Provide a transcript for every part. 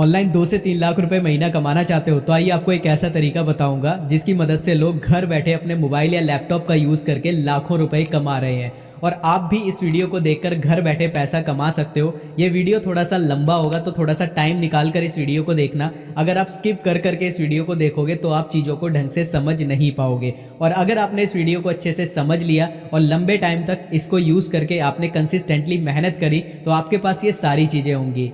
Online 2 से 3 लाख रुपए महीना कमाना चाहते हो तो आइए आपको एक ऐसा तरीका बताऊंगा जिसकी मदद से लोग घर बैठे अपने मोबाइल या लैपटॉप का यूज़ करके लाखों रुपए कमा रहे हैं। और आप भी इस वीडियो को देखकर घर बैठे पैसा कमा सकते हो। ये वीडियो थोड़ा सा लंबा होगा तो थोड़ा सा टाइम निकाल कर इस वीडियो को देखना। अगर आप स्किप कर करके इस वीडियो को देखोगे तो आप चीज़ों को ढंग से समझ नहीं पाओगे। और अगर आपने इस वीडियो को अच्छे से समझ लिया और लंबे टाइम तक इसको यूज़ करके आपने कंसिस्टेंटली मेहनत करी तो आपके पास ये सारी चीज़ें होंगी।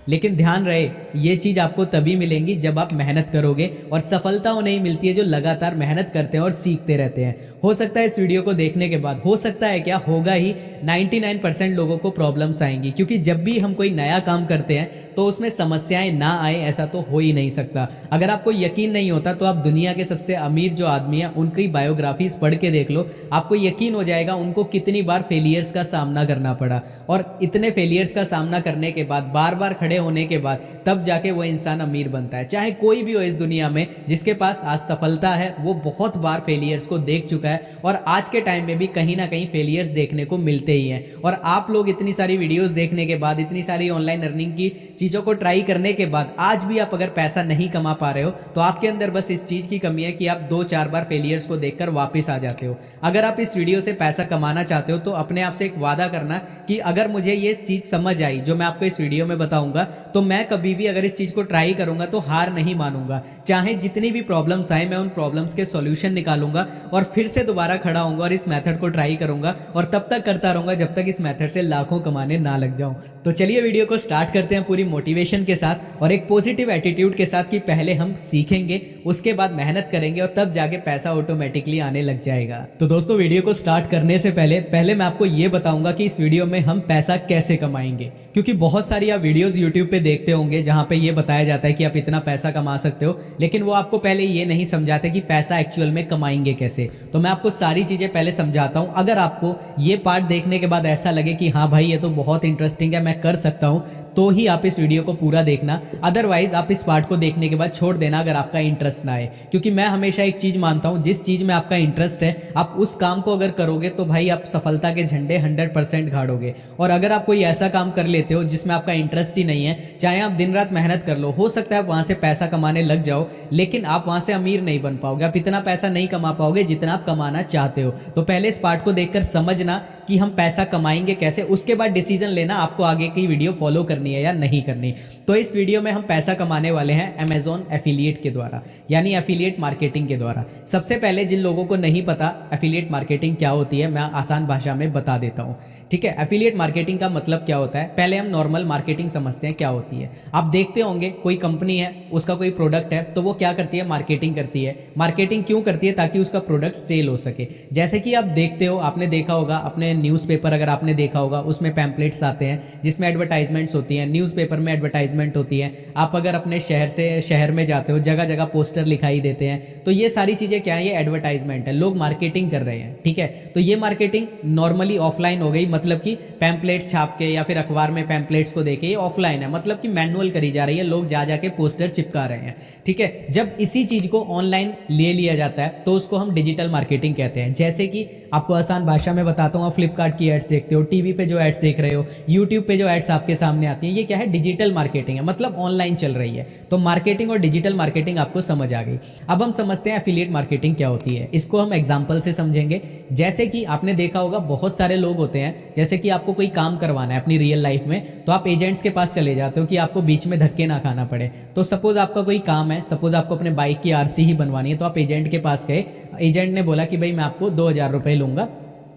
लेकिन ध्यान रहे ये चीज़ आपको तभी मिलेंगी जब आप मेहनत करोगे, और सफलता वो नहीं मिलती है जो लगातार मेहनत करते हैं और सीखते रहते हैं। हो सकता है इस वीडियो को देखने के बाद, हो सकता है क्या होगा ही, 99% लोगों को प्रॉब्लम्स आएंगी, क्योंकि जब भी हम कोई नया काम करते हैं तो उसमें समस्याएं ना आए ऐसा तो हो ही नहीं सकता। अगर आपको यकीन नहीं होता तो आप दुनिया के सबसे अमीर जो आदमी हैं उनकी बायोग्राफीज पढ़ के देख लो, आपको यकीन हो जाएगा उनको कितनी बार फेलियर्स का सामना करना पड़ा। और इतने फेलियर्स का सामना करने के बाद, बार बार खड़े होने के बाद, तब जाके वो इंसान अमीर बनता है। चाहे कोई भी हो इस दुनिया में जिसके पास आज सफलता है, वो बहुत बार फेलियर्स को देख चुका है, और आज के टाइम में भी कहीं ना कहीं फेलियर्स देखने को मिलते ही हैं। और आप लोग इतनी सारी वीडियोस देखने के बाद, इतनी सारी ऑनलाइन अर्निंग की चीज़ों को ट्राई करने के बाद, आज भी आप अगर पैसा नहीं कमा पा रहे हो तो आपके अंदर बस इस चीज़ की कमी है कि आप 2-4 बार फेलियर्स को देखकर वापस आ जाते हो। अगर आप इस वीडियो से पैसा कमाना चाहते हो तो अपने आप से एक वादा करना कि अगर मुझे ये चीज़ समझ आई जो मैं आपको इस वीडियो में बताऊंगा, तो मैं कभी भी अगर इस चीज़ को ट्राई करूंगा तो हार नहीं मानूंगा। चाहे जितनी भी प्रॉब्लम्स आए, मैं उन प्रॉब्लम्स के सॉल्यूशन निकालूंगा और फिर से दोबारा खड़ा होऊंगा और इस मेथड को ट्राई करूंगा, और तब तक करता रहूंगा जब तक इस मेथड से लाखों कमाने ना लग जाऊं। तो चलिए वीडियो को स्टार्ट करते हैं पूरी मोटिवेशन के साथ और एक पॉजिटिव एटीट्यूड के साथ कि पहले हम सीखेंगे, उसके बाद मेहनत करेंगे और तब जाके पैसा ऑटोमेटिकली आने लग जाएगा। तो दोस्तों, वीडियो को स्टार्ट करने से पहले मैं आपको ये बताऊंगा कि इस वीडियो में हम पैसा कैसे कमाएंगे, क्योंकि बहुत सारी आप वीडियोस यूट्यूब पे देखते होंगे जहां पे ये बताया जाता है कि आप इतना पैसा कमा सकते हो, लेकिन वो आपको पहले ये नहीं समझाते कि पैसा एक्चुअल में कमाएंगे कैसे। तो मैं आपको सारी चीजें पहले समझाता हूं। अगर आपको ये पार्ट देखने के बाद ऐसा लगे कि हाँ भाई ये तो बहुत इंटरेस्टिंग है, मैं कर सकता हूं, तो ही आप इस वीडियो को पूरा देखना। अदरवाइज आप इस पार्ट को देखने के बाद छोड़ देना अगर आपका इंटरेस्ट ना आए, क्योंकि मैं हमेशा एक चीज मानता हूं, जिस चीज में आपका इंटरेस्ट है आप उस काम को अगर करोगे तो भाई आप सफलता के झंडे 100% गाड़ोगे। और अगर आप कोई ऐसा काम कर लेते हो जिसमें आपका इंटरेस्ट ही नहीं है, चाहे आप दिन रात मेहनत कर लो, हो सकता है आप वहां से पैसा कमाने लग जाओ, लेकिन आप वहां से अमीर नहीं बन पाओगे, आप इतना पैसा नहीं कमा पाओगे जितना आप कमाना चाहते हो। तो पहले इस पार्ट को देखकर समझना कि हम पैसा कमाएंगे कैसे, उसके बाद डिसीजन लेना आपको आगे की वीडियो फॉलो करनी है या नहीं करनी। तो इस वीडियो में हम पैसा कमाने वाले हैं अमेजॉन एफिलिएट के द्वारा, यानी एफिलिएट मार्केटिंग के द्वारा। सबसे पहले जिन लोगों को नहीं पता एफिलिएट मार्केटिंग क्या होती है, मैं आसान भाषा में बता देता हूं। ठीक है, एफिलिएट मार्केटिंग का मतलब क्या होता है, पहले हम नॉर्मल मार्केटिंग समझते हैं क्या होती है। आप देखते होंगे कोई कंपनी है, उसका कोई प्रोडक्ट है, तो वो क्या करती है, मार्केटिंग करती है। मार्केटिंग क्यों करती है, ताकि उसका प्रोडक्ट सेल हो सके। जैसे कि आप देखते हो, आपने देखा होगा अपने न्यूज़पेपर, अगर आपने देखा होगा उसमें पैम्पलेट्स आते हैं जिसमें एडवर्टाइजमेंट्स होती हैं, न्यूज़पेपर में एडवर्टाइजमेंट होती है। आप अगर अपने शहर से शहर में जाते हो, जगह जगह पोस्टर लिखाई देते हैं, तो ये सारी चीज़ें क्या है, ये एडवर्टाइजमेंट है, लोग मार्केटिंग कर रहे हैं। ठीक है, तो ये मार्केटिंग नॉर्मली ऑफलाइन हो गई, मतलब कि पैम्पलेट्स छाप के या फिर अखबार में पैम्पलेट्स को देके, ये ऑफलाइन है, मतलब कि मैनुअल करी जा रही है, लोग जा जाके पोस्टर चिपका रहे हैं। ठीक है, जब इसी चीज़ को ऑनलाइन ले लिया जाता है तो उसको हम डिजिटल मार्केटिंग कहते हैं। जैसे कि आपको आसान भाषा में बताता हूँ, आप फ्लिपकार्ट की एड्स देखते हो, टीवी पे जो एड्स देख रहे हो, यूट्यूब पे जो एड्स आपके सामने आती हैं, ये क्या है, डिजिटल मार्केटिंग है, मतलब ऑनलाइन चल रही है। तो मार्केटिंग और डिजिटल मार्केटिंग आपको समझ आ गई। अब हम समझते हैं एफिलिएट मार्केटिंग क्या होती है। इसको हम एग्जाम्पल से समझेंगे। जैसे कि आपने देखा होगा बहुत सारे लोग होते हैं, जैसे कि आपको कोई काम करवाना है अपनी रियल लाइफ में, तो आप एजेंट्स के पास चले जाते हो कि आपको बीच में धक्के ना खाना पड़े। तो सपोज आपका कोई काम है, सपोज आपको अपने बाइक की आरसी ही बनवानी है, तो आप एजेंट के पास गए, एजेंट ने बोला कि भाई मैं आपको 2000 रुपये लूंगा,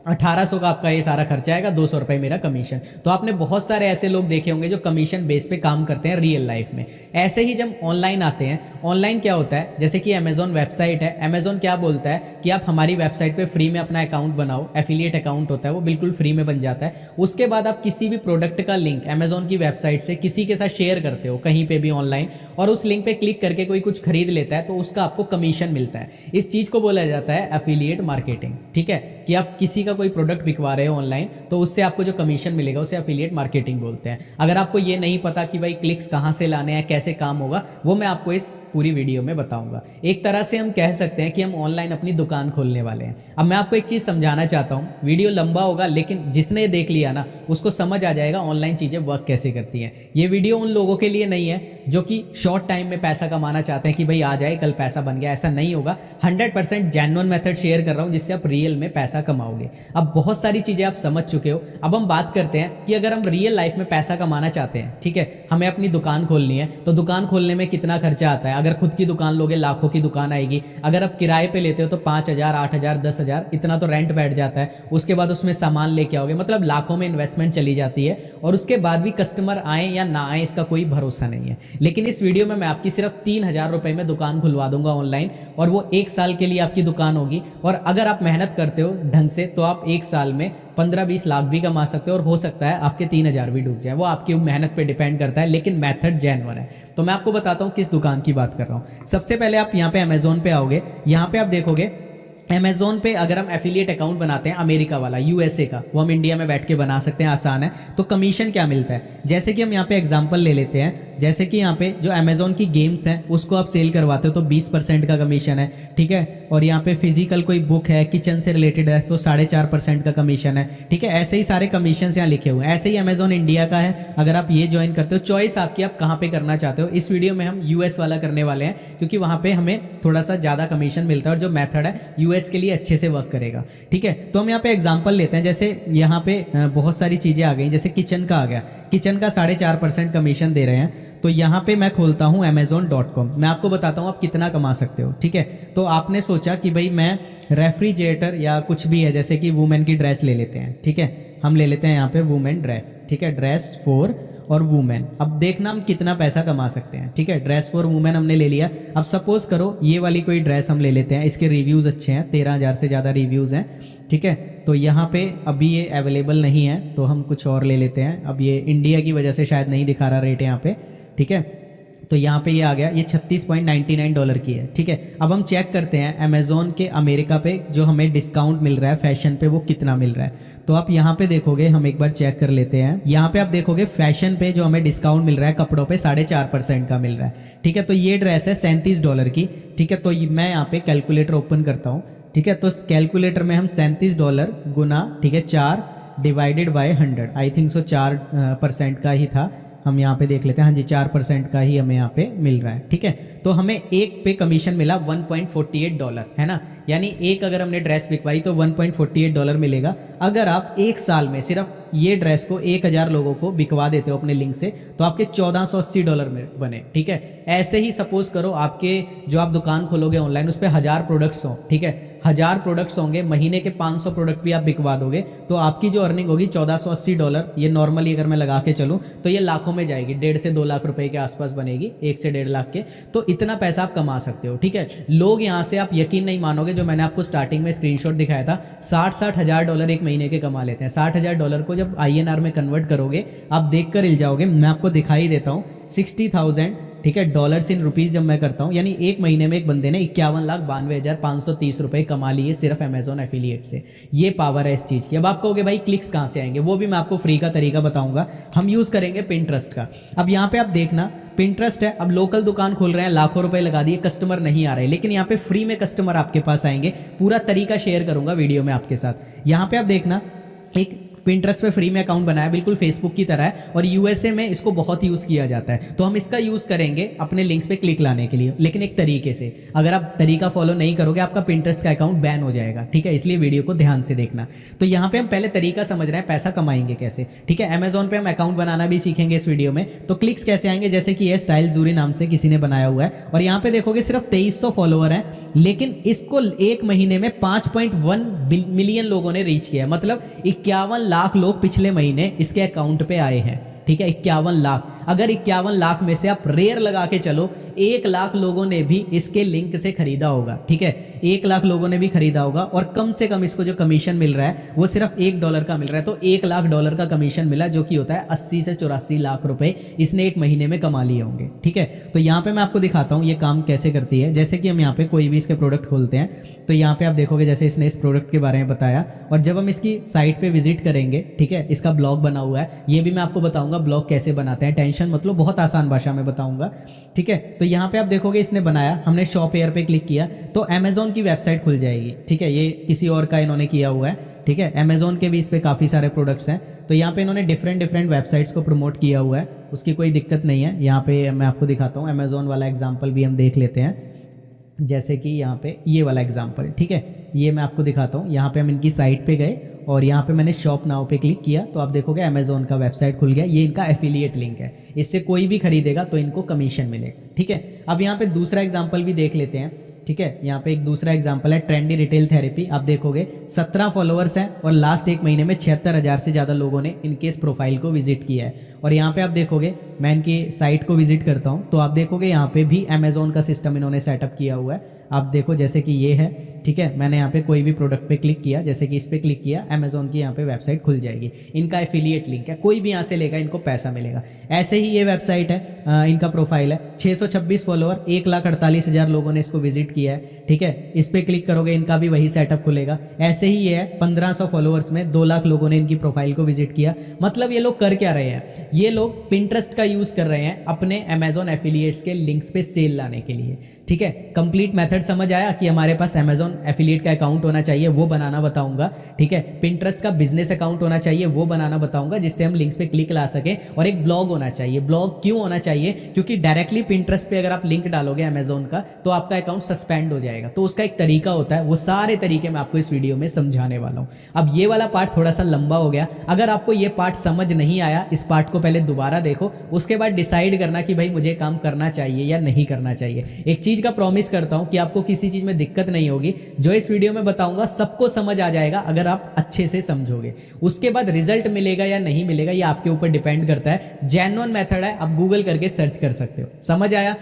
1800 का आपका ये सारा खर्चा आएगा, 200 रुपये मेरा कमीशन। तो आपने बहुत सारे ऐसे लोग देखे होंगे जो कमीशन बेस पे काम करते हैं रियल लाइफ में। ऐसे ही जब ऑनलाइन आते हैं, ऑनलाइन क्या होता है, जैसे कि अमेजॉन वेबसाइट है, अमेजॉन क्या बोलता है कि आप हमारी वेबसाइट पे फ्री में अपना अकाउंट बनाओ, एफिलिएट अकाउंट होता है, वो बिल्कुल फ्री में बन जाता है। उसके बाद आप किसी भी प्रोडक्ट का लिंक अमेजॉन की वेबसाइट से किसी के साथ शेयर करते हो कहीं पे भी ऑनलाइन, और उस लिंक पे क्लिक करके कोई कुछ खरीद लेता है, तो उसका आपको कमीशन मिलता है। इस चीज़ को बोला जाता है एफिलिएट मार्केटिंग। ठीक है, कि आप किसी का कोई प्रोडक्ट बिकवा रहे हो ऑनलाइन तो उससे आपको जो कमीशन मिलेगा उसे एफिलिएट मार्केटिंग बोलते हैं। अगर आपको ये नहीं पता कि भाई क्लिक्स कहाँ से लाने हैं, कैसे काम होगा, वो मैं आपको इस पूरी वीडियो में बताऊंगा। एक तरह से हम कह सकते हैं कि हम ऑनलाइन अपनी दुकान खोलने वाले हैं। अब मैं आपको एक चीज़ समझाना चाहता हूँ, वीडियो लंबा होगा लेकिन जिसने देख लिया ना उसको समझ आ जाएगा ऑनलाइन चीज़ें वर्क कैसे करती हैं। ये वीडियो उन लोगों के लिए नहीं है जो कि शॉर्ट टाइम में पैसा कमाना चाहते हैं कि भाई आ जाए कल पैसा बन गया, ऐसा नहीं होगा। 100% जेन्युइन मेथड शेयर कर रहा हूँ जिससे आप रियल में पैसा कमाओगे। अब बहुत सारी चीज़ें आप समझ चुके हो, अब हम बात करते हैं कि अगर हम रियल लाइफ में पैसा कमाना चाहते हैं, ठीक है, हमें अपनी दुकान खोलनी है, तो दुकान खोलने में कितना खर्चा आता है। अगर खुद की दुकान लोगे लाखों की दुकान आएगी, अगर आप किराए पे लेते हो तो 5,000, 8,000, 10,000 इतना तो रेंट बैठ जाता है। उसके बाद उसमें सामान लेके आओगे, मतलब लाखों में इन्वेस्टमेंट चली जाती है और उसके बाद भी कस्टमर आए या ना आए इसका कोई भरोसा नहीं है। लेकिन इस वीडियो में मैं आपकी सिर्फ 3,000 रुपए में दुकान खुलवा दूंगा ऑनलाइन, और वो 1 साल के लिए आपकी दुकान होगी। और अगर आप मेहनत करते हो ढंग से तो आप 1 साल में 15-20 लाख भी कमा सकते हो, और हो सकता है आपके 3,000 भी डूब जाए। वो आपकी मेहनत पे डिपेंड करता है, लेकिन मेथड जेन्युइन है। तो मैं आपको बताता हूँ किस दुकान की बात कर रहा हूँ। सबसे पहले आप यहाँ पे अमेजोन पे आओगे, यहाँ पे आप देखोगे अमेजोन पे अगर हम एफिलिएट अकाउंट बनाते हैं अमेरिका वाला, यूएसए का, वो हम इंडिया में बैठ के बना सकते हैं, आसान है। तो कमीशन क्या मिलता है, जैसे कि हम यहाँ पे एग्जांपल ले लेते हैं, जैसे कि यहाँ पे जो अमेजोन की गेम्स हैं उसको आप सेल करवाते हो तो 20% का कमीशन है, ठीक है। और यहाँ पे फिजिकल कोई बुक है किचन से रिलेटेड है तो 4.5% का कमीशन है, ठीक है। ऐसे ही सारे कमीशन यहाँ लिखे हुए हैं। ऐसे ही अमेजोन इंडिया का है, अगर आप ये ज्वाइन करते हो, चॉइस आपकी, आप कहाँ पे करना चाहते हो। इस वीडियो में हम यूएस वाला करने वाले हैं क्योंकि वहाँ पे हमें थोड़ा सा ज़्यादा कमीशन मिलता है और जो मैथड है यूएस के लिए अच्छे से वर्क करेगा, ठीक है। तो हम यहाँ पे एग्जाम्पल लेते हैं, जैसे यहाँ पे बहुत सारी चीज़ें आ गई, जैसे किचन का आ गया, किचन का 4.5% कमीशन दे रहे हैं। तो यहाँ पे मैं खोलता हूँ amazon.com, मैं आपको बताता हूँ आप कितना कमा सकते हो, ठीक है। तो आपने सोचा कि भाई मैं रेफ्रिजरेटर या कुछ भी है, जैसे कि वुमेन की ड्रेस ले लेते हैं, ठीक है, हम ले लेते हैं यहाँ पे वुमेन ड्रेस, ठीक है, ड्रेस फॉर और वुमेन। अब देखना हम कितना पैसा कमा सकते हैं, ठीक है। ड्रेस फॉर वुमेन हमने ले लिया। अब सपोज करो ये वाली कोई ड्रेस हम ले लेते हैं, इसके रिव्यूज़ अच्छे हैं, 13,000 से ज़्यादा रिव्यूज़ हैं, ठीक है। तो यहाँ पे अभी ये अवेलेबल नहीं है तो हम कुछ और ले लेते हैं। अब ये इंडिया की वजह से शायद नहीं दिखा रहा रेट यहाँ पे, ठीक है। तो यहाँ पे ये आ गया, ये $36.99 की है, ठीक है। अब हम चेक करते हैं अमेजोन के अमेरिका पे जो हमें डिस्काउंट मिल रहा है फैशन पे वो कितना मिल रहा है। तो आप यहाँ पे देखोगे, हम एक बार चेक कर लेते हैं। यहाँ पे आप देखोगे फैशन पे जो हमें डिस्काउंट मिल रहा है कपड़ों पे 4.5% का मिल रहा है, ठीक है। तो ये ड्रेस है $37 की, ठीक है। तो मैं यहाँ पे कैलकुलेटर ओपन करता हूँ, ठीक है। तो कैलकुलेटर में हम $37 गुना, ठीक है, 4 divided by 100, I think so 4% का ही था। हम यहाँ पे देख लेते हैं, हाँ जी 4% का ही हमें यहाँ पे मिल रहा है, ठीक है। तो हमें एक पे कमीशन मिला $1.48, है ना। यानी एक अगर हमने ड्रेस बिकवाई तो $1.48 मिलेगा। अगर आप 1 साल में सिर्फ ये ड्रेस को 1,000 लोगों को बिकवा देते हो अपने लिंक से तो आपके $1,480 में बने, ठीक है। ऐसे ही सपोज करो आपके जो आप दुकान खोलोगे ऑनलाइन उस पर 1000 प्रोडक्ट्स हों, ठीक है, 1000 प्रोडक्ट्स होंगे, महीने के 500 प्रोडक्ट भी आप बिकवा दोगे तो आपकी जो अर्निंग होगी $1,480, ये नॉर्मली अगर मैं लगा के चलूँ तो ये लाखों में जाएगी, 1.5 से 2 लाख रुपए के आसपास बनेगी, 1 से 1.5 लाख के। तो इतना पैसा आप कमा सकते हो, ठीक है। लोग यहाँ से, आप यकीन नहीं मानोगे, जो मैंने आपको स्टार्टिंग में स्क्रीनशॉट दिखाया था, $60,000 $60,000 एक महीने के कमा लेते हैं। $60,000 को जब INR में कन्वर्ट करोगे आप देख कर हिल जाओगे। मैं आपको दिखाई देता हूँ, 60,000, ठीक है, डॉलर्स इन रुपीज़ जब मैं करता हूँ, यानी एक महीने में एक बंदे ने 51,92,530 रुपए कमा लिए सिर्फ अमेजोन एफिलिएट से। ये पावर है इस चीज़ की। अब आप कहोगे भाई क्लिक्स कहाँ से आएंगे, वो भी मैं आपको फ्री का तरीका बताऊंगा। हम यूज़ करेंगे पिंटरेस्ट का। अब यहाँ पे आप देखना, पिंटरेस्ट है, अब लोकल दुकान खोल रहे हैं, लाखों रुपए लगा दिए, कस्टमर नहीं आ रहे, लेकिन यहाँ पे फ्री में कस्टमर आपके पास आएंगे। पूरा तरीका शेयर करूंगा वीडियो में आपके साथ। यहाँ पे आप देखना, एक पिंटरेस्ट पे फ्री में अकाउंट बनाया, बिल्कुल फेसबुक की तरह है, और यूएसए में इसको बहुत यूज़ किया जाता है। तो हम इसका यूज़ करेंगे अपने लिंक्स पे क्लिक लाने के लिए, लेकिन एक तरीके से। अगर आप तरीका फॉलो नहीं करोगे आपका पिंटरेस्ट का अकाउंट बैन हो जाएगा, ठीक है। इसलिए वीडियो को ध्यान से देखना। तो यहाँ पे हम पहले तरीका समझ रहे हैं पैसा कमाएंगे कैसे, ठीक है। अमेजोन पे हम अकाउंट बनाना भी सीखेंगे इस वीडियो में। तो क्लिक्स कैसे आएंगे, जैसे कि ये स्टाइल जूरी नाम से किसी ने बनाया हुआ है, और यहाँ पे देखोगे सिर्फ 2300 फॉलोअर हैं, लेकिन इसको एक महीने में 5.1 मिलियन लोगों ने रीच किया है। मतलब 51 लाख लोग पिछले महीने इसके अकाउंट पे आए हैं, ठीक है। 51 लाख। अगर 51 लाख में से आप रेयर लगा के चलो 1 लाख लोगों ने भी इसके लिंक से खरीदा होगा, ठीक है, 1 लाख लोगों ने भी खरीदा होगा और कम से कम इसको जो कमीशन मिल रहा है वो सिर्फ $1 का मिल रहा है। तो $1 लाख का कमीशन मिला, जो कि होता है 80 से 84 लाख रुपए इसने एक महीने में कमा लिए होंगे, ठीक है। तो यहाँ पे मैं आपको दिखाता हूँ ये काम कैसे करती है। जैसे कि हम यहाँ पे कोई भी इसके प्रोडक्ट खोलते हैं तो यहाँ पे आप देखोगे जैसे इसने इस प्रोडक्ट के बारे में बताया, और जब हम इसकी साइट पे विजिट करेंगे, ठीक है, इसका ब्लॉग बना हुआ है, ये भी मैं आपको बताऊंगा ब्लॉग कैसे बनाते हैं, टेंशन मतलब बहुत आसान भाषा में बताऊंगा, ठीक है। तो यहाँ पे आप देखोगे इसने बनाया, हमने शॉप एयर पे क्लिक किया तो अमेजोन की वेबसाइट खुल जाएगी, ठीक है, ये किसी और का इन्होंने किया हुआ है, ठीक है। अमेजोन के भी इस पे काफ़ी सारे प्रोडक्ट्स हैं, तो यहाँ पे इन्होंने डिफरेंट वेबसाइट्स को प्रमोट किया हुआ है, उसकी कोई दिक्कत नहीं है। यहाँ पे मैं आपको दिखाता हूँ, अमेजोन वाला एग्जाम्पल भी हम देख लेते हैं, जैसे कि यहाँ पे ये वाला एग्जाम्पल, ठीक है, ये मैं आपको दिखाता हूँ। यहाँ पे हम इनकी साइट पे गए और यहाँ पे मैंने शॉप नाउ पे क्लिक किया तो आप देखोगे अमेजोन का वेबसाइट खुल गया, ये इनका एफिलिएट लिंक है, इससे कोई भी खरीदेगा तो इनको कमीशन मिलेगा, ठीक है। अब यहाँ पे दूसरा एग्जाम्पल भी देख लेते हैं, ठीक है। यहाँ पे एक दूसरा एग्जांपल है ट्रेंडी रिटेल थेरेपी, आप देखोगे 17 फॉलोअर्स हैं और लास्ट एक महीने में 76,000 से ज़्यादा लोगों ने इनके इस प्रोफाइल को विजिट किया है। और यहाँ पे आप देखोगे, मैं इनकी साइट को विजिट करता हूँ तो आप देखोगे यहाँ पे भी अमेजोन का सिस्टम इन्होंने सेटअप किया हुआ है। आप देखो जैसे कि ये है, ठीक है, मैंने यहाँ पे कोई भी प्रोडक्ट पे क्लिक किया, जैसे कि इस पे क्लिक किया, अमेजोन की यहाँ पे वेबसाइट खुल जाएगी, इनका एफिलिएट लिंक है, कोई भी यहाँ से लेगा इनको पैसा मिलेगा। ऐसे ही ये वेबसाइट है, इनका प्रोफाइल है, 626 फॉलोअर, 1,48,000 लोगों ने इसको विजिट किया है, ठीक है। इस पे क्लिक करोगे इनका भी वही सेटअप खुलेगा। ऐसे ही ये है, 1500 फॉलोअर्स में 2 लाख लोगों ने इनकी प्रोफाइल को विजिट किया। मतलब ये लोग कर क्या रहे हैं, ये लोग पिंटरेस्ट का यूज कर रहे हैं अपने अमेजोन एफिलिएट्स के लिंक्स पे सेल लाने के लिए, ठीक है। कंप्लीट मेथड समझ आया कि हमारे पास अमेजोन एफिलिएट का अकाउंट होना चाहिए, वो बनाना बताऊंगा, ठीक है। पिंटरेस्ट का बिजनेस अकाउंट होना चाहिए, वो बनाना बताऊंगा, जिससे हम लिंक्स पे क्लिक ला सके। और एक ब्लॉग होना चाहिए। ब्लॉग क्यों होना चाहिए, क्योंकि डायरेक्टली पिंटरेस्ट पे अगर आप लिंक डालोगे अमेजोन का तो आपका अकाउंट सस्पेंड हो जाएगा, तो उसका एक तरीका होता है, वो सारे तरीके मैं आपको इस वीडियो में समझाने वाला हूं। अब ये वाला पार्ट थोड़ा सा लंबा हो गया, अगर आपको ये पार्ट समझ नहीं आया, इस पार्ट को पहले दोबारा देखो, उसके बाद डिसाइड करना कि भाई मुझे काम करना चाहिए या नहीं करना चाहिए। एक चीज का प्रॉमिस करता हूं कि आपको किसी चीज में दिक्कत नहीं होगी, जो इस वीडियो में बताऊंगा सबको समझ आ जाएगा अगर आप अच्छे से समझोगे। उसके बाद रिजल्ट मिलेगा या नहीं मिलेगा ये आपके ऊपर डिपेंड करता है। जेन्युइन मेथड है, आप गूगल करके सर्च कर सकते हो। समझ आया?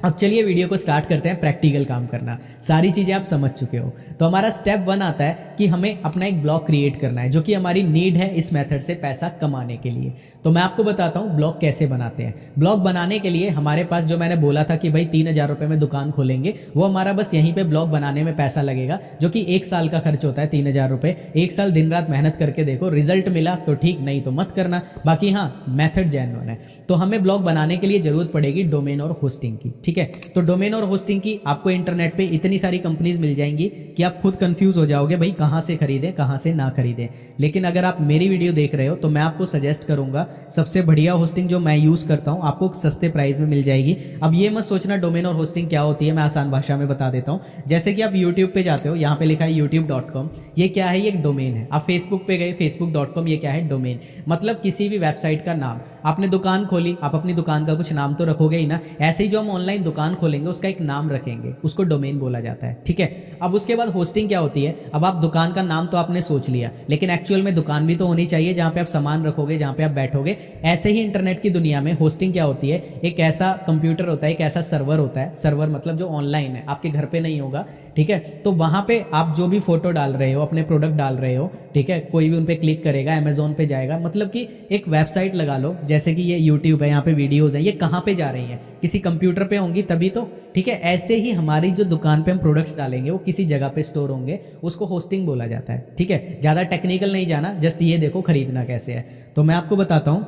अब चलिए वीडियो को स्टार्ट करते हैं प्रैक्टिकल काम करना। सारी चीज़ें आप समझ चुके हो तो हमारा स्टेप 1 आता है कि हमें अपना एक ब्लॉग क्रिएट करना है, जो कि हमारी नीड है इस मेथड से पैसा कमाने के लिए। तो मैं आपको बताता हूँ ब्लॉग कैसे बनाते हैं। ब्लॉग बनाने के लिए हमारे पास जो मैंने बोला था कि भाई 3,000 रुपये में दुकान खोलेंगे, वो हमारा बस यहीं पर ब्लॉग बनाने में पैसा लगेगा, जो कि 1 साल का खर्च होता है 3,000 रुपये। 1 साल दिन रात मेहनत करके देखो, रिजल्ट मिला तो ठीक, नहीं तो मत करना। बाकी हाँ, मेथड जेन्युइन है। तो हमें ब्लॉग बनाने के लिए जरूरत पड़ेगी डोमेन और होस्टिंग की, ठीक है। तो डोमेन और होस्टिंग की आपको इंटरनेट पे इतनी सारी कंपनीज मिल जाएंगी कि आप खुद कंफ्यूज हो जाओगे भाई कहाँ से खरीदें कहाँ से ना खरीदें। लेकिन अगर आप मेरी वीडियो देख रहे हो तो मैं आपको सजेस्ट करूंगा सबसे बढ़िया होस्टिंग जो मैं यूज करता हूं, आपको सस्ते प्राइस में मिल जाएगी। अब ये मत सोचना डोमेन और होस्टिंग क्या होती है, मैं आसान भाषा में बता देता हूं। जैसे कि आप यूट्यूब पे जाते हो, यहाँ पे लिखा है youtube.com, ये क्या है, ये एक डोमेन है। आप फेसबुक पे गए, facebook.com, ये क्या है, डोमेन। मतलब किसी भी वेबसाइट का नाम। आपने दुकान खोली, आप अपनी दुकान का कुछ नाम तो रखोगे ही ना। ऐसे ही जो हम ऑनलाइन दुकान खोलेंगे उसका एक नाम रखेंगे, उसको डोमेन बोला जाता है, ठीक है। अब उसके बाद होस्टिंग क्या होती है, अब आप दुकान का नाम तो आपने सोच लिया, लेकिन एक्चुअल में दुकान भी तो होनी चाहिए जहां पे आप सामान रखोगे, जहां पे आप बैठोगे। ऐसे ही इंटरनेट की दुनिया में होस्टिंग क्या होती है, एक ऐसा कंप्यूटर होता है, एक ऐसा सर्वर होता है। सर्वर मतलब जो ऑनलाइन है, आपके घर पे नहीं होगा, ठीक है। तो वहां पे आप जो भी फोटो डाल रहे हो, अपने प्रोडक्ट डाल रहे हो, ठीक है, कोई भी उन पे क्लिक करेगा, अमेजोन पे जाएगा। मतलब कि एक वेबसाइट लगा लो, जैसे कि ये यूट्यूब है, यहाँ पे वीडियोज है, ये कहाँ पे जा रही हैं, किसी कंप्यूटर पे होंगी तभी तो, ठीक है। ऐसे ही हमारी जो दुकान पे हम प्रोडक्ट्स डालेंगे वो किसी जगह पे स्टोर होंगे, उसको होस्टिंग बोला जाता है, ठीक है। ज़्यादा टेक्निकल नहीं जाना, जस्ट ये देखो खरीदना कैसे है। तो मैं आपको बताता हूँ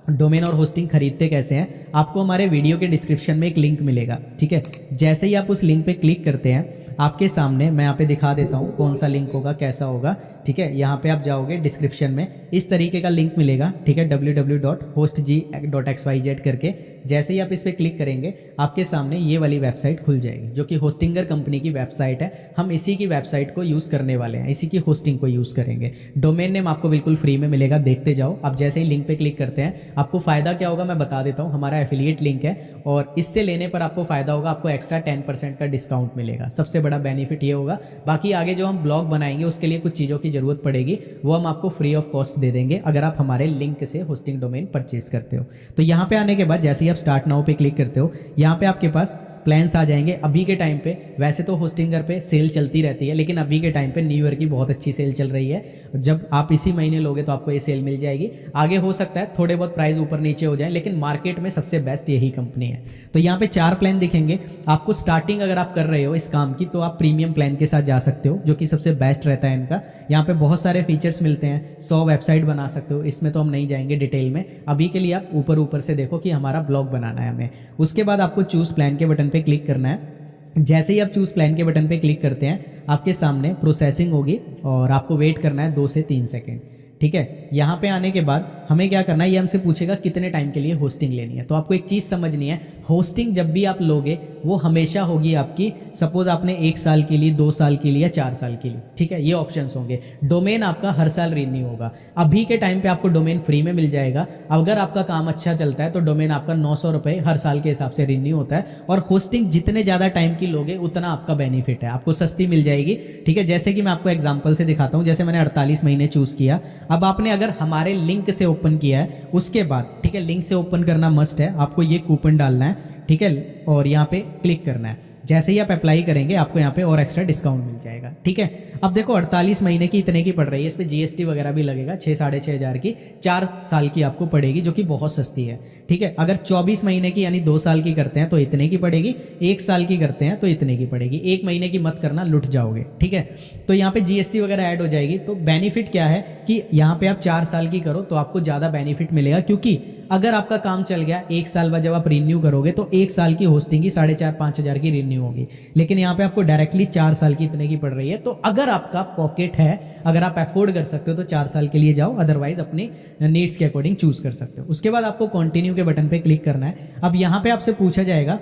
डोमेन और होस्टिंग खरीदते कैसे हैं। आपको हमारे वीडियो के डिस्क्रिप्शन में एक लिंक मिलेगा, ठीक है। जैसे ही आप उस लिंक पे क्लिक करते हैं, आपके सामने मैं यहाँ पे दिखा देता हूँ कौन सा लिंक होगा, कैसा होगा, ठीक है। यहाँ पे आप जाओगे, डिस्क्रिप्शन में इस तरीके का लिंक मिलेगा, ठीक है, www.hostg.xyz करके। जैसे ही आप इस पर क्लिक करेंगे, आपके सामने ये वाली वेबसाइट खुल जाएगी, जो कि होस्टिंगर कंपनी की वेबसाइट है। हम इसी की वेबसाइट को यूज़ करने वाले हैं, इसी की होस्टिंग को यूज़ करेंगे। डोमेन नेम आपको बिल्कुल फ्री में मिलेगा, देखते जाओ। आप जैसे ही लिंक पे क्लिक करते हैं, आपको फ़ायदा क्या होगा मैं बता देता हूँ। हमारा एफिलिएट लिंक है और इससे लेने पर आपको फ़ायदा होगा, आपको एक्स्ट्रा 10% का डिस्काउंट मिलेगा। सबसे बड़ा बेनिफिट ये होगा। बाकी आगे जो हम ब्लॉग बनाएंगे उसके लिए कुछ चीज़ों की ज़रूरत पड़ेगी, वो हम आपको फ्री ऑफ कॉस्ट दे देंगे अगर आप हमारे लिंक से होस्टिंग डोमेन परचेज करते हो। तो यहाँ पे आने के बाद जैसे ही आप स्टार्ट नाउ पे क्लिक करते हो, यहाँ पे आपके पास प्लान्स आ जाएंगे। अभी के टाइम पे वैसे तो होस्टिंगर पे सेल चलती रहती है, लेकिन अभी के टाइम पे न्यू ईयर की बहुत अच्छी सेल चल रही है। जब आप इसी महीने लोगे तो आपको ये सेल मिल जाएगी। आगे हो सकता है थोड़े बहुत प्राइस ऊपर नीचे हो जाए, लेकिन मार्केट में सबसे बेस्ट यही कंपनी है। तो यहाँ पे 4 प्लान दिखेंगे आपको। स्टार्टिंग अगर आप कर रहे हो इस काम की तो आप प्रीमियम प्लान के साथ जा सकते हो, जो कि सबसे बेस्ट रहता है इनका। यहाँ पे बहुत सारे फीचर्स मिलते हैं, 100 वेबसाइट बना सकते हो। इसमें तो हम नहीं जाएंगे डिटेल में, अभी के लिए आप ऊपर ऊपर से देखो कि हमारा ब्लॉग बनाना है हमें। उसके बाद आपको चूज़ प्लान के बटन पे क्लिक करना है। जैसे ही आप चूज़ प्लान के बटन पे क्लिक करते हैं, आपके सामने प्रोसेसिंग होगी और आपको वेट करना है 2 से 3 सेकेंड। ठीक है, यहाँ पे आने के बाद हमें क्या करना है, ये हमसे पूछेगा कितने टाइम के लिए होस्टिंग लेनी है। तो आपको एक चीज़ समझनी है, होस्टिंग जब भी आप लोगे वो हमेशा होगी आपकी। सपोज आपने 1 साल के लिए, 2 साल के लिए या 4 साल के लिए, ठीक है, ये ऑप्शंस होंगे। डोमेन आपका हर साल रिन्यू होगा। अभी के टाइम पे आपको डोमेन फ्री में मिल जाएगा। अगर आपका काम अच्छा चलता है तो डोमेन आपका 900 रुपये हर साल के हिसाब से रिन्यू होता है। और होस्टिंग जितने ज़्यादा टाइम की लोगे उतना आपका बेनिफिट है, आपको सस्ती मिल जाएगी। ठीक है, जैसे कि मैं आपको एग्जाम्पल से दिखाता हूँ। जैसे मैंने 48 महीने चूज़ किया। अब आपने अगर हमारे लिंक से ओपन किया है उसके बाद, ठीक है, लिंक से ओपन करना मस्ट है, आपको ये कूपन डालना है, ठीक है, और यहाँ पे क्लिक करना है। जैसे ही आप अप्लाई करेंगे आपको यहाँ पे और एक्स्ट्रा डिस्काउंट मिल जाएगा। ठीक है, अब देखो 48 महीने की इतने की पड़ रही है, इस पर जीएसटी वगैरह भी लगेगा। 6 साढ़े 6 हज़ार की 4 साल की आपको पड़ेगी, जो कि बहुत सस्ती है। ठीक है, अगर 24 महीने की यानी 2 साल की करते हैं तो इतने की पड़ेगी, 1 साल की करते हैं तो इतने की पड़ेगी। 1 महीने की मत करना, लुट जाओगे। ठीक है, तो यहाँ पे जीएसटी वगैरह ऐड हो जाएगी। तो बेनिफिट क्या है कि यहाँ पे आप 4 साल की करो तो आपको ज़्यादा बेनिफिट मिलेगा, क्योंकि अगर आपका काम चल गया 1 साल बाद जब आप रिन्यू करोगे तो 1 साल की होस्टिंग की 4,500-5 हज़ार की रिन्यू होगी। लेकिन यहाँ पे आपको डायरेक्टली 4 साल की इतने की पड़ रही है। तो अगर आपका पॉकेट है, अगर आप अफोर्ड कर सकते हो तो 4 साल के लिए जाओ, अदरवाइज अपनी नीड्स के अकॉर्डिंग चूज कर सकते हो। उसके बाद आपको कंटिन्यू के बटन पे क्लिक करना है। अब यहाँ पे आपसे पूछा जाएगा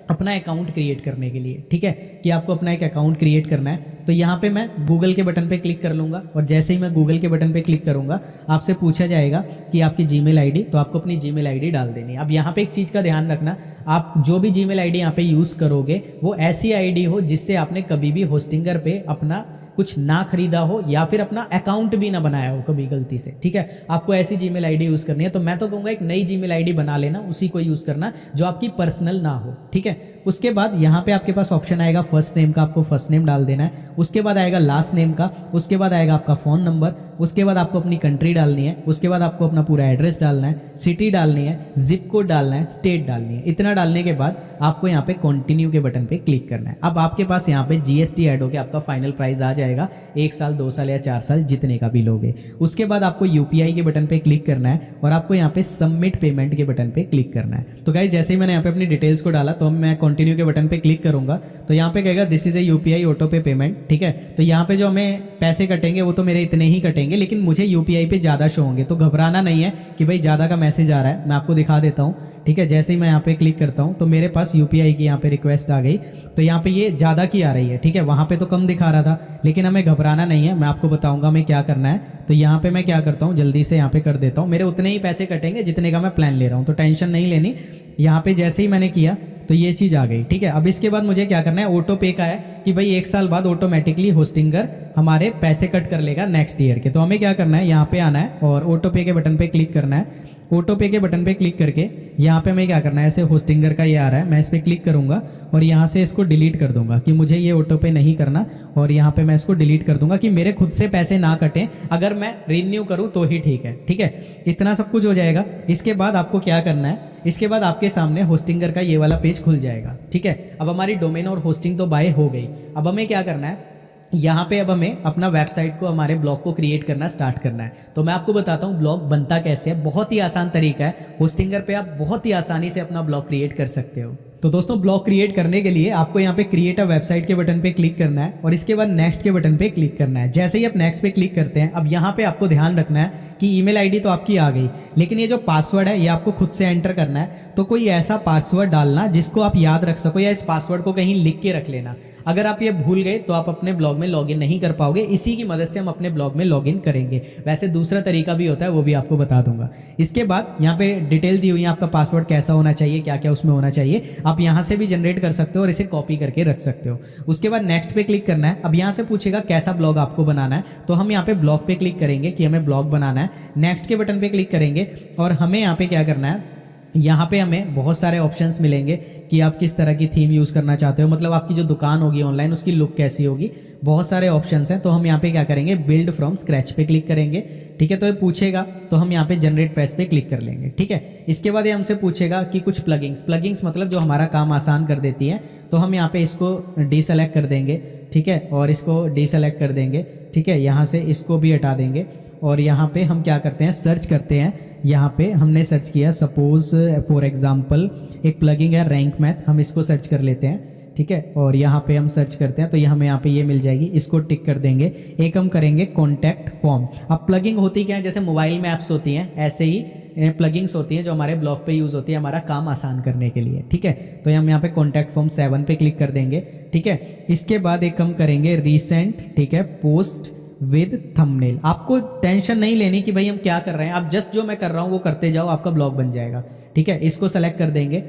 अपना अकाउंट क्रिएट करने के लिए, ठीक है, कि आपको अपना एक अकाउंट क्रिएट करना है। तो यहाँ पे मैं गूगल के बटन पे क्लिक कर लूँगा और जैसे ही मैं गूगल के बटन पे क्लिक करूँगा आपसे पूछा जाएगा कि आपकी जीमेल आईडी, तो आपको अपनी जीमेल आईडी डाल देनी है। अब यहाँ पे एक चीज़ का ध्यान रखना, आप जो भी जीमेल आईडी यहाँ पे यूज़ करोगे वो ऐसी आईडी हो जिससे आपने कभी भी होस्टिंगर पे अपना कुछ ना खरीदा हो या फिर अपना अकाउंट भी ना बनाया हो कभी गलती से। ठीक है, आपको ऐसी जीमेल आईडी यूज़ करनी है। तो मैं तो कहूँगा एक नई जीमेल आईडी बना लेना, उसी को यूज़ करना जो आपकी पर्सनल ना हो। ठीक है, उसके बाद यहाँ पे आपके पास ऑप्शन आएगा फर्स्ट नेम का, आपको फर्स्ट नेम डाल देना है। उसके बाद आएगा लास्ट नेम का, उसके बाद आएगा आपका फ़ोन नंबर, उसके बाद आपको अपनी कंट्री डालनी है, उसके बाद आपको अपना पूरा एड्रेस डालना है, सिटी डालनी है, जिप कोड डालना है, स्टेट डालनी है। इतना डालने के बाद आपको यहाँ पे कंटिन्यू के बटन पे क्लिक करना है। अब आपके पास यहाँ पे जीएसटी ऐड होकर आपका फाइनल प्राइस आ जाएगा, 1 साल 2 साल या 4 साल जितने का भी लोगे। उसके बाद आपको यूपीआई के बटन पे क्लिक करना है और आपको यहाँ पे सबमिट पेमेंट के बटन पे क्लिक करना है। तो गाइस जैसे ही मैंने यहाँ पे अपनी डिटेल्स को डाला तो मैं कंटिन्यू के बटन पे क्लिक करूंगा तो यहाँ पे कहेगा this is a UPI auto पे पेमेंट। ठीक है, तो यहाँ पे जो हमें पैसे कटेंगे वो तो मेरे इतने ही कटेंगे, लेकिन मुझे यूपीआई पे ज़्यादा शो होंगे। तो घबराना नहीं है कि भाई ज़्यादा का मैसेज आ रहा है, मैं आपको दिखा देता हूँ। ठीक है, जैसे ही मैं यहाँ पे क्लिक करता हूँ तो मेरे पास यूपीआई की यहाँ पे रिक्वेस्ट आ गई, तो यहाँ पे ये ज़्यादा की आ रही है। ठीक है, वहाँ पे तो कम दिखा रहा था, लेकिन हमें घबराना नहीं है, मैं आपको बताऊँगा हमें क्या करना है। तो यहाँ पे मैं क्या करता हूँ, जल्दी से यहाँ पे कर देता हूँ, मेरे उतने ही पैसे कटेंगे जितने का मैं प्लान ले रहा हूँ, तो टेंशन नहीं लेनी। यहाँ पे जैसे ही मैंने किया तो ये चीज़ आ गई। ठीक है, अब इसके बाद मुझे क्या करना है, ऑटो पे का है कि भाई 1 साल बाद ऑटोमेटिकली होस्टिंगर हमारे पैसे कट कर लेगा नेक्स्ट ईयर के। तो हमें क्या करना है, यहाँ पे आना है और ऑटो पे के बटन पे क्लिक करना है। ऑटो पे के बटन पे क्लिक करके यहाँ पे मैं क्या करना है, ऐसे होस्टिंगर का ये आ रहा है, मैं इस पर क्लिक करूँगा और यहाँ से इसको डिलीट कर दूंगा कि मुझे ये ऑटो पे नहीं करना, और यहाँ पे मैं इसको डिलीट कर दूंगा कि मेरे खुद से पैसे ना कटें, अगर मैं रिन्यू करूँ तो ही ठीक है। ठीक है, इतना सब कुछ हो जाएगा। इसके बाद आपको क्या करना है, इसके बाद आपके सामने होस्टिंगर का ये वाला पेज खुल जाएगा। ठीक है, अब हमारी डोमेन और होस्टिंग तो बाय हो गई। अब हमें क्या करना है, यहाँ पे अब हमें अपना वेबसाइट को, हमारे ब्लॉग को क्रिएट करना स्टार्ट करना है। तो मैं आपको बताता हूँ ब्लॉग बनता कैसे है। बहुत ही आसान तरीका है, होस्टिंगर पे आप बहुत ही आसानी से अपना ब्लॉग क्रिएट कर सकते हो। तो दोस्तों ब्लॉग क्रिएट करने के लिए आपको यहाँ पे क्रिएट अ वेबसाइट के बटन पे क्लिक करना है और इसके बाद नेक्स्ट के बटन पे क्लिक करना है। जैसे ही आप नेक्स्ट पे क्लिक करते हैं, अब यहाँ पे आपको ध्यान रखना है कि ईमेल आईडी तो आपकी आ गई, लेकिन ये जो पासवर्ड है ये आपको खुद से एंटर करना है। तो कोई ऐसा पासवर्ड डालना जिसको आप याद रख सको, या इस पासवर्ड को कहीं लिख के रख लेना। अगर आप ये भूल गए तो आप अपने ब्लॉग में लॉगिन नहीं कर पाओगे। इसी की मदद से हम अपने ब्लॉग में लॉगिन करेंगे। वैसे दूसरा तरीका भी होता है, वो भी आपको बता दूंगा। इसके बाद यहाँ पे डिटेल दी हुई है, आपका पासवर्ड कैसा होना चाहिए, क्या क्या उसमें होना चाहिए। आप यहाँ से भी जनरेट कर सकते हो और इसे कॉपी करके रख सकते हो। उसके बाद नेक्स्ट पे क्लिक करना है। अब यहाँ से पूछेगा कैसा ब्लॉग आपको बनाना है, तो हम यहाँ पे ब्लॉग पे क्लिक करेंगे कि हमें ब्लॉग बनाना है। नेक्स्ट के बटन पे क्लिक करेंगे और हमें यहाँ पे क्या करना है, यहाँ पे हमें बहुत सारे ऑप्शंस मिलेंगे कि आप किस तरह की थीम यूज़ करना चाहते हो, मतलब आपकी जो दुकान होगी ऑनलाइन उसकी लुक कैसी होगी, बहुत सारे ऑप्शंस हैं। तो हम यहाँ पे क्या करेंगे, बिल्ड फ्रॉम स्क्रैच पे क्लिक करेंगे। ठीक है, तो ये पूछेगा तो हम यहाँ पे जनरेट प्रेस पे क्लिक कर लेंगे। ठीक है, इसके बाद ये हमसे पूछेगा कि कुछ प्लगिंग्स मतलब जो हमारा काम आसान कर देती हैं, तो हम यहाँ पे इसको डीसेलेक्ट कर देंगे। ठीक है, और इसको डीसेलेक्ट कर देंगे। ठीक है, यहाँ से इसको भी हटा देंगे और यहाँ पे हम क्या करते हैं, सर्च करते हैं। यहाँ पे हमने सर्च किया, सपोज फॉर एग्जांपल एक प्लगिंग है रैंक मैथ, हम इसको सर्च कर लेते हैं। ठीक है, और यहाँ पे हम सर्च करते हैं तो ये हमें यहाँ पे ये मिल जाएगी, इसको टिक कर देंगे। एक हम करेंगे कॉन्टैक्ट फॉर्म। अब प्लगिंग होती क्या है, जैसे मोबाइल में ऐप्स होती हैं ऐसे ही प्लगिंग्स होती हैं जो हमारे ब्लॉग पे यूज़ होती है हमारा काम आसान करने के लिए। ठीक है, तो हम यहाँ पे कॉन्टैक्ट फॉर्म 7 पे क्लिक कर देंगे। ठीक है, इसके बाद एक हम करेंगे रीसेंट, ठीक है, पोस्ट विद थंबनेल। आपको टेंशन नहीं लेनी कि भाई हम क्या कर रहे हैं, आप जस्ट जो मैं कर रहा हूँ वो करते जाओ, आपका ब्लॉग बन जाएगा। ठीक है, इसको सेलेक्ट कर देंगे।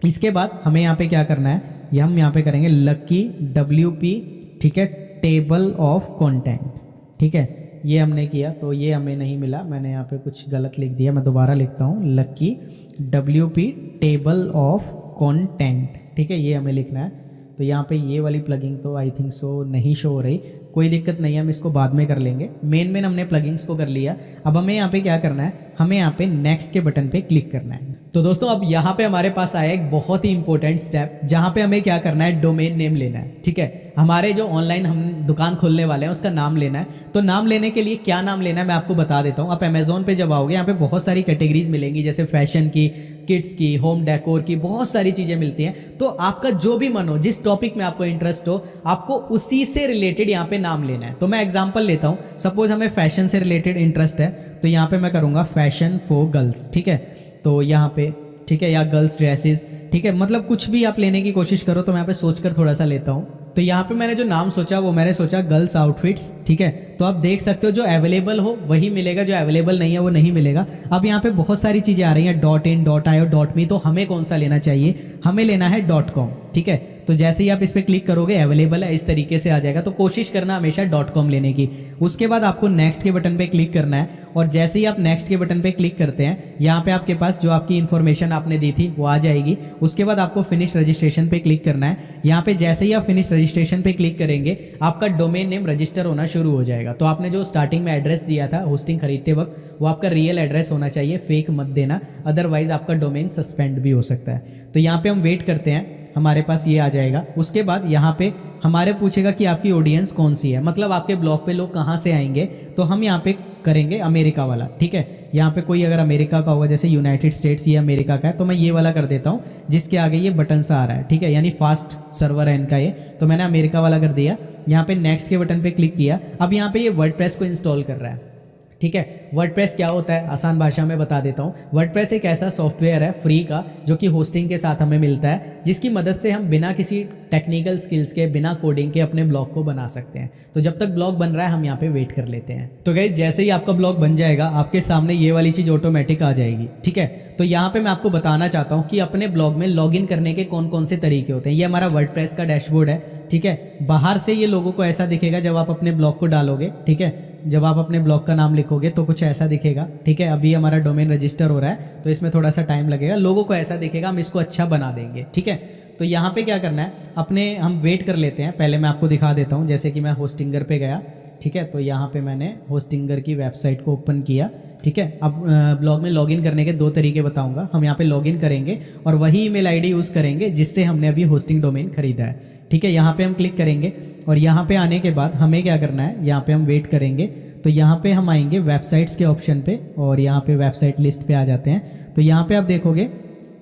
इसके बाद हमें यहाँ पे क्या करना है, ये हम यहाँ पे करेंगे लकी WP, ठीक है, टेबल ऑफ कंटेंट। ठीक है, ये हमने किया तो ये हमें नहीं मिला, मैंने यहाँ पे कुछ गलत लिख दिया, मैं दोबारा लिखता हूँ, lucky WP table of content. ठीक है, ये हमें लिखना है। तो यहाँ पे ये वाली प्लगिंग तो आई थिंक सो नहीं शो हो रही, कोई दिक्कत नहीं है, हम इसको बाद में कर लेंगे। मेन हमने प्लगिंग्स को कर लिया। अब हमें यहाँ पे क्या करना है, हमें यहाँ पे नेक्स्ट के बटन पे क्लिक करना है। तो दोस्तों अब यहाँ पे हमारे पास आया एक बहुत ही इंपॉर्टेंट स्टेप, जहाँ पे हमें क्या करना है, डोमेन नेम लेना है। ठीक है, हमारे जो ऑनलाइन हम दुकान खोलने वाले हैं उसका नाम लेना है। तो नाम लेने के लिए क्या नाम लेना है मैं आपको बता देता हूँ। आप अमेजोन पे जब आओगे यहाँ पे बहुत सारी कैटेगरीज मिलेंगी, जैसे फैशन की, किड्स की, होम डेकोर की, बहुत सारी चीज़ें मिलती हैं। तो आपका जो भी मन हो, जिस टॉपिक में आपको इंटरेस्ट हो, आपको उसी से रिलेटेड यहाँ पे नाम लेना है। तो मैं एग्जांपल लेता हूँ, सपोज हमें फैशन से रिलेटेड इंटरेस्ट है तो यहाँ पे मैं करूँगा फैशन फॉर गर्ल्स। ठीक है, तो यहाँ पे, ठीक है, या गर्ल्स ड्रेसेस। ठीक है, मतलब कुछ भी आप लेने की कोशिश करो। तो मैं यहाँ पे सोचकर थोड़ा सा लेता हूँ। तो यहाँ पे मैंने जो नाम सोचा वो मैंने सोचा गर्ल्स आउटफिट्स। ठीक है, तो आप देख सकते हो जो अवेलेबल हो वही मिलेगा, जो अवेलेबल नहीं है वो नहीं मिलेगा। अब यहाँ पे बहुत सारी चीज़ें आ रही हैं, .in, .io, .me, तो हमें कौन सा लेना चाहिए, हमें लेना है .com। ठीक है, तो जैसे ही आप इस पर क्लिक करोगे अवेलेबल है, इस तरीके से आ जाएगा। तो कोशिश करना हमेशा .com लेने की। उसके बाद आपको नेक्स्ट के बटन पे क्लिक करना है और जैसे ही आप नेक्स्ट के बटन पे क्लिक करते हैं, यहाँ पे आपके पास जो आपकी इन्फॉर्मेशन आपने दी थी वो आ जाएगी। उसके बाद आपको फिनिश रजिस्ट्रेशन पे क्लिक करना है। यहाँ पे जैसे ही आप फिनिश रजिस्ट्रेशन पे क्लिक करेंगे आपका डोमेन नेम रजिस्टर होना शुरू हो जाएगा। तो आपने जो स्टार्टिंग में एड्रेस दिया था होस्टिंग खरीदते वक्त, वो आपका रियल एड्रेस होना चाहिए, फेक मत देना, अदरवाइज आपका डोमेन सस्पेंड भी हो सकता है। तो यहाँ पे हम वेट करते हैं, हमारे पास ये आ जाएगा। उसके बाद यहाँ पे हमारे पूछेगा कि आपकी ऑडियंस कौन सी है, मतलब आपके ब्लॉग पे लोग कहाँ से आएंगे। तो हम यहाँ पे करेंगे अमेरिका वाला। ठीक है, यहाँ पे कोई अगर अमेरिका का होगा, जैसे यूनाइटेड स्टेट्स, ये अमेरिका का है, तो मैं ये वाला कर देता हूँ जिसके आगे ये बटन सा आ रहा है। ठीक है, यानी फास्ट सर्वर है इनका ये, तो मैंने अमेरिका वाला कर दिया। यहाँ पे नेक्स्ट के बटन पे क्लिक किया। अब यहाँ पे ये वर्डप्रेस को इंस्टॉल कर रहा है। ठीक है, वर्डप्रेस क्या होता है आसान भाषा में बता देता हूँ। वर्डप्रेस एक ऐसा सॉफ्टवेयर है फ्री का जो कि होस्टिंग के साथ हमें मिलता है, जिसकी मदद से हम बिना किसी टेक्निकल स्किल्स के, बिना कोडिंग के अपने ब्लॉग को बना सकते हैं। तो जब तक ब्लॉग बन रहा है हम यहाँ पे वेट कर लेते हैं। तो गाइस जैसे ही आपका ब्लॉग बन जाएगा आपके सामने ये वाली चीज़ ऑटोमेटिक आ जाएगी। ठीक है, तो यहाँ पे मैं आपको बताना चाहता हूँ कि अपने ब्लॉग में लॉगिन करने के कौन कौन से तरीके होते हैं। ये हमारा वर्डप्रेस का डैशबोर्ड है। ठीक है, बाहर से ये लोगों को ऐसा दिखेगा जब आप अपने ब्लॉग को डालोगे। ठीक है, जब आप अपने ब्लॉग का नाम लिखोगे तो कुछ ऐसा दिखेगा। ठीक है, अभी हमारा डोमेन रजिस्टर हो रहा है तो इसमें थोड़ा सा टाइम लगेगा, लोगों को ऐसा दिखेगा, हम इसको अच्छा बना देंगे। ठीक है, तो यहाँ पे क्या करना है, अपने हम वेट कर लेते हैं। पहले मैं आपको दिखा देता हूँ, जैसे कि मैं होस्टिंगर पे गया। ठीक है, तो यहाँ पे मैंने होस्टिंगर की वेबसाइट को ओपन किया। ठीक है, अब ब्लॉग में लॉगिन करने के 2 तरीके बताऊंगा। हम यहाँ पे लॉगिन करेंगे और वही ईमेल आईडी यूज़ करेंगे जिससे हमने अभी होस्टिंग डोमेन खरीदा है। ठीक है, यहाँ पे हम क्लिक करेंगे और यहाँ पे आने के बाद हमें क्या करना है, यहाँ पे हम वेट करेंगे। तो यहाँ पे हम आएंगे वेबसाइट्स के ऑप्शन पे और यहाँ पे वेबसाइट लिस्ट पे आ जाते हैं। तो यहाँ पे आप देखोगे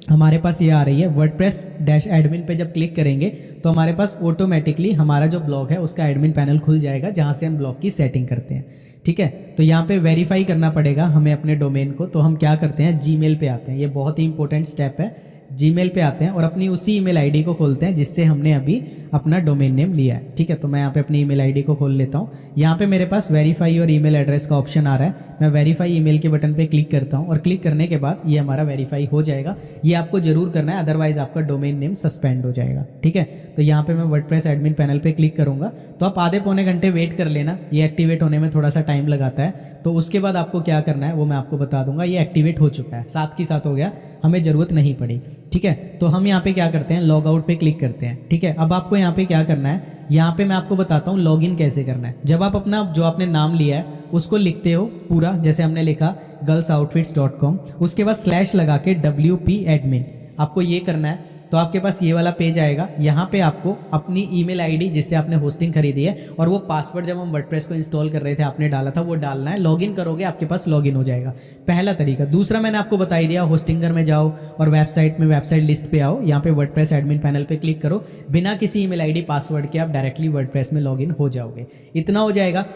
हमारे पास ये आ रही है वर्डप्रेस डैश एडमिन पे जब क्लिक करेंगे तो हमारे पास ऑटोमेटिकली हमारा जो ब्लॉग है उसका एडमिन पैनल खुल जाएगा, जहाँ से हम ब्लॉग की सेटिंग करते हैं। ठीक है, तो यहाँ पे वेरीफाई करना पड़ेगा हमें अपने डोमेन को। तो हम क्या करते हैं, जीमेल पे आते हैं। ये बहुत ही इंपॉर्टेंट स्टेप है। जीमेल पे आते हैं और अपनी उसी ईमेल आईडी को खोलते हैं जिससे हमने अभी अपना डोमेन नेम लिया है। ठीक है, तो मैं यहाँ पे अपनी ईमेल आईडी को खोल लेता हूँ। यहाँ पे मेरे पास वेरीफाई योर ईमेल एड्रेस का ऑप्शन आ रहा है। मैं वेरीफाई ईमेल के बटन पे क्लिक करता हूँ और क्लिक करने के बाद ये हमारा वेरीफाई हो जाएगा। ये आपको जरूर करना है, अदरवाइज आपका डोमेन नेम सस्पेंड हो जाएगा। ठीक है, तो यहाँ पे मैं वर्डप्रेस एडमिन पैनल पे क्लिक करूँगा। तो आप आधे पौने घंटे वेट कर लेना, ये एक्टिवेट होने में थोड़ा सा टाइम लगाता है। तो उसके बाद आपको क्या करना है वो मैं आपको बता दूंगा। ये एक्टिवेट हो चुका है, साथ के साथ हो गया, हमें ज़रूरत नहीं पड़ी। ठीक है, तो हम यहाँ पे क्या करते हैं, लॉग आउट पे क्लिक करते हैं। ठीक है, अब आपको यहाँ पे क्या करना है, यहाँ पे मैं आपको बताता हूँ लॉगिन कैसे करना है। जब आप अपना जो आपने नाम लिया है उसको लिखते हो पूरा, जैसे हमने लिखा girlsoutfits.com, उसके बाद स्लैश लगा के WP admin आपको ये करना है। तो आपके पास ये वाला पेज आएगा। यहाँ पे आपको अपनी ईमेल आईडी जिससे आपने होस्टिंग खरीदी है और वो पासवर्ड जब हम वर्डप्रेस को इंस्टॉल कर रहे थे आपने डाला था वो डालना है। लॉगिन करोगे आपके पास लॉगिन हो जाएगा, पहला तरीका। दूसरा मैंने आपको बता ही दिया, होस्टिंगर में जाओ और वेबसाइट में वेबसाइट लिस्ट पे आओ, यहाँ पे वर्डप्रेस एडमिन पैनल पे क्लिक करो, बिना किसी ईमेल आईडी पासवर्ड के आप डायरेक्टली वर्डप्रेस में लॉगिन हो जाओगे। इतना हो जाएगा।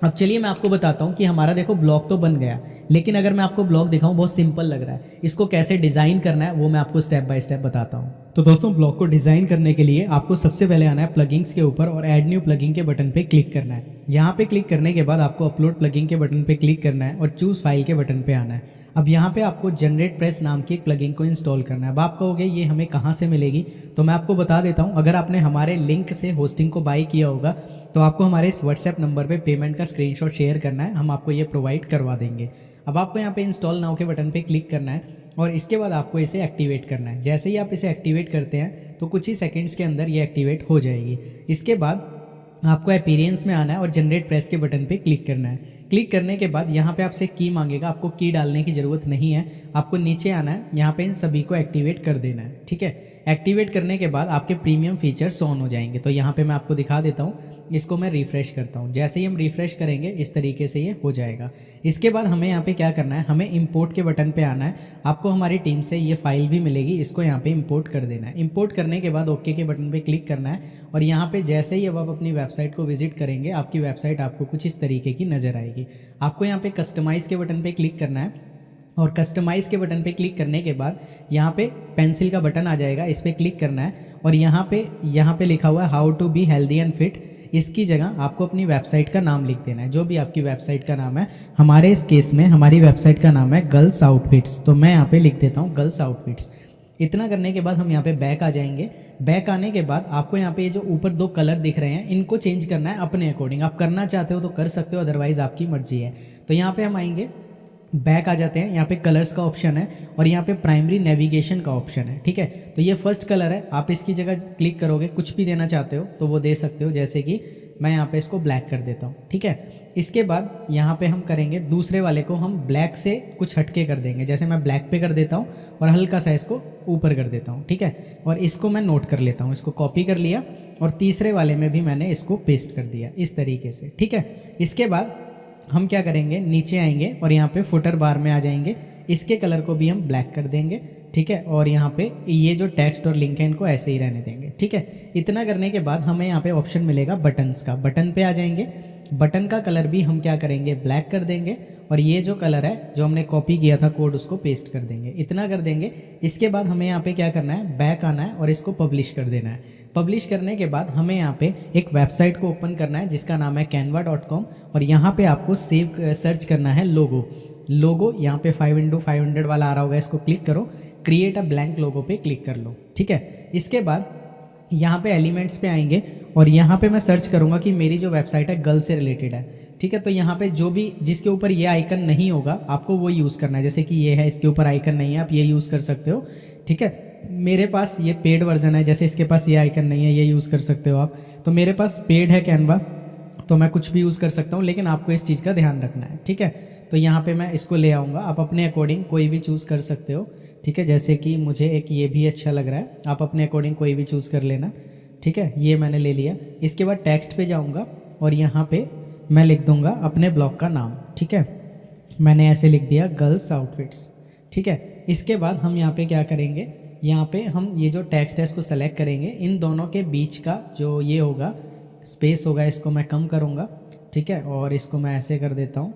अब चलिए मैं आपको बताता हूँ कि हमारा देखो ब्लॉग तो बन गया, लेकिन अगर मैं आपको ब्लॉग दिखाऊं बहुत सिंपल लग रहा है। इसको कैसे डिज़ाइन करना है वो मैं आपको स्टेप बाय स्टेप बताता हूँ। तो दोस्तों ब्लॉग को डिज़ाइन करने के लिए आपको सबसे पहले आना है प्लगइन्स के ऊपर और ऐड न्यू प्लगइन के बटन पे क्लिक करना है। यहाँ पे क्लिक करने के बाद आपको अपलोड प्लगइन के बटन पे क्लिक करना है और चूज़ फाइल के बटन पे आना है। अब यहाँ पे आपको जनरेट प्रेस नाम की एक प्लगइन को इंस्टॉल करना है। अब आप कहोगे ये हमें कहाँ से मिलेगी, तो मैं आपको बता देता हूँ। अगर आपने हमारे लिंक से होस्टिंग को बाय किया होगा तो आपको हमारे इस व्हाट्सएप नंबर पे पेमेंट का स्क्रीनशॉट शेयर करना है, हम आपको ये प्रोवाइड करवा देंगे। अब आपको यहाँ पे इंस्टॉल नाउ के बटन पे क्लिक करना है और इसके बाद आपको इसे एक्टिवेट करना है। जैसे ही आप इसे एक्टिवेट करते हैं तो कुछ ही सेकंड्स के अंदर ये एक्टिवेट हो जाएगी। इसके बाद आपको अपीयरेंस में आना है और जनरेट प्रेस के बटन पे क्लिक करना है। क्लिक करने के बाद यहाँ पे आपसे की मांगेगा, आपको की डालने की ज़रूरत नहीं है, आपको नीचे आना है, यहाँ पे इन सभी को एक्टिवेट कर देना है। ठीक है, एक्टिवेट करने के बाद आपके प्रीमियम फीचर्स ऑन हो जाएंगे। तो यहाँ पे मैं आपको दिखा देता हूँ, इसको मैं रिफ़्रेश करता हूँ। जैसे ही हम रिफ़्रेश करेंगे इस तरीके से ये हो जाएगा। इसके बाद हमें यहाँ पे क्या करना है, हमें इंपोर्ट के बटन पे आना है। आपको हमारी टीम से ये फाइल भी मिलेगी, इसको यहाँ पे इंपोर्ट कर देना है। इंपोर्ट करने के बाद ओके के बटन पे क्लिक करना है और यहाँ पे जैसे ही अब आप अपनी वेबसाइट को विजिट करेंगे आपकी वेबसाइट आपको कुछ इस तरीके की नज़र आएगी। आपको यहाँ पे कस्टमाइज़ के बटन पे क्लिक करना है और कस्टमाइज़ के बटन पे क्लिक करने के बाद यहाँ पे पेंसिल का बटन आ जाएगा, इस पर क्लिक करना है और यहाँ पे लिखा हुआ है how to be healthy and fit. इसकी जगह आपको अपनी वेबसाइट का नाम लिख देना है, जो भी आपकी वेबसाइट का नाम है। हमारे इस केस में हमारी वेबसाइट का नाम है गर्ल्स आउटफिट्स, तो मैं यहाँ पे लिख देता हूँ गर्ल्स आउटफिट्स। इतना करने के बाद हम यहाँ पे बैक आ जाएंगे। बैक आने के बाद आपको यहाँ पे ये जो ऊपर दो कलर दिख रहे हैं इनको चेंज करना है अपने अकॉर्डिंग। आप करना चाहते हो तो कर सकते हो, अदरवाइज आपकी मर्जी है। तो यहाँ पे हम आएंगे, बैक आ जाते हैं, यहाँ पे कलर्स का ऑप्शन है और यहाँ पे प्राइमरी नेविगेशन का ऑप्शन है। ठीक है, तो ये फर्स्ट कलर है, आप इसकी जगह क्लिक करोगे, कुछ भी देना चाहते हो तो वो दे सकते हो, जैसे कि मैं यहाँ पे इसको ब्लैक कर देता हूँ। ठीक है, इसके बाद यहाँ पे हम करेंगे दूसरे वाले को हम ब्लैक से कुछ हटके कर देंगे, जैसे मैं ब्लैक पे कर देता हूँ और हल्का सा इसको ऊपर कर देता हूँ। ठीक है, और इसको मैं नोट कर लेता हूँ, इसको कॉपी कर लिया और तीसरे वाले में भी मैंने इसको पेस्ट कर दिया इस तरीके से। ठीक है, इसके बाद हम क्या करेंगे, नीचे आएंगे और यहाँ पे फुटर बार में आ जाएंगे, इसके कलर को भी हम ब्लैक कर देंगे। ठीक है, और यहाँ पे ये जो टेक्स्ट और लिंक है इनको ऐसे ही रहने देंगे। ठीक है, इतना करने के बाद हमें यहाँ पे ऑप्शन मिलेगा बटन्स का, बटन पे आ जाएंगे। बटन का कलर भी हम क्या करेंगे, ब्लैक कर देंगे और ये जो कलर है जो हमने कॉपी किया था कोड उसको पेस्ट कर देंगे। इतना कर देंगे। इसके बाद हमें यहाँ पे क्या करना है, बैक आना है और इसको पब्लिश कर देना है। पब्लिश करने के बाद हमें यहाँ पे एक वेबसाइट को ओपन करना है जिसका नाम है canva.com और यहाँ पे आपको सर्च करना है लोगो। यहाँ पे 5x500 वाला आ रहा होगा, इसको क्लिक करो, क्रिएट अ ब्लैंक लोगो पे क्लिक कर लो। ठीक है, इसके बाद यहाँ पे एलिमेंट्स पे आएंगे और यहाँ पे मैं सर्च करूँगा कि मेरी जो वेबसाइट है गर्ल से रिलेटेड है। ठीक है, तो यहाँ पे जो भी जिसके ऊपर ये आइकन नहीं होगा आपको वो यूज़ करना है, जैसे कि ये है, इसके ऊपर आइकन नहीं है, आप ये यूज़ कर सकते हो। ठीक है, मेरे पास ये पेड वर्जन है, जैसे इसके पास ये आइकन नहीं है, ये यूज़ कर सकते हो आप। तो मेरे पास पेड है कैनवा, तो मैं कुछ भी यूज़ कर सकता हूँ, लेकिन आपको इस चीज़ का ध्यान रखना है। ठीक है, तो यहाँ पे मैं इसको ले आऊँगा, आप अपने अकॉर्डिंग कोई भी चूज़ कर सकते हो। ठीक है, जैसे कि मुझे एक ये भी अच्छा लग रहा है, आप अपने अकॉर्डिंग कोई भी चूज़ कर लेना। ठीक है, ये मैंने ले लिया। इसके बाद टेक्स्ट पे जाऊँगा और यहाँ पे मैं लिख दूँगा अपने ब्लॉग का नाम। ठीक है, मैंने ऐसे लिख दिया गर्ल्स आउटफिट्स। ठीक है, इसके बाद हम यहाँ पे क्या करेंगे, यहाँ पे हम ये जो टेक्स्ट है इसको सेलेक्ट करेंगे, इन दोनों के बीच का जो ये होगा स्पेस होगा इसको मैं कम करूँगा। ठीक है, और इसको मैं ऐसे कर देता हूँ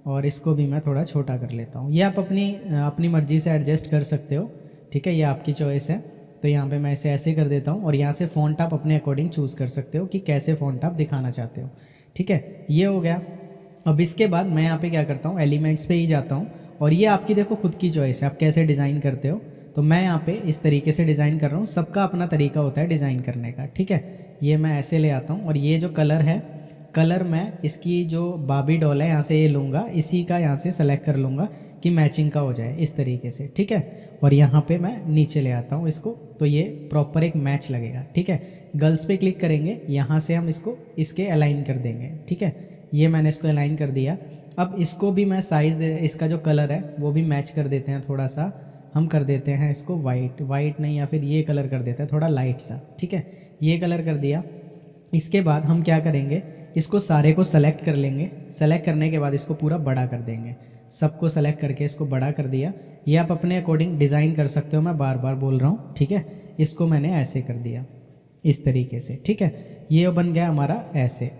और इसको भी मैं थोड़ा छोटा कर लेता हूँ। ये आप अपनी मर्ज़ी से एडजस्ट कर सकते हो। ठीक है, ये आपकी चॉइस है। तो यहाँ पे मैं इसे ऐसे कर देता हूँ और यहाँ से फ़ॉन्ट आप अपने अकॉर्डिंग चूज़ कर सकते हो कि कैसे फ़ॉन्ट आप दिखाना चाहते हो। ठीक है, ये हो गया। अब इसके बाद मैं यहाँ पे क्या करता हूँ, एलिमेंट्स पे ही जाता हूँ और ये आपकी देखो खुद की चॉइस है, आप कैसे डिज़ाइन करते हो। तो मैं यहाँ पे इस तरीके से डिज़ाइन कर रहा हूँ, सबका अपना तरीका होता है डिज़ाइन करने का। ठीक है, ये मैं ऐसे ले आता हूँ और ये जो कलर है, कलर मैं इसकी जो बाबी डॉल है यहाँ से ये लूँगा, इसी का यहाँ से सेलेक्ट कर लूँगा कि मैचिंग का हो जाए इस तरीके से। ठीक है, और यहाँ पे मैं नीचे ले आता हूँ इसको, तो ये प्रॉपर एक मैच लगेगा। ठीक है, गर्ल्स पे क्लिक करेंगे, यहाँ से हम इसको इसके अलाइन कर देंगे। ठीक है, ये मैंने इसको अलाइन कर दिया। अब इसको भी मैं साइज़, इसका जो कलर है वो भी मैच कर देते हैं, थोड़ा सा हम कर देते हैं इसको वाइट नहीं, या फिर ये कलर कर देते हैं थोड़ा लाइट सा। ठीक है, ये कलर कर दिया। इसके बाद हम क्या करेंगे, इसको सारे को सेलेक्ट कर लेंगे। सेलेक्ट करने के बाद इसको पूरा बड़ा कर देंगे, सबको सेलेक्ट करके इसको बड़ा कर दिया। ये आप अपने अकॉर्डिंग डिज़ाइन कर सकते हो, मैं बार बार बोल रहा हूँ। ठीक है, इसको मैंने ऐसे कर दिया इस तरीके से। ठीक है, ये बन गया हमारा ऐसे।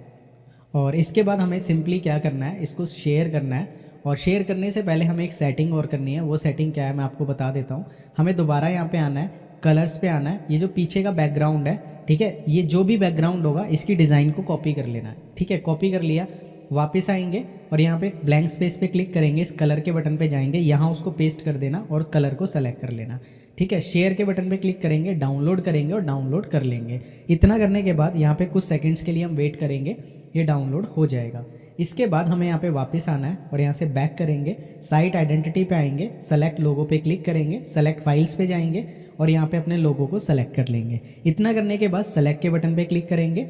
और इसके बाद हमें सिंपली क्या करना है, इसको शेयर करना है। और शेयर करने से पहले हमें एक सेटिंग और करनी है। वो सेटिंग क्या है मैं आपको बता देता हूँ। हमें दोबारा यहाँ पे आना है, कलर्स पे आना है। ये जो पीछे का बैकग्राउंड है, ठीक है, ये जो भी बैकग्राउंड होगा इसकी डिज़ाइन को कॉपी कर लेना है। ठीक है, कॉपी कर लिया, वापस आएंगे और यहाँ पे ब्लैंक स्पेस पे क्लिक करेंगे, इस कलर के बटन पे जाएंगे, यहाँ उसको पेस्ट कर देना और कलर को सेलेक्ट कर लेना। ठीक है, शेयर के बटन पे क्लिक करेंगे, डाउनलोड करेंगे और डाउनलोड कर लेंगे। इतना करने के बाद यहाँ पे कुछ सेकंड्स के लिए हम वेट करेंगे, ये डाउनलोड हो जाएगा। इसके बाद हमें यहाँ पे वापस आना है और यहाँ से बैक करेंगे, साइट आइडेंटिटी पे आएंगे, सेलेक्ट लोगो पे क्लिक करेंगे, सेलेक्ट फाइल्स पे जाएंगे और यहाँ पे अपने लोगो को सेलेक्ट कर लेंगे। इतना करने के बाद सेलेक्ट के बटन पे क्लिक करेंगे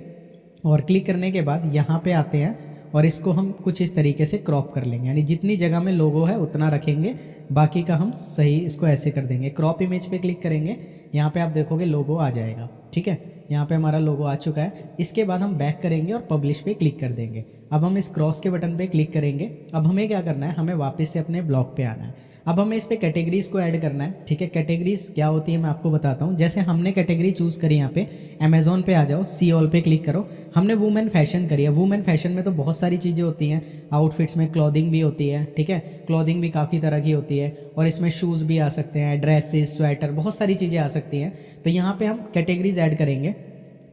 और क्लिक करने के बाद यहाँ पे आते हैं और इसको हम कुछ इस तरीके से क्रॉप कर लेंगे, यानी जितनी जगह में लोगो है उतना रखेंगे, बाकी का हम सही इसको ऐसे कर देंगे। क्रॉप इमेज पे क्लिक करेंगे, यहाँ पे आप देखोगे लोगो आ जाएगा। ठीक है, यहाँ पे हमारा लोगो आ चुका है। इसके बाद हम बैक करेंगे और पब्लिश पे क्लिक कर देंगे। अब हम इस क्रॉस के बटन पे क्लिक करेंगे। अब हमें क्या करना है, हमें वापस से अपने ब्लॉग पे आना है। अब हमें इस पे कैटेगरीज को ऐड करना है। ठीक है, कैटेगरीज क्या होती है मैं आपको बताता हूँ। जैसे हमने कैटेगरी चूज़ करी, यहाँ पे अमेजोन पे आ जाओ, सी ऑल पे क्लिक करो। हमने वुमेन फैशन करी है। वुमेन फैशन में तो बहुत सारी चीज़ें होती हैं, आउटफिट्स में क्लॉथिंग भी होती है। ठीक है, क्लॉथिंग भी काफ़ी तरह की होती है और इसमें शूज़ भी आ सकते हैं, ड्रेसेस, स्वेटर, बहुत सारी चीज़ें आ सकती हैं। तो यहाँ पे हम कैटेगरीज ऐड करेंगे।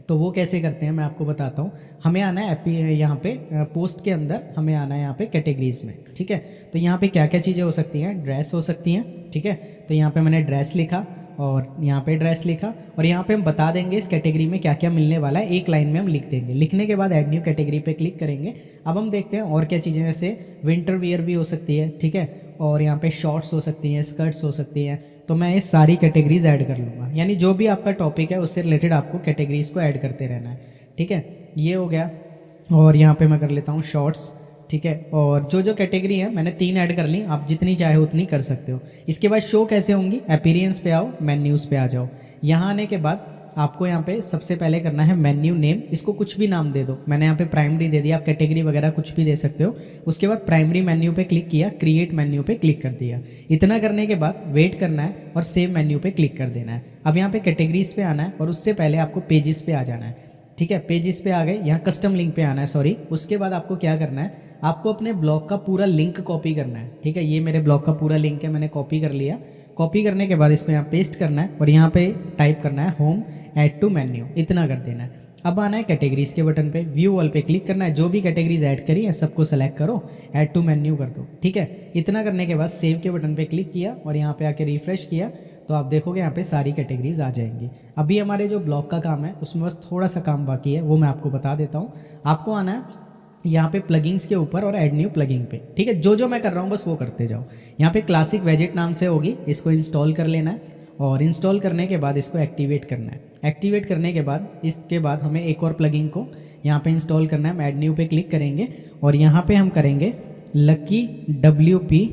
तो वो कैसे करते हैं मैं आपको बताता हूँ। हमें आना है यहाँ पे पोस्ट के अंदर, हमें आना है यहाँ पे कैटेगरीज में। ठीक है, तो यहाँ पे क्या क्या चीज़ें हो सकती हैं, ड्रेस हो सकती हैं। ठीक है, तो यहाँ पे मैंने ड्रेस लिखा और यहाँ पे ड्रेस लिखा और यहाँ पे हम बता देंगे इस कैटेगरी में क्या क्या मिलने वाला है, एक लाइन में हम लिख देंगे। लिखने के बाद ऐड न्यू कैटेगरी पे क्लिक करेंगे। अब हम देखते हैं और क्या चीज़ें, जैसे विंटर वियर भी हो सकती है। ठीक है, और यहाँ पे शॉर्ट्स हो सकती हैं, स्कर्ट्स हो सकती हैं। तो मैं ये सारी कैटेगरीज ऐड कर लूँगा, यानी जो भी आपका टॉपिक है उससे रिलेटेड आपको कैटेगरीज को ऐड करते रहना है। ठीक है, ये हो गया। और यहाँ पे मैं कर लेता हूँ शॉर्ट्स। ठीक है, और जो जो कैटेगरी है मैंने 3 ऐड कर ली, आप जितनी चाहे उतनी कर सकते हो। इसके बाद शो कैसे होंगी, अपीयरेंस पे आओ, मेन्यूज़ पे आ जाओ। यहाँ आने के बाद आपको यहाँ पे सबसे पहले करना है मेन्यू नेम, इसको कुछ भी नाम दे दो। मैंने यहाँ पे प्राइमरी दे दिया, आप कैटेगरी वगैरह कुछ भी दे सकते हो। उसके बाद प्राइमरी मेन्यू पे क्लिक किया, क्रिएट मेन्यू पे क्लिक कर दिया। इतना करने के बाद वेट करना है और सेव मेन्यू पे क्लिक कर देना है। अब यहाँ पे कैटेगरीज पे आना है और उससे पहले आपको पेजेस पे आ जाना है। ठीक है, पेजेस पे आ गए, यहाँ कस्टम लिंक पे आना है, सॉरी। उसके बाद आपको क्या करना है, आपको अपने ब्लॉग का पूरा लिंक कॉपी करना है। ठीक है, ये मेरे ब्लॉग का पूरा लिंक है, मैंने कॉपी कर लिया। कॉपी करने के बाद इसको यहाँ पेस्ट करना है और यहाँ पे टाइप करना है होम ऐड टू मेन्यू, इतना कर देना है। अब आना है कैटेगरीज के बटन पे, व्यू ऑल पे क्लिक करना है, जो भी कैटेगरीज ऐड करी है सबको सेलेक्ट करो, ऐड टू मेन्यू कर दो। ठीक है, इतना करने के बाद सेव के बटन पे क्लिक किया और यहाँ पे आके रिफ्रेश किया तो आप देखोगे यहाँ पे सारी कैटेगरीज आ जाएंगी। अभी हमारे जो ब्लॉग का काम है उसमें बस थोड़ा सा काम बाकी है, वो मैं आपको बता देता हूँ। आपको आना है यहाँ पे प्लगिंग्स के ऊपर और ऐड न्यू प्लगिंग पे। ठीक है, जो जो मैं कर रहा हूँ बस वो करते जाओ। यहाँ पे क्लासिक वेजेट नाम से होगी, इसको इंस्टॉल कर लेना है और इंस्टॉल करने के बाद इसको एक्टिवेट करना है। एक्टिवेट करने के बाद इसके बाद हमें एक और प्लगिंग को यहाँ पे इंस्टॉल करना है। हम ऐड न्यू पे क्लिक करेंगे और यहाँ पे हम करेंगे लकी WP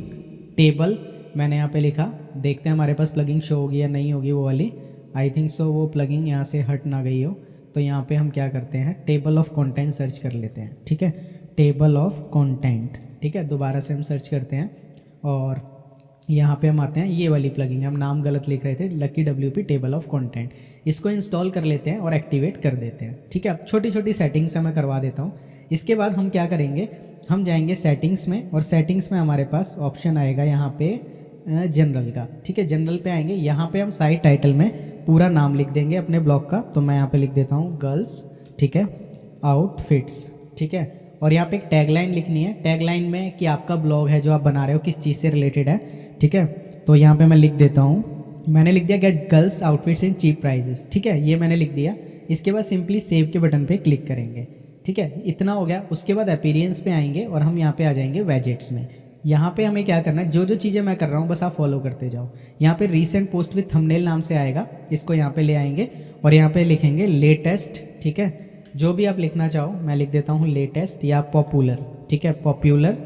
टेबल। मैंने यहाँ पे लिखा, देखते हैं हमारे पास प्लगिंग शो होगी या नहीं होगी वो वाली। आई थिंक सो वो प्लगिंग यहाँ से हट ना गई हो। तो यहाँ पे हम क्या करते हैं, टेबल ऑफ कंटेंट सर्च कर लेते हैं। ठीक है, टेबल ऑफ कंटेंट। ठीक है, दोबारा से हम सर्च करते हैं और यहाँ पे हम आते हैं, ये वाली प्लगिंग, हम नाम गलत लिख रहे थे, lucky WP table of content. इसको इंस्टॉल कर लेते हैं और एक्टिवेट कर देते हैं। ठीक है, अब छोटी छोटी सेटिंग्स मैं करवा देता हूँ। इसके बाद हम क्या करेंगे, हम जाएंगे सेटिंग्स में और सेटिंग्स में हमारे पास ऑप्शन आएगा यहाँ पे जनरल का। ठीक है, जनरल पे आएंगे, यहाँ पे हम साइट टाइटल में पूरा नाम लिख देंगे अपने ब्लॉग का। तो मैं यहाँ पे लिख देता हूँ गर्ल्स, ठीक है, आउटफिट्स। ठीक है, और यहाँ पे एक टैगलाइन लिखनी है। टैगलाइन में कि आपका ब्लॉग है जो आप बना रहे हो किस चीज़ से रिलेटेड है। ठीक है, तो यहाँ पे मैं लिख देता हूँ, मैंने लिख दिया get girls outfits in cheap prices. ठीक है, ये मैंने लिख दिया। इसके बाद सिंपली सेव के बटन पे क्लिक करेंगे। ठीक है, इतना हो गया। उसके बाद अपीयरेंस पे आएंगे और हम यहाँ पे आ जाएंगे वेजेट्स में। यहाँ पे हमें क्या करना है, जो जो चीज़ें मैं कर रहा हूँ बस आप फॉलो करते जाओ। यहाँ पे रीसेंट पोस्ट विथ थंबनेल नाम से आएगा, इसको यहाँ पे ले आएंगे और यहाँ पे लिखेंगे लेटेस्ट। ठीक है, जो भी आप लिखना चाहो, मैं लिख देता हूँ लेटेस्ट या पॉपुलर। ठीक है, पॉपुलर,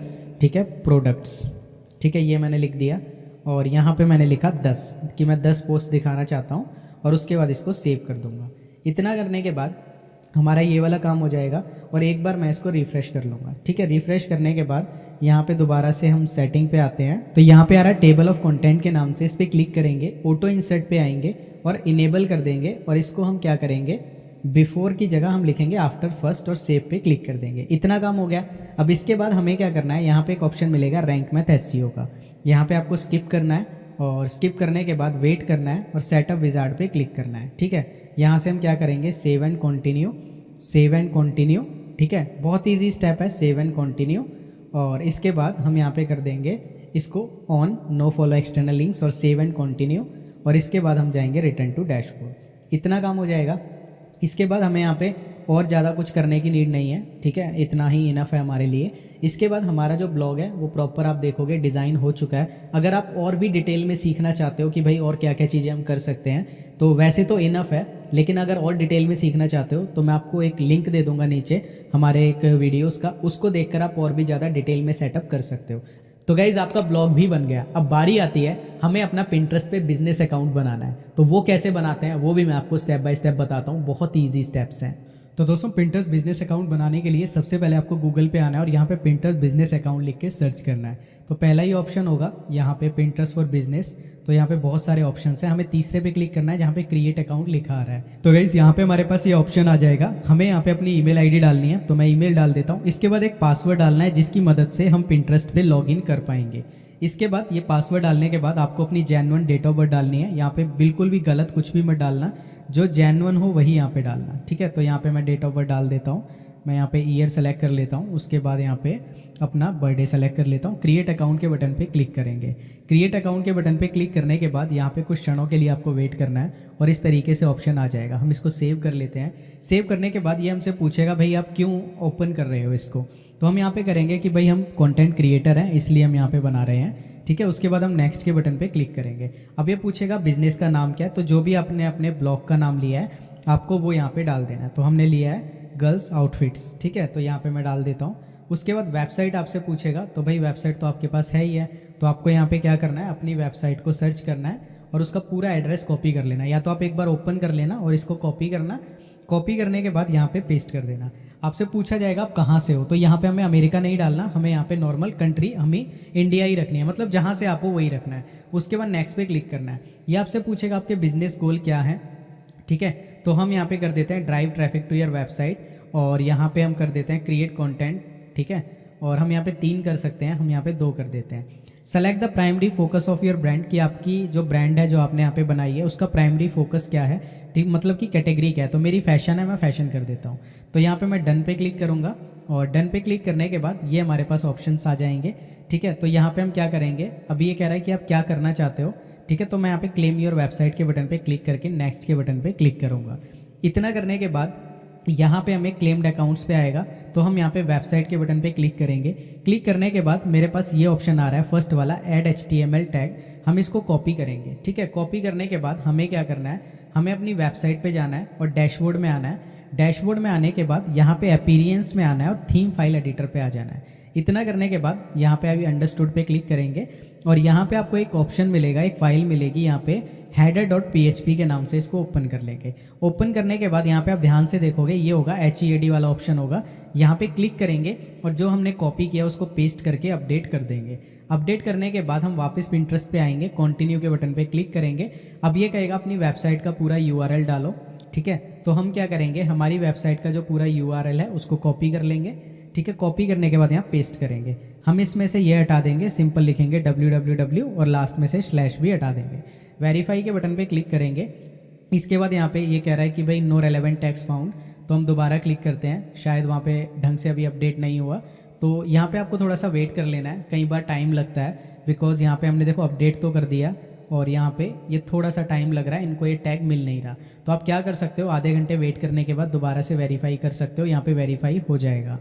ठीक है, प्रोडक्ट्स। ठीक है, ये मैंने लिख दिया और यहाँ पे मैंने लिखा 10 कि मैं 10 पोस्ट दिखाना चाहता हूँ और उसके बाद इसको सेव कर दूँगा। इतना करने के बाद हमारा ये वाला काम हो जाएगा और एक बार मैं इसको रिफ़्रेश कर लूँगा। ठीक है, रिफ़्रेश करने के बाद यहाँ पे दोबारा से हम सेटिंग पे आते हैं। तो यहाँ पे आ रहा है टेबल ऑफ कंटेंट के नाम से, इस पर क्लिक करेंगे, ऑटो इंसर्ट पे आएंगे और इनेबल कर देंगे और इसको हम क्या करेंगे, बिफोर की जगह हम लिखेंगे आफ्टर फर्स्ट और सेव पे क्लिक कर देंगे। इतना काम हो गया। अब इसके बाद हमें क्या करना है, यहाँ पे एक ऑप्शन मिलेगा रैंक मैथ एसईओ का, यहाँ पे आपको स्किप करना है और स्किप करने के बाद वेट करना है और सेटअप विजार्ड पे क्लिक करना है। ठीक है, यहाँ से हम क्या करेंगे, save and continue, save and continue. ठीक है, बहुत ईजी स्टेप है, सेव एंड कंटिन्यू। और इसके बाद हम यहाँ पे कर देंगे इसको on, no follow external links और सेव एंड कंटिन्यू। और इसके बाद हम जाएंगे रिटर्न टू डैशबोर्ड। इतना काम हो जाएगा। इसके बाद हमें यहाँ पे और ज़्यादा कुछ करने की नीड नहीं है। ठीक है, इतना ही इनफ है हमारे लिए। इसके बाद हमारा जो ब्लॉग है वो प्रॉपर आप देखोगे डिज़ाइन हो चुका है। अगर आप और भी डिटेल में सीखना चाहते हो कि भाई और क्या क्या चीज़ें हम कर सकते हैं, तो वैसे तो इनफ है, लेकिन अगर और डिटेल में सीखना चाहते हो तो मैं आपको एक लिंक दे दूंगा नीचे हमारे एक वीडियोस का, उसको देखकर आप और भी ज़्यादा डिटेल में सेटअप कर सकते हो। तो गाइज आपका ब्लॉग भी बन गया। अब बारी आती है हमें अपना पिंटरेस्ट पे बिजनेस अकाउंट बनाना है। तो वो कैसे बनाते हैं वो भी मैं आपको स्टेप बाय स्टेप बताता हूँ, बहुत ईजी स्टेप्स हैं। तो दोस्तों पिंटरेस्ट बिजनेस अकाउंट बनाने के लिए सबसे पहले आपको गूगल पे आना है और यहाँ पे पिंटरेस्ट बिजनेस अकाउंट लिख के सर्च करना है। तो पहला ही ऑप्शन होगा यहाँ पे पिंटरेस्ट फॉर बिजनेस। तो यहाँ पे बहुत सारे ऑप्शन हैं, हमें तीसरे पे क्लिक करना है जहाँ पे क्रिएट अकाउंट लिखा आ रहा है। तो गाइस यहाँ पे हमारे पास ये ऑप्शन आ जाएगा, हमें यहाँ पे अपनी ईमेल आईडी डालनी है। तो मैं ईमेल डाल देता हूँ। इसके बाद एक पासवर्ड डालना है जिसकी मदद से हम पिंटरेस्ट पे लॉगिन कर पाएंगे। इसके बाद ये पासवर्ड डालने के बाद आपको अपनी जेन्युइन डेट ऑफ बर्थ डालनी है। यहाँ पे बिल्कुल भी गलत कुछ भी मत डालना, जो जेन्युइन हो वही यहाँ पे डालना। ठीक है, तो यहाँ पे मैं डेट ऑफ बर्थ डाल देता हूँ। मैं यहाँ पे ईयर सेलेक्ट कर लेता हूँ। उसके बाद यहाँ पे अपना बर्थडे सेलेक्ट कर लेता हूँ। क्रिएट अकाउंट के बटन पे क्लिक करेंगे। क्रिएट अकाउंट के बटन पे क्लिक करने के बाद यहाँ पे कुछ क्षणों के लिए आपको वेट करना है और इस तरीके से ऑप्शन आ जाएगा। हम इसको सेव कर लेते हैं। सेव करने के बाद ये हमसे पूछेगा भाई आप क्यों ओपन कर रहे हो इसको। तो हम यहाँ पे करेंगे कि भाई हम कंटेंट क्रिएटर हैं इसलिए हम यहाँ पे बना रहे हैं। ठीक है, उसके बाद हम नेक्स्ट के बटन पे क्लिक करेंगे। अब ये पूछेगा बिजनेस का नाम क्या है, तो जो भी आपने अपने ब्लॉग का नाम लिया है आपको वो यहाँ पे डाल देना है। तो हमने लिया है गर्ल्स आउटफिट्स। ठीक है, तो यहाँ पे मैं डाल देता हूँ। उसके बाद वेबसाइट आपसे पूछेगा, तो भाई वेबसाइट तो आपके पास है ही है, तो आपको यहाँ पे क्या करना है, अपनी वेबसाइट को सर्च करना है और उसका पूरा एड्रेस कॉपी कर लेना। या तो आप एक बार ओपन कर लेना और इसको कॉपी करना। कॉपी करने के बाद यहाँ पे पेस्ट कर देना। आपसे पूछा जाएगा आप कहाँ से हो, तो यहाँ पे हमें अमेरिका नहीं डालना, हमें यहाँ पे नॉर्मल कंट्री हमें इंडिया ही रखनी है, मतलब जहाँ से आपको वही रखना है। उसके बाद नेक्स्ट पे क्लिक करना है। ये आपसे पूछेगा आपके बिजनेस गोल क्या है। ठीक है, तो हम यहाँ पे कर देते हैं drive traffic to your website और यहाँ पे हम कर देते हैं क्रिएट कंटेंट। ठीक है, और हम यहाँ पे 3 कर सकते हैं, हम यहाँ पे 2 कर देते हैं। Select the primary focus of your brand, कि आपकी जो ब्रांड है जो आपने यहाँ पे बनाई है उसका प्राइमरी फोकस क्या है। ठीक, मतलब कि कैटेगरी क्या है। तो मेरी फैशन है, मैं फैशन कर देता हूँ। तो यहाँ पे मैं डन पे क्लिक करूँगा और डन पे क्लिक करने के बाद ये हमारे पास ऑप्शंस आ जाएंगे। ठीक है, तो यहाँ पे हम क्या करेंगे, अभी ये कह रहा है कि आप क्या करना चाहते हो। ठीक है, तो मैं यहाँ पे क्लेम योर वेबसाइट के बटन पे क्लिक करके नेक्स्ट के बटन पे क्लिक करूँगा। इतना करने के बाद यहाँ पे हमें क्लेम्ड अकाउंट्स पे आएगा, तो हम यहाँ पे वेबसाइट के बटन पे क्लिक करेंगे। क्लिक करने के बाद मेरे पास ये ऑप्शन आ रहा है फर्स्ट वाला, ऐड HTML टैग। हम इसको कॉपी करेंगे। ठीक है, कॉपी करने के बाद हमें क्या करना है, हमें अपनी वेबसाइट पे जाना है और डैशबोर्ड में आना है। डैशबोर्ड में आने के बाद यहाँ पे अपीयरेंस में आना है और थीम फाइल एडिटर पे आ जाना है। इतना करने के बाद यहाँ पे अभी अंडरस्टूड पे क्लिक करेंगे और यहाँ पे आपको एक ऑप्शन मिलेगा, एक फाइल मिलेगी यहाँ पे header.php के नाम से, इसको ओपन कर लेंगे। ओपन करने के बाद यहाँ पे आप ध्यान से देखोगे ये होगा HEAD वाला ऑप्शन होगा। यहाँ पे क्लिक करेंगे और जो हमने कॉपी किया उसको पेस्ट करके अपडेट कर देंगे। अपडेट करने के बाद हम वापस पिंटरेस्ट पे आएंगे, कंटिन्यू के बटन पे क्लिक करेंगे। अब ये कहेगा अपनी वेबसाइट का पूरा URL डालो। ठीक है, तो हम क्या करेंगे, हमारी वेबसाइट का जो पूरा URL है उसको कॉपी कर लेंगे। ठीक है, कॉपी करने के बाद यहाँ पेस्ट करेंगे। हम इसमें से ये हटा देंगे, सिंपल लिखेंगे www और लास्ट में से स्लैश भी हटा देंगे। वेरीफाई के बटन पे क्लिक करेंगे। इसके बाद यहाँ पे ये कह रहा है कि भाई नो रेलेवेंट टैक्स फाउंड, तो हम दोबारा क्लिक करते हैं, शायद वहाँ पे ढंग से अभी अपडेट नहीं हुआ। तो यहाँ पे आपको थोड़ा सा वेट कर लेना है, कई बार टाइम लगता है, बिकॉज यहाँ पे हमने देखो अपडेट तो कर दिया और यहाँ पे ये थोड़ा सा टाइम लग रहा है, इनको ये टैग मिल नहीं रहा। तो आप क्या कर सकते हो, आधे घंटे वेट करने के बाद दोबारा से वेरीफाई कर सकते हो, यहाँ पे वेरीफाई हो जाएगा।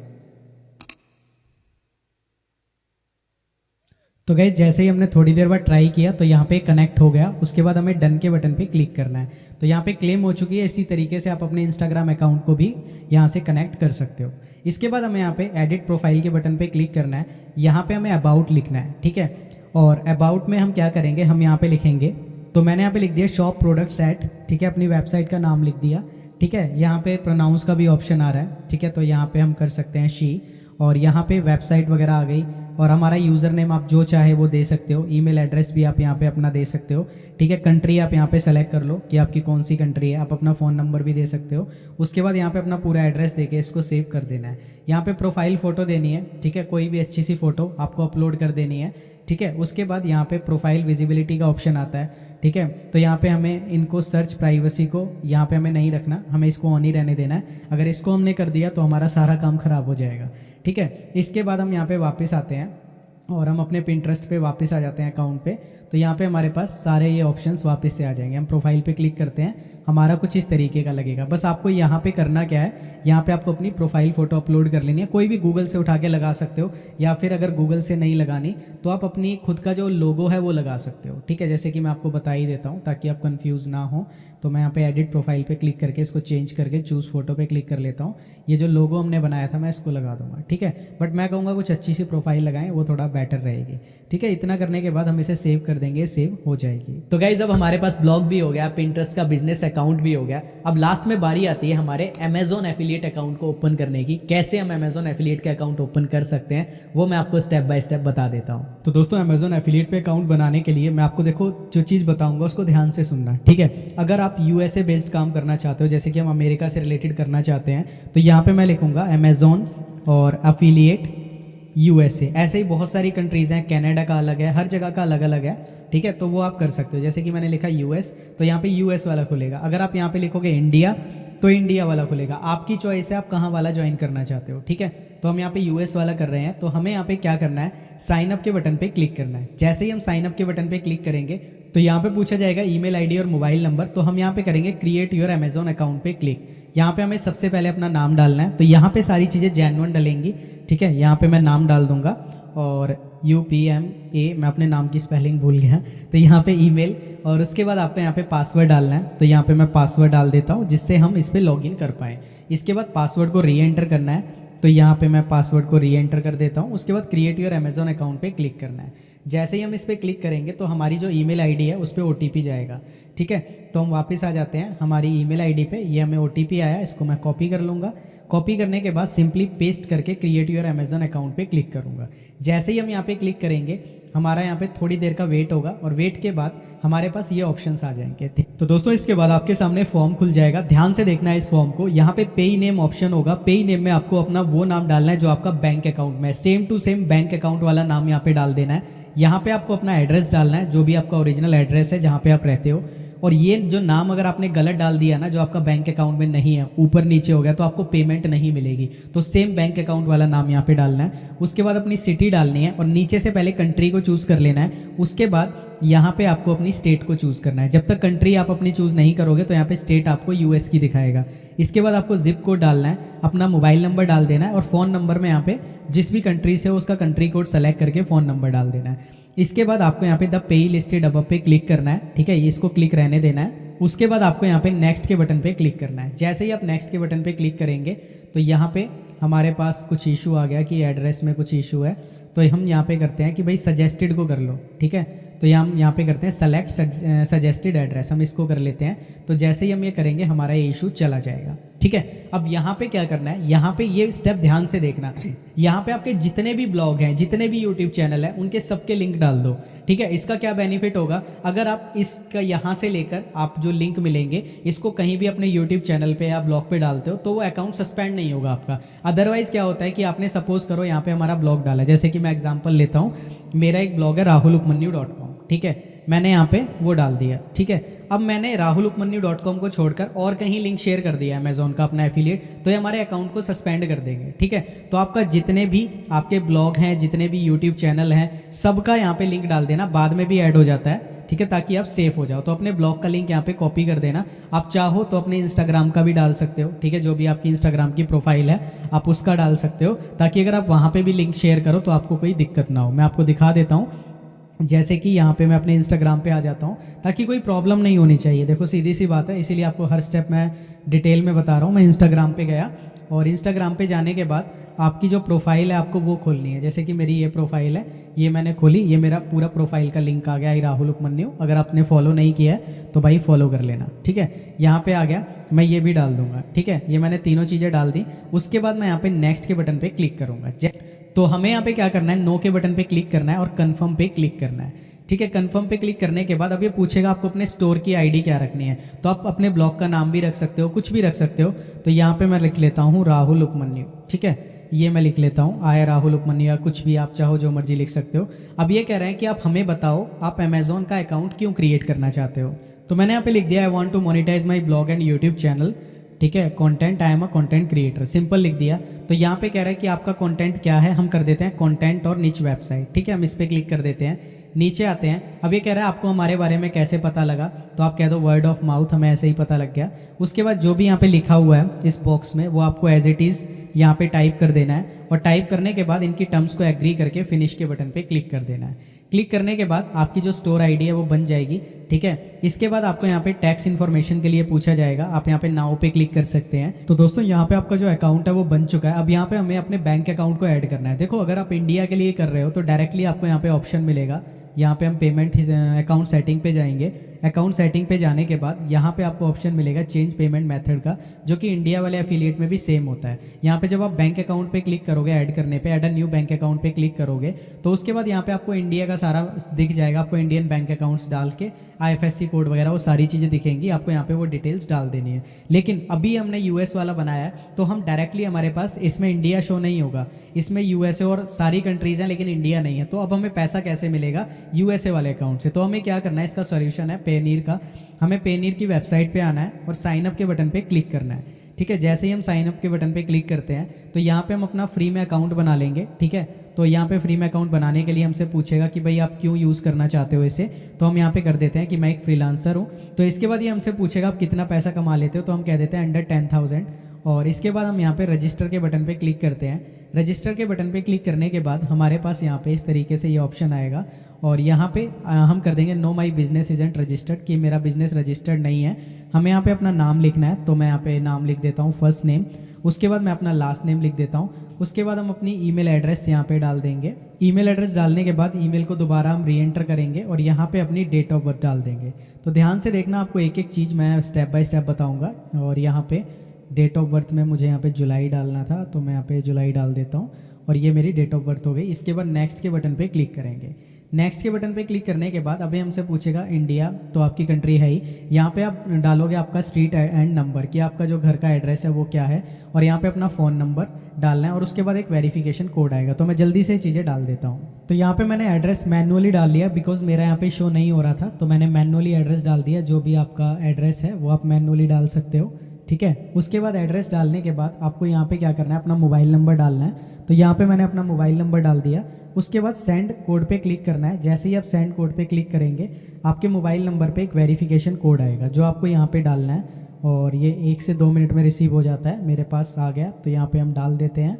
तो गाइस जैसे ही हमने थोड़ी देर बाद ट्राई किया तो यहाँ पे कनेक्ट हो गया। उसके बाद हमें डन के बटन पे क्लिक करना है, तो यहाँ पे क्लेम हो चुकी है। इसी तरीके से आप अपने इंस्टाग्राम अकाउंट को भी यहाँ से कनेक्ट कर सकते हो। इसके बाद हमें यहाँ पे एडिट प्रोफाइल के बटन पे क्लिक करना है। यहाँ पे हमें अबाउट लिखना है, ठीक है। और अबाउट में हम क्या करेंगे, हम यहाँ पे लिखेंगे, तो मैंने यहाँ पे लिख दिया शॉप प्रोडक्ट्स एट, ठीक है, अपनी वेबसाइट का नाम लिख दिया, ठीक है। यहाँ पे प्रोनाउंस का भी ऑप्शन आ रहा है, ठीक है, तो यहाँ पे हम कर सकते हैं शी, और यहाँ पे वेबसाइट वगैरह आ गई, और हमारा यूज़र नेम आप जो चाहे वो दे सकते हो, ईमेल एड्रेस भी आप यहाँ पे अपना दे सकते हो, ठीक है। कंट्री आप यहाँ पे सेलेक्ट कर लो कि आपकी कौन सी कंट्री है, आप अपना फ़ोन नंबर भी दे सकते हो। उसके बाद यहाँ पे अपना पूरा एड्रेस देके इसको सेव कर देना है। यहाँ पे प्रोफाइल फ़ोटो देनी है, ठीक है, कोई भी अच्छी सी फ़ोटो आपको अपलोड कर देनी है, ठीक है। उसके बाद यहाँ पे प्रोफाइल विजिबिलिटी का ऑप्शन आता है, ठीक है। तो यहाँ पे हमें इनको सर्च प्राइवेसी को यहाँ पे हमें नहीं रखना, हमें इसको ऑन ही रहने देना है। अगर इसको हमने कर दिया तो हमारा सारा काम ख़राब हो जाएगा, ठीक है। इसके बाद हम यहाँ पे वापस आते हैं और हम अपने पिंटरेस्ट पे वापस आ जाते हैं अकाउंट पे। तो यहाँ पे हमारे पास सारे ये ऑप्शंस वापस से आ जाएंगे। हम प्रोफाइल पे क्लिक करते हैं, हमारा कुछ इस तरीके का लगेगा। बस आपको यहाँ पे करना क्या है, यहाँ पे आपको अपनी प्रोफाइल फ़ोटो अपलोड कर लेनी है। कोई भी गूगल से उठा के लगा सकते हो, या फिर अगर गूगल से नहीं लगानी तो आप अपनी खुद का जो लोगो है वो लगा सकते हो, ठीक है। जैसे कि मैं आपको बता ही देता हूँ ताकि आप कन्फ्यूज़ ना हो। तो मैं यहाँ पे एडिट प्रोफाइल पे क्लिक करके इसको चेंज करके चूज़ फोटो पे क्लिक कर लेता हूँ। ये जो लोगो हमने बनाया था मैं इसको लगा दूंगा, ठीक है। बट मैं कहूँगा कुछ अच्छी सी प्रोफाइल लगाएं, वो थोड़ा बेटर रहेगी, ठीक है। इतना करने के बाद हम इसे सेव कर देंगे, सेव हो जाएगी। तो गाइज अब हमारे पास ब्लॉग भी हो गया, पिंटरेस्ट का बिजनेस अकाउंट भी हो गया। अब लास्ट में बारी आती है हमारे अमेजोन एफिलिएट अकाउंट को ओपन करने की। कैसे हम अमेजोन एफिलिएट के अकाउंट ओपन कर सकते हैं वो मैं आपको स्टेप बाय स्टेप बता देता हूँ। तो दोस्तों अमेजोन एफिलिएट पे अकाउंट बनाने के लिए मैं आपको देखो जो चीज़ बताऊंगा उसको ध्यान से सुनना, ठीक है। अगर आप यूएसए बेस्ड काम करना चाहते हो, जैसे कि हम अमेरिका से रिलेटेड करना चाहते हैं, तो यहाँ पे मैं लिखूंगा अमेजोन और एफिलिएट यूएसए। ऐसे ही बहुत सारी कंट्रीज़ हैं, कनाडा का अलग है, हर जगह का अलग अलग है, ठीक है। तो वो आप कर सकते हो। जैसे कि मैंने लिखा यूएस, तो यहाँ पे यूएस वाला खुलेगा। अगर आप यहाँ पे लिखोगे इंडिया तो इंडिया वाला खुलेगा। आपकी चॉइस है आप कहाँ वाला ज्वाइन करना चाहते हो, ठीक है। तो हम यहाँ पे यूएस वाला कर रहे हैं, तो हमें यहाँ पे क्या करना है, साइन अप के बटन पे क्लिक करना है। जैसे ही हम साइन अप के बटन पे क्लिक करेंगे तो यहाँ पे पूछा जाएगा ईमेल आईडी और मोबाइल नंबर, तो हम यहाँ पे करेंगे क्रिएट योर अमेजोन अकाउंट पे क्लिक। यहाँ पे हमें सबसे पहले अपना नाम डालना है, तो यहाँ पे सारी चीज़ें जेन्युइन डलेंगी, ठीक है। यहाँ पे मैं नाम डाल दूंगा और UPMA, मैं अपने नाम की स्पेलिंग भूल गया, तो यहाँ पे ईमेल, और उसके बाद आपको यहाँ पे पासवर्ड डालना है। तो यहाँ पे मैं पासवर्ड डाल देता हूँ जिससे हम इस पर लॉगिन कर पाएँ। इसके बाद पासवर्ड को री एंटर करना है, तो यहाँ पे मैं पासवर्ड को री एंटर कर देता हूँ। उसके बाद क्रिएट योर अमेजोन अकाउंट पे क्लिक करना है। जैसे ही हम इस पर क्लिक करेंगे तो हमारी जो ईमेल आईडी है उस पर OTP जाएगा, ठीक है। तो हम वापस आ जाते हैं हमारी ईमेल आईडी पे। ये हमें OTP आया, इसको मैं कॉपी कर लूँगा। कॉपी करने के बाद सिंपली पेस्ट करके क्रिएट योर अमेजोन अकाउंट पे क्लिक करूँगा। जैसे ही हम यहाँ पे क्लिक करेंगे हमारा यहाँ पे थोड़ी देर का वेट होगा, और वेट के बाद हमारे पास ये ऑप्शंस आ जाएंगे। तो दोस्तों इसके बाद आपके सामने फॉर्म खुल जाएगा, ध्यान से देखना है इस फॉर्म को। यहाँ पे पेई नेम ऑप्शन होगा, पेई नेम में आपको अपना वो नाम डालना है जो आपका बैंक अकाउंट में, same to same bank account वाला नाम यहाँ पे डाल देना है। यहाँ पे आपको अपना एड्रेस डालना है, जो भी आपका ओरिजिनल एड्रेस है जहाँ पे आप रहते हो। और ये जो नाम अगर आपने गलत डाल दिया ना, जो आपका बैंक अकाउंट में नहीं है, ऊपर नीचे हो गया, तो आपको पेमेंट नहीं मिलेगी। तो सेम बैंक अकाउंट वाला नाम यहाँ पे डालना है। उसके बाद अपनी सिटी डालनी है, और नीचे से पहले कंट्री को चूज़ कर लेना है। उसके बाद यहाँ पे आपको अपनी स्टेट को चूज़ करना है। जब तक कंट्री आप अपनी चूज़ नहीं करोगे तो यहाँ पे स्टेट आपको US की दिखाएगा। इसके बाद आपको जिप कोड डालना है, अपना मोबाइल नंबर डाल देना है, और फ़ोन नंबर में यहाँ पे जिस भी कंट्री से हो उसका कंट्री कोड सेलेक्ट करके फ़ोन नंबर डाल देना है। इसके बाद आपको यहाँ पे द पेई लिस्टेड अबव पे क्लिक करना है, ठीक है, इसको क्लिक रहने देना है। उसके बाद आपको यहाँ पे नेक्स्ट के बटन पे क्लिक करना है। जैसे ही आप नेक्स्ट के बटन पे क्लिक करेंगे तो यहाँ पे हमारे पास कुछ इशू आ गया कि एड्रेस में कुछ इशू है, तो हम यहाँ पे करते हैं कि भाई सजेस्टेड को कर लो, ठीक है। तो हम यहाँ पे करते हैं सेलेक्ट सजेस्टेड एड्रेस, हम इसको कर लेते हैं। तो जैसे ही हम ये करेंगे हमारा ये इशू चला जाएगा, ठीक है। अब यहाँ पे क्या करना है, यहाँ पे ये स्टेप ध्यान से देखना। यहाँ पे आपके जितने भी ब्लॉग हैं, जितने भी यूट्यूब चैनल हैं, उनके सबके लिंक डाल दो, ठीक है। इसका क्या बेनिफिट होगा, अगर आप इसका यहाँ से लेकर आप जो लिंक मिलेंगे इसको कहीं भी अपने यूट्यूब चैनल पे या ब्लॉग पे डालते हो तो वो अकाउंट सस्पेंड नहीं होगा आपका। अदरवाइज़ क्या होता है कि आपने सपोज करो यहाँ पे हमारा ब्लॉग डाला है, जैसे कि मैं एग्जांपल लेता हूँ, मेरा एक ब्लॉग है rahulupmanyu.com, ठीक है, मैंने यहाँ पे वो डाल दिया, ठीक है। अब मैंने rahulupmanyu.com को छोड़कर और कहीं लिंक शेयर कर दिया अमेजोन का अपना एफिलिएट, तो ये हमारे अकाउंट को सस्पेंड कर देंगे, ठीक है। तो आपका जितने भी आपके ब्लॉग हैं, जितने भी यूट्यूब चैनल हैं, सबका यहाँ पे लिंक डाल देना, बाद में भी ऐड हो जाता है, ठीक है, ताकि आप सेफ हो जाओ। तो अपने ब्लॉग का लिंक यहाँ पे कॉपी कर देना। आप चाहो तो अपने इंस्टाग्राम का भी डाल सकते हो, ठीक है, जो भी आपकी इंस्टाग्राम की प्रोफाइल है आप उसका डाल सकते हो, ताकि अगर आप वहाँ पे भी लिंक शेयर करो तो आपको कोई दिक्कत ना हो। मैं आपको दिखा देता हूँ, जैसे कि यहाँ पे मैं अपने इंस्टाग्राम पे आ जाता हूँ, ताकि कोई प्रॉब्लम नहीं होनी चाहिए। देखो सीधी सी बात है, इसीलिए आपको हर स्टेप मैं डिटेल में बता रहा हूँ। मैं इंस्टाग्राम पे गया और इंस्टाग्राम पे जाने के बाद आपकी जो प्रोफाइल है आपको वो खोलनी है। जैसे कि मेरी ये प्रोफाइल है, ये मैंने खोली, ये मेरा पूरा प्रोफाइल का लिंक आ गया ही, राहुल उपमन्यु। अगर आपने फॉलो नहीं किया है तो भाई फॉलो कर लेना, ठीक है। यहाँ पे आ गया, मैं ये भी डाल दूंगा, ठीक है। ये मैंने तीनों चीज़ें डाल दी। उसके बाद मैं यहाँ पे नेक्स्ट के बटन पे क्लिक करूँगा। तो हमें यहाँ पे क्या करना है, नो के बटन पे क्लिक करना है और कन्फर्म पे क्लिक करना है, ठीक है। कन्फर्म पे क्लिक करने के बाद अब ये पूछेगा आपको अपने स्टोर की आईडी क्या रखनी है, तो आप अपने ब्लॉग का नाम भी रख सकते हो, कुछ भी रख सकते हो। तो यहाँ पे मैं लिख लेता हूँ राहुल उपमन्यु, ठीक है, ये मैं लिख लेता हूँ, आया राहुल उपमन्यु, या कुछ भी आप चाहो जो मर्जी लिख सकते हो। अब ये कह रहे हैं कि आप हमें बताओ आप अमेजोन का अकाउंट क्यों क्रिएट करना चाहते हो। तो मैंने यहाँ पे लिख दिया I want to monetize my blog and YouTube channel, ठीक है, content, I am a content creator, simple लिख दिया। तो यहाँ पे कह रहा है कि आपका कंटेंट क्या है, हम कर देते हैं कंटेंट और निच वेबसाइट, ठीक है, हम इस पर क्लिक कर देते हैं। नीचे आते हैं, अब ये कह रहा है आपको हमारे बारे में कैसे पता लगा, तो आप कह दो वर्ड ऑफ माउथ, हमें ऐसे ही पता लग गया। उसके बाद जो भी यहाँ पे लिखा हुआ है इस बॉक्स में वो आपको एज इट इज़ यहाँ पे टाइप कर देना है, और टाइप करने के बाद इनकी टर्म्स को एग्री करके फिनिश के बटन पे क्लिक कर देना है। क्लिक करने के बाद आपकी जो स्टोर आईडी है वो बन जाएगी, ठीक है। इसके बाद आपको यहाँ पे टैक्स इन्फॉर्मेशन के लिए पूछा जाएगा, आप यहाँ पे नाउ पे क्लिक कर सकते हैं। तो दोस्तों यहाँ पे आपका जो अकाउंट है वो बन चुका है। अब यहाँ पे हमें अपने बैंक अकाउंट को ऐड करना है। देखो अगर आप इंडिया के लिए कर रहे हो तो डायरेक्टली आपको यहाँ पे ऑप्शन मिलेगा, यहाँ पे हम पेमेंट अकाउंट सेटिंग पे जाएंगे। अकाउंट सेटिंग पे जाने के बाद यहाँ पे आपको ऑप्शन मिलेगा चेंज पेमेंट मेथड का, जो कि इंडिया वाले एफिलिएट में भी सेम होता है। यहाँ पे जब आप बैंक अकाउंट पे क्लिक करोगे, ऐड करने पे, add a new bank account पे क्लिक करोगे, तो उसके बाद यहाँ पे आपको इंडिया का सारा दिख जाएगा। आपको इंडियन बैंक अकाउंट्स डाल के IFSC कोड वगैरह वो सारी चीज़ें दिखेंगी, आपको यहाँ पे वो डिटेल्स डाल देनी है। लेकिन अभी हमने यूएस वाला बनाया है तो हम डायरेक्टली, हमारे पास इसमें इंडिया शो नहीं होगा, इसमें यूएसए और सारी कंट्रीज़ हैं लेकिन इंडिया नहीं है। तो अब हमें पैसा कैसे मिलेगा यूएसए वाले अकाउंट से, तो हमें क्या करना है, इसका सॉल्यूशन है पेनीर का। हमें पेनीर की वेबसाइट पे आना है और साइन अप के बटन पे क्लिक करना है, ठीक है। जैसे ही हम साइन अप के बटन पे क्लिक करते हैं तो यहाँ पे हम अपना फ्री में अकाउंट बना लेंगे, ठीक है। तो यहाँ पे फ्री में अकाउंट बनाने के लिए हमसे पूछेगा कि भाई आप क्यों यूज़ करना चाहते हो इसे, तो हम यहाँ पे कर देते हैं कि मैं एक फ्रीलांसर हूँ। तो इसके बाद ये हमसे पूछेगा आप कितना पैसा कमा लेते हो, तो हम कह देते हैं अंडर 10,000। और इसके बाद हम यहाँ पे रजिस्टर के बटन पे क्लिक करते हैं। रजिस्टर के बटन पे क्लिक करने के बाद हमारे पास यहाँ पे इस तरीके से ये ऑप्शन आएगा, और यहाँ पे हम कर देंगे know my business isn't registered, कि मेरा बिजनेस रजिस्टर्ड नहीं है। हमें यहाँ पे अपना नाम लिखना है, तो मैं यहाँ पे नाम लिख देता हूँ फर्स्ट नेम। उसके बाद मैं अपना लास्ट नेम लिख देता हूँ। उसके बाद हम अपनी ईमेल एड्रेस यहाँ पे डाल देंगे। ईमेल एड्रेस डालने के बाद ईमेल को दोबारा हम री एंटर करेंगे और यहाँ पे अपनी डेट ऑफ बर्थ डाल देंगे। तो ध्यान से देखना, आपको एक एक चीज़ मैं स्टेप बाय स्टेप बताऊँगा। और यहाँ पे डेट ऑफ बर्थ में मुझे यहाँ पे जुलाई डालना था, तो मैं यहाँ पे जुलाई डाल देता हूँ और ये मेरी डेट ऑफ बर्थ हो गई। इसके बाद नेक्स्ट के बटन पे क्लिक करेंगे। नेक्स्ट के बटन पे क्लिक करने के बाद अभी हमसे पूछेगा इंडिया, तो आपकी कंट्री है ही। यहाँ पे आप डालोगे आपका स्ट्रीट एंड नंबर, कि आपका जो घर का एड्रेस है वो क्या है, और यहाँ पे अपना फ़ोन नंबर डालना है, और उसके बाद एक वेरिफिकेशन कोड आएगा। तो मैं जल्दी से चीज़ें डाल देता हूँ। तो यहाँ पे मैंने एड्रेस मैनुअली डाल लिया, बिकॉज मेरा यहाँ पे शो नहीं हो रहा था, तो मैंने मैनुअली एड्रेस डाल दिया। जो भी आपका एड्रेस है वो आप मैनुअली डाल सकते हो, ठीक है। उसके बाद एड्रेस डालने के बाद आपको यहाँ पे क्या करना है, अपना मोबाइल नंबर डालना है। तो यहाँ पे मैंने अपना मोबाइल नंबर डाल दिया। उसके बाद सेंड कोड पे क्लिक करना है। जैसे ही आप सेंड कोड पे क्लिक करेंगे आपके मोबाइल नंबर पे एक वेरिफिकेशन कोड आएगा, जो आपको यहाँ पे डालना है, और ये 1 से 2 मिनट में रिसीव हो जाता है। मेरे पास आ गया, तो यहाँ पे हम डाल देते हैं।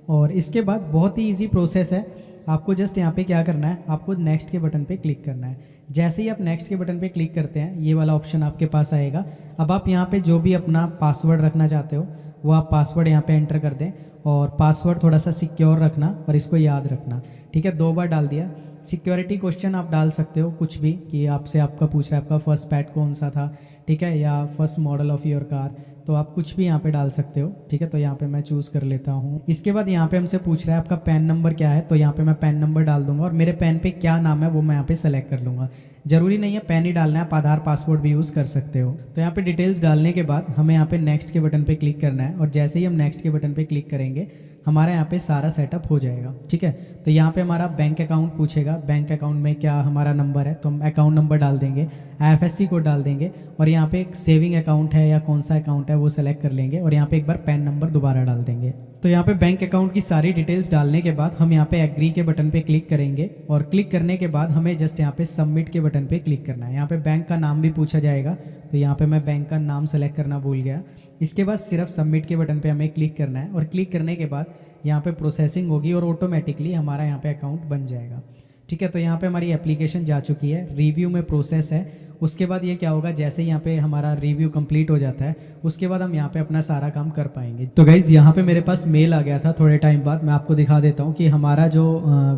और इसके बाद बहुत ही ईजी प्रोसेस है, आपको जस्ट यहाँ पे क्या करना है, आपको नेक्स्ट के बटन पे क्लिक करना है। जैसे ही आप नेक्स्ट के बटन पे क्लिक करते हैं ये वाला ऑप्शन आपके पास आएगा। अब आप यहाँ पे जो भी अपना पासवर्ड रखना चाहते हो वो आप पासवर्ड यहाँ पे एंटर कर दें, और पासवर्ड थोड़ा सा सिक्योर रखना और इसको याद रखना, ठीक है। 2 बार डाल दिया। सिक्योरिटी क्वेश्चन आप डाल सकते हो कुछ भी, कि आपसे आपका पूछ रहा है आपका फर्स्ट पेट कौन सा था, ठीक है, या first model of your car, तो आप कुछ भी यहाँ पे डाल सकते हो, ठीक है। तो यहाँ पे मैं चूज़ कर लेता हूँ। इसके बाद यहाँ पे हमसे पूछ रहा है आपका पैन नंबर क्या है, तो यहाँ पे मैं पैन नंबर डाल दूंगा और मेरे पैन पे क्या नाम है वो मैं यहाँ पे सेलेक्ट कर लूँगा। जरूरी नहीं है पैन ही डालना है, आप आधार पासपोर्ट भी यूज़ कर सकते हो। तो यहाँ पे डिटेल्स डालने के बाद हमें यहाँ पे नेक्स्ट के बटन पे क्लिक करना है और जैसे ही हम नेक्स्ट के बटन पे क्लिक करेंगे हमारा यहाँ पे सारा सेटअप हो जाएगा, ठीक है। तो यहाँ पे हमारा बैंक अकाउंट पूछेगा, बैंक अकाउंट में क्या हमारा नंबर है, तो हम अकाउंट नंबर डाल देंगे, IFSC कोड डाल देंगे और यहाँ पे एक सेविंग अकाउंट है या कौन सा अकाउंट है वो सेलेक्ट कर लेंगे और यहाँ पे एक बार पैन नंबर दोबारा डाल देंगे। तो यहाँ पे बैंक अकाउंट की सारी डिटेल्स डालने के बाद हम यहाँ पे एग्री के बटन पे क्लिक करेंगे और क्लिक करने के बाद हमें जस्ट यहाँ पे सबमिट के बटन पे क्लिक करना है। यहाँ पे बैंक का नाम भी पूछा जाएगा, तो यहाँ पे मैं बैंक का नाम सेलेक्ट करना भूल गया। इसके बाद सिर्फ सबमिट के बटन पे हमें क्लिक करना है और क्लिक करने के बाद यहाँ पे प्रोसेसिंग होगी और ऑटोमेटिकली हमारा यहाँ पे अकाउंट बन जाएगा, ठीक है। तो यहाँ पे हमारी एप्लीकेशन जा चुकी है, रिव्यू में प्रोसेस है। उसके बाद ये क्या होगा, जैसे यहाँ पे हमारा रिव्यू कंप्लीट हो जाता है उसके बाद हम यहाँ पे अपना सारा काम कर पाएंगे। तो गाइज़ यहाँ पे मेरे पास मेल आ गया था थोड़े टाइम बाद, मैं आपको दिखा देता हूँ कि हमारा जो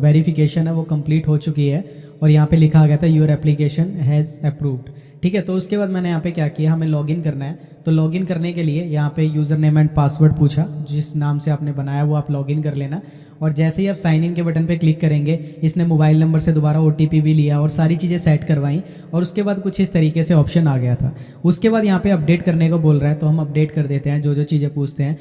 वेरिफिकेशन है वो कंप्लीट हो चुकी है और यहाँ पे लिखा गया था योर एप्लीकेशन हैज़ अप्रूव्ड, ठीक है। तो उसके बाद मैंने यहाँ पे क्या किया, हमें लॉगिन करना है। तो लॉगिन करने के लिए यहाँ पे यूज़र नेम एंड पासवर्ड पूछा, जिस नाम से आपने बनाया वो आप लॉगिन कर लेना और जैसे ही आप साइन इन के बटन पे क्लिक करेंगे इसने मोबाइल नंबर से दोबारा OTP भी लिया और सारी चीज़ें सेट करवाई और उसके बाद कुछ इस तरीके से ऑप्शन आ गया था। उसके बाद यहाँ पे अपडेट करने को बोल रहा है, तो हम अपडेट कर देते हैं जो जो चीज़ें पूछते हैं।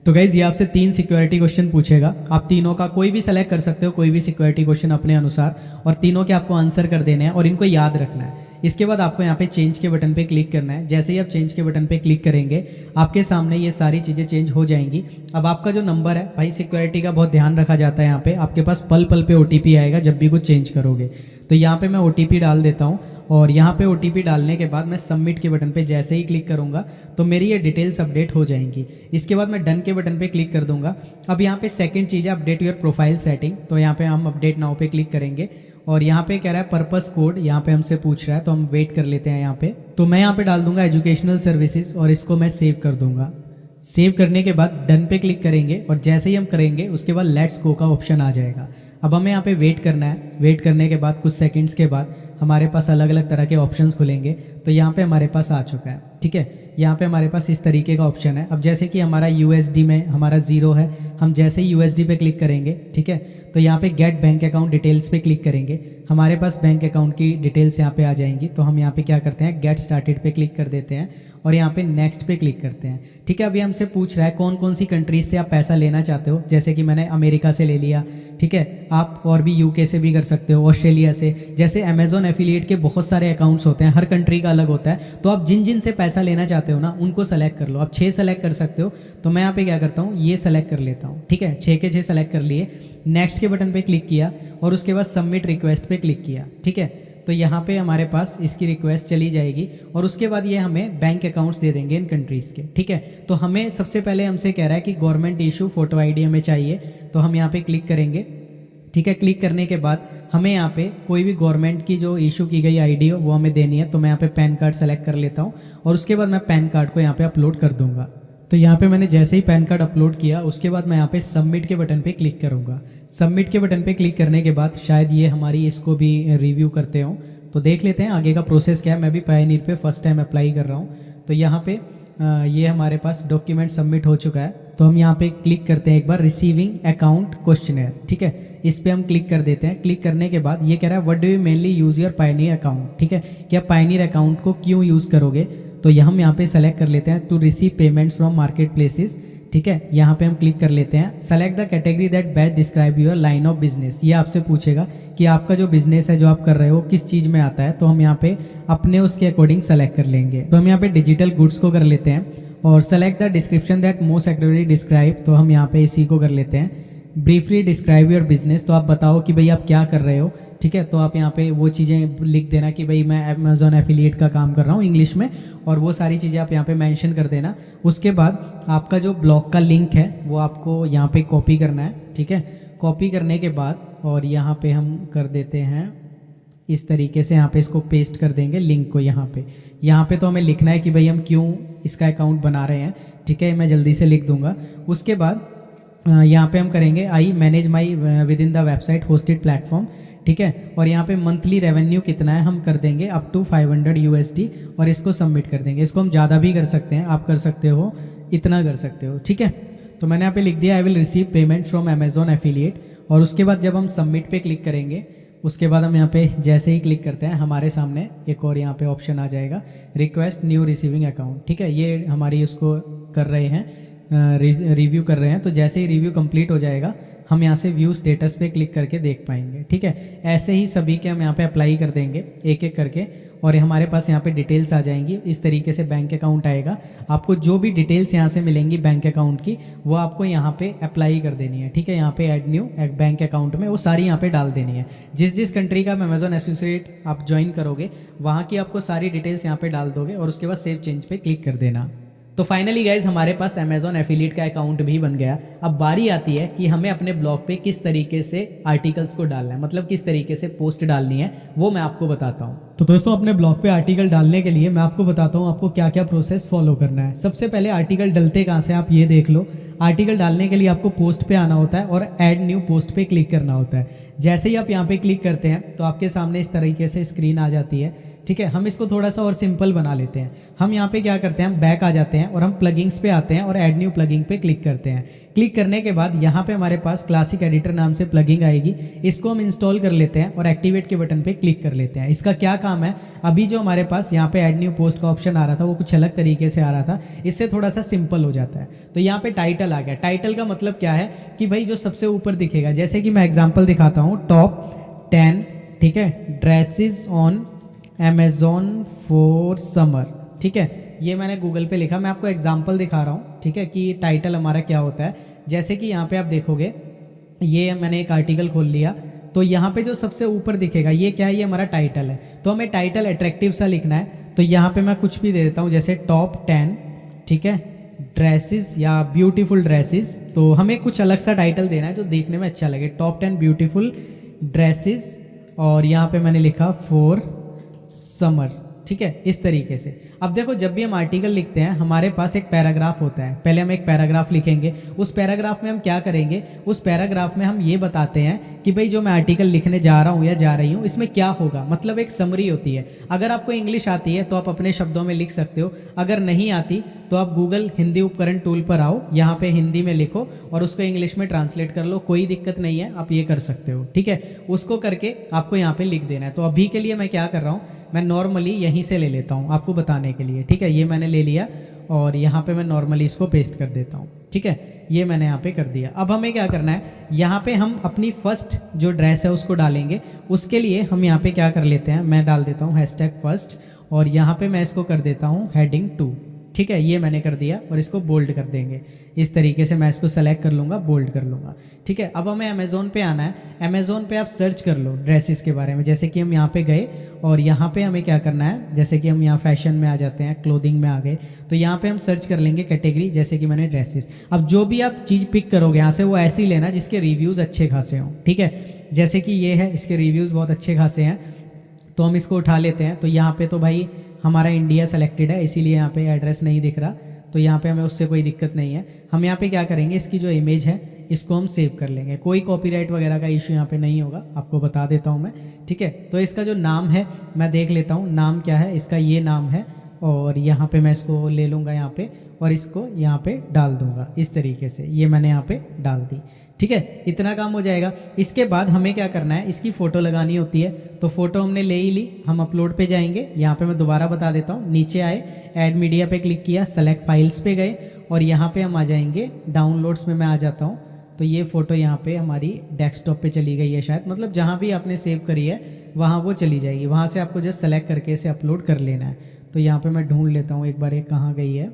तो गाइज़ ये आपसे 3 सिक्योरिटी क्वेश्चन पूछेगा, आप तीनों का कोई भी सेलेक्ट कर सकते हो, कोई भी सिक्योरिटी क्वेश्चन अपने अनुसार, और तीनों के आपको आंसर कर देने हैं और इनको याद रखना है। इसके बाद आपको यहाँ पे चेंज के बटन पे क्लिक करना है। जैसे ही आप चेंज के बटन पे क्लिक करेंगे आपके सामने ये सारी चीज़ें चेंज हो जाएंगी। अब आपका जो नंबर है, भाई सिक्योरिटी का बहुत ध्यान रखा जाता है यहाँ पे, आपके पास पल पल पे OTP आएगा जब भी कुछ चेंज करोगे। तो यहाँ पे मैं OTP डाल देता हूँ और यहाँ पे OTP डालने के बाद मैं सबमिट के बटन पे जैसे ही क्लिक करूँगा तो मेरी ये डिटेल्स अपडेट हो जाएंगी। इसके बाद मैं डन के बटन पे क्लिक कर दूंगा। अब यहाँ पे सेकंड चीज़ है अपडेट योर प्रोफाइल सेटिंग, तो यहाँ पे हम अपडेट नाउ पे क्लिक करेंगे और यहाँ पे कह रहा है पर्पस कोड, यहाँ पे हमसे पूछ रहा है तो हम वेट कर लेते हैं यहाँ पे। तो मैं यहाँ पे डाल दूंगा एजुकेशनल सर्विसेज और इसको मैं सेव कर दूंगा। सेव करने के बाद डन पे क्लिक करेंगे और जैसे ही हम करेंगे उसके बाद लेट्स गो का ऑप्शन आ जाएगा। अब हमें यहाँ पे वेट करना है। वेट करने के बाद कुछ सेकंड्स के बाद हमारे पास अलग अलग तरह के ऑप्शंस खुलेंगे। तो यहाँ पे हमारे पास आ चुका है, ठीक है। यहाँ पे हमारे पास इस तरीके का ऑप्शन है। अब जैसे कि हमारा USD में हमारा 0 है, हम जैसे ही USD पे क्लिक करेंगे, ठीक है, तो यहाँ पे गेट बैंक अकाउंट डिटेल्स पे क्लिक करेंगे, हमारे पास बैंक अकाउंट की डिटेल्स यहाँ पे आ जाएंगी। तो हम यहाँ पे क्या करते हैं, गेट स्टार्टेड पे क्लिक कर देते हैं और यहाँ पे नेक्स्ट पे क्लिक करते हैं, ठीक है। अभी हमसे पूछ रहा है कौन कौन सी कंट्रीज से आप पैसा लेना चाहते हो, जैसे कि मैंने अमेरिका से ले लिया, ठीक है। आप और भी UK से भी कर सकते हो, ऑस्ट्रेलिया से। जैसे अमेजोन एफिलिएट के बहुत सारे अकाउंट्स होते हैं, हर कंट्री का अलग होता है। तो आप जिन जिन से पैसा लेना चाहते हो ना उनको सेलेक्ट कर लो। आप 6 सेलेक्ट कर सकते हो, तो मैं यहाँ पे क्या करता हूँ, ये सेलेक्ट कर लेता हूँ, ठीक है। 6 के 6 सेलेक्ट कर लिए, नेक्स्ट के बटन पे क्लिक किया और उसके बाद सबमिट रिक्वेस्ट पे क्लिक किया, ठीक है। तो यहाँ पे हमारे पास इसकी रिक्वेस्ट चली जाएगी और उसके बाद ये हमें बैंक अकाउंट्स दे देंगे इन कंट्रीज़ के, ठीक है। तो हमें सबसे पहले हमसे कह रहा है कि गवर्नमेंट इशू फोटो ID हमें चाहिए, तो हम यहाँ पे क्लिक करेंगे, ठीक है। क्लिक करने के बाद हमें यहाँ पे कोई भी गवर्नमेंट की जो इशू की गई ID हो वो हमें देनी है। तो मैं यहाँ पे पैन कार्ड सेलेक्ट कर लेता हूँ और उसके बाद मैं पैन कार्ड को यहाँ पे अपलोड कर दूंगा। तो यहाँ पे मैंने जैसे ही पैन कार्ड अपलोड किया उसके बाद मैं यहाँ पे सबमिट के बटन पे क्लिक करूँगा। सबमिट के बटन पे क्लिक करने के बाद शायद ये हमारी इसको भी रिव्यू करते हो, तो देख लेते हैं आगे का प्रोसेस क्या है। मैं भी पायनीर पे फर्स्ट टाइम अप्लाई कर रहा हूँ। तो यहाँ पे ये हमारे पास डॉक्यूमेंट सबमिट हो चुका है। तो हम यहाँ पे क्लिक करते हैं एक बार, रिसीविंग अकाउंट क्वेश्चनर, ठीक है। इस पे हम क्लिक कर देते हैं। क्लिक करने के बाद ये कह रहा है what do you mainly use your Payoneer account, ठीक है, कि आप पायनीर अकाउंट को क्यों यूज़ करोगे। तो हम यहाँ पे सेलेक्ट कर लेते हैं to receive payments from market places, ठीक है। यहाँ पे हम क्लिक कर लेते हैं। Select the category that best describe your line of business. ये आपसे पूछेगा कि आपका जो बिजनेस है जो आप कर रहे हो किस चीज़ में आता है। तो हम यहाँ पे अपने उसके अकॉर्डिंग सेलेक्ट कर लेंगे। तो हम यहाँ पे डिजिटल गुड्स को कर लेते हैं और select the description that most accurately describe. तो हम यहाँ पे इसी को कर लेते हैं। ब्रीफली डिस्क्राइब योर बिजनेस, तो आप बताओ कि भाई आप क्या कर रहे हो, ठीक है। तो आप यहाँ पे वो चीज़ें लिख देना कि भाई मैं अमेजोन एफिलिएट का काम कर रहा हूँ इंग्लिश में, और वो सारी चीज़ें आप यहाँ पे मेंशन कर देना। उसके बाद आपका जो ब्लॉग का लिंक है वो आपको यहाँ पे कॉपी करना है, ठीक है। कॉपी करने के बाद और यहाँ पे हम कर देते हैं इस तरीके से, यहाँ पे इसको पेस्ट कर देंगे लिंक को। यहाँ पे तो हमें लिखना है कि भाई हम क्यों इसका अकाउंट बना रहे हैं, ठीक है। मैं जल्दी से लिख दूंगा। उसके बाद यहाँ पे हम करेंगे I manage my with in the website hosted platform ठीक है। और यहाँ पे मंथली रेवेन्यू कितना है हम कर देंगे अप टू 500 USD और इसको सबमिट कर देंगे। इसको हम ज़्यादा भी कर सकते हैं, आप कर सकते हो, इतना कर सकते हो, ठीक है। तो मैंने यहाँ पे लिख दिया I will receive payment from Amazon affiliate. और उसके बाद जब हम सबमिट पे क्लिक करेंगे, उसके बाद हम यहाँ पे जैसे ही क्लिक करते हैं हमारे सामने एक और यहाँ पे ऑप्शन आ जाएगा रिक्वेस्ट न्यू रिसीविंग अकाउंट, ठीक है। ये हमारी उसको कर रहे हैं, रिव्यू कर रहे हैं। तो जैसे ही रिव्यू कंप्लीट हो जाएगा हम यहाँ से व्यू स्टेटस पे क्लिक करके देख पाएंगे, ठीक है। ऐसे ही सभी के हम यहाँ पे अप्लाई कर देंगे एक एक करके और हमारे पास यहाँ पे डिटेल्स आ जाएंगी। इस तरीके से बैंक अकाउंट आएगा। आपको जो भी डिटेल्स यहाँ से मिलेंगी बैंक अकाउंट की वो आपको यहाँ पे अप्लाई कर देनी है, ठीक है। यहाँ पे ऐड न्यू बैंक अकाउंट में वो सारी यहाँ पे डाल देनी है। जिस जिस कंट्री का अमेजोन एसोसिएट आप ज्वाइन करोगे वहाँ की आपको सारी डिटेल्स यहाँ पे डाल दोगे और उसके बाद सेव चेंज पे क्लिक कर देना। तो फाइनली गाइज हमारे पास अमेजोन एफिलिएट का अकाउंट भी बन गया। अब बारी आती है कि हमें अपने ब्लॉग पे किस तरीके से आर्टिकल्स को डालना है, मतलब किस तरीके से पोस्ट डालनी है, वो मैं आपको बताता हूँ। तो दोस्तों अपने ब्लॉग पे आर्टिकल डालने के लिए मैं आपको बताता हूँ आपको क्या क्या प्रोसेस फॉलो करना है। सबसे पहले आर्टिकल डलते कहाँ से आप ये देख लो। आर्टिकल डालने के लिए आपको पोस्ट पे आना होता है और ऐड न्यू पोस्ट पे क्लिक करना होता है। जैसे ही आप यहाँ पे क्लिक करते हैं तो आपके सामने इस तरीके से स्क्रीन आ जाती है, ठीक है। हम इसको थोड़ा सा और सिंपल बना लेते हैं। हम यहाँ पे क्या करते हैं, हम बैक आ जाते हैं और हम प्लगिंग्स पे आते हैं और ऐड न्यू प्लगिंग पे क्लिक करते हैं। क्लिक करने के बाद यहाँ पे हमारे पास क्लासिक एडिटर नाम से प्लगिंग आएगी। इसको हम इंस्टॉल कर लेते हैं और एक्टिवेट के बटन पे क्लिक कर लेते हैं। इसका क्या काम है, अभी जो हमारे पास यहाँ पे ऐड न्यू पोस्ट का ऑप्शन आ रहा था वो कुछ अलग तरीके से आ रहा था, इससे थोड़ा सा सिंपल हो जाता है। तो यहाँ पे टाइटल आ गया। टाइटल का मतलब क्या है कि भाई जो सबसे ऊपर दिखेगा, जैसे कि मैं एग्जाम्पल दिखाता हूँ, टॉप 10, ठीक है, dresses on Amazon for summer, ठीक है। ये मैंने गूगल पे लिखा, मैं आपको एग्जाम्पल दिखा रहा हूँ, ठीक है, कि टाइटल हमारा क्या होता है। जैसे कि यहाँ पे आप देखोगे, ये मैंने एक आर्टिकल खोल लिया तो यहाँ पे जो सबसे ऊपर दिखेगा ये क्या है, ये हमारा टाइटल है। तो हमें टाइटल अट्रैक्टिव सा लिखना है। तो यहाँ पे मैं कुछ भी दे देता हूँ, जैसे टॉप 10, ठीक है, ड्रेसेस या ब्यूटीफुल ड्रेसेस। तो हमें कुछ अलग सा टाइटल देना है जो देखने में अच्छा लगे। टॉप 10 ब्यूटीफुल ड्रेसेस और यहाँ पे मैंने लिखा फॉर समर, ठीक है, इस तरीके से। अब देखो जब भी हम आर्टिकल लिखते हैं हमारे पास एक पैराग्राफ होता है। पहले हम एक पैराग्राफ लिखेंगे, उस पैराग्राफ में हम क्या करेंगे, उस पैराग्राफ में हम ये बताते हैं कि भाई जो मैं आर्टिकल लिखने जा रहा हूँ या जा रही हूँ इसमें क्या होगा, मतलब एक समरी होती है। अगर आपको इंग्लिश आती है तो आप अपने शब्दों में लिख सकते हो, अगर नहीं आती तो आप गूगल हिंदी उपकरण टूल पर आओ, यहाँ पे हिंदी में लिखो और उसको इंग्लिश में ट्रांसलेट कर लो, कोई दिक्कत नहीं है, आप ये कर सकते हो, ठीक है। उसको करके आपको यहाँ पे लिख देना है। तो अभी के लिए मैं क्या कर रहा हूँ, मैं नॉर्मली यहीं से ले लेता हूँ आपको बताने के लिए, ठीक है। ये मैंने ले लिया और यहाँ पे मैं नॉर्मली इसको पेस्ट कर देता हूँ, ठीक है। ये मैंने यहाँ पे कर दिया। अब हमें क्या करना है, यहाँ पे हम अपनी फर्स्ट जो ड्रेस है उसको डालेंगे। उसके लिए हम यहाँ पे क्या कर लेते हैं, मैं डाल देता हूँ #फर्स्ट और यहाँ पे मैं इसको कर देता हूँ हेडिंग 2, ठीक है। ये मैंने कर दिया और इसको बोल्ड कर देंगे। इस तरीके से मैं इसको सेलेक्ट कर लूँगा, बोल्ड कर लूँगा, ठीक है। अब हमें अमेज़ोन पे आना है। अमेज़ोन पे आप सर्च कर लो ड्रेसेस के बारे में। जैसे कि हम यहाँ पे गए और यहाँ पे हमें क्या करना है, जैसे कि हम यहाँ फैशन में आ जाते हैं, क्लोथिंग में आ गए, तो यहाँ पे हम सर्च कर लेंगे कैटेगरी, जैसे कि मैंने ड्रेसेस। अब जो भी आप चीज़ पिक करोगे यहाँ से वो ऐसी लेना जिसके रिव्यूज़ अच्छे खासे हों, ठीक है। जैसे कि ये है, इसके रिव्यूज़ बहुत अच्छे खासे हैं तो हम इसको उठा लेते हैं। तो यहाँ पे तो भाई हमारा इंडिया सेलेक्टेड है, इसीलिए यहाँ पे एड्रेस नहीं दिख रहा, तो यहाँ पे हमें उससे कोई दिक्कत नहीं है। हम यहाँ पे क्या करेंगे, इसकी जो इमेज है इसको हम सेव कर लेंगे। कोई कॉपीराइट वगैरह का इशू यहाँ पे नहीं होगा, आपको बता देता हूँ मैं, ठीक है। तो इसका जो नाम है मैं देख लेता हूँ, नाम क्या है इसका, ये नाम है और यहाँ पे मैं इसको ले लूँगा यहाँ पे और इसको यहाँ पे डाल दूँगा इस तरीके से। ये मैंने यहाँ पे डाल दी, ठीक है। इतना काम हो जाएगा। इसके बाद हमें क्या करना है, इसकी फ़ोटो लगानी होती है। तो फ़ोटो हमने ले ही ली, हम अपलोड पे जाएंगे। यहाँ पे मैं दोबारा बता देता हूँ, नीचे आए, ऐड मीडिया पे क्लिक किया, सेलेक्ट फाइल्स पे गए और यहाँ पे हम आ जाएंगे डाउनलोड्स में, मैं आ जाता हूँ। तो ये फ़ोटो यहाँ पे हमारी डेस्कटॉप पे चली गई है शायद, मतलब जहाँ भी आपने सेव करी है वहाँ वो चली जाएगी। वहाँ से आपको जस्ट सेलेक्ट करके इसे अपलोड कर लेना है। तो यहाँ पे मैं ढूंढ लेता हूँ एक बार, एक कहाँ गई है,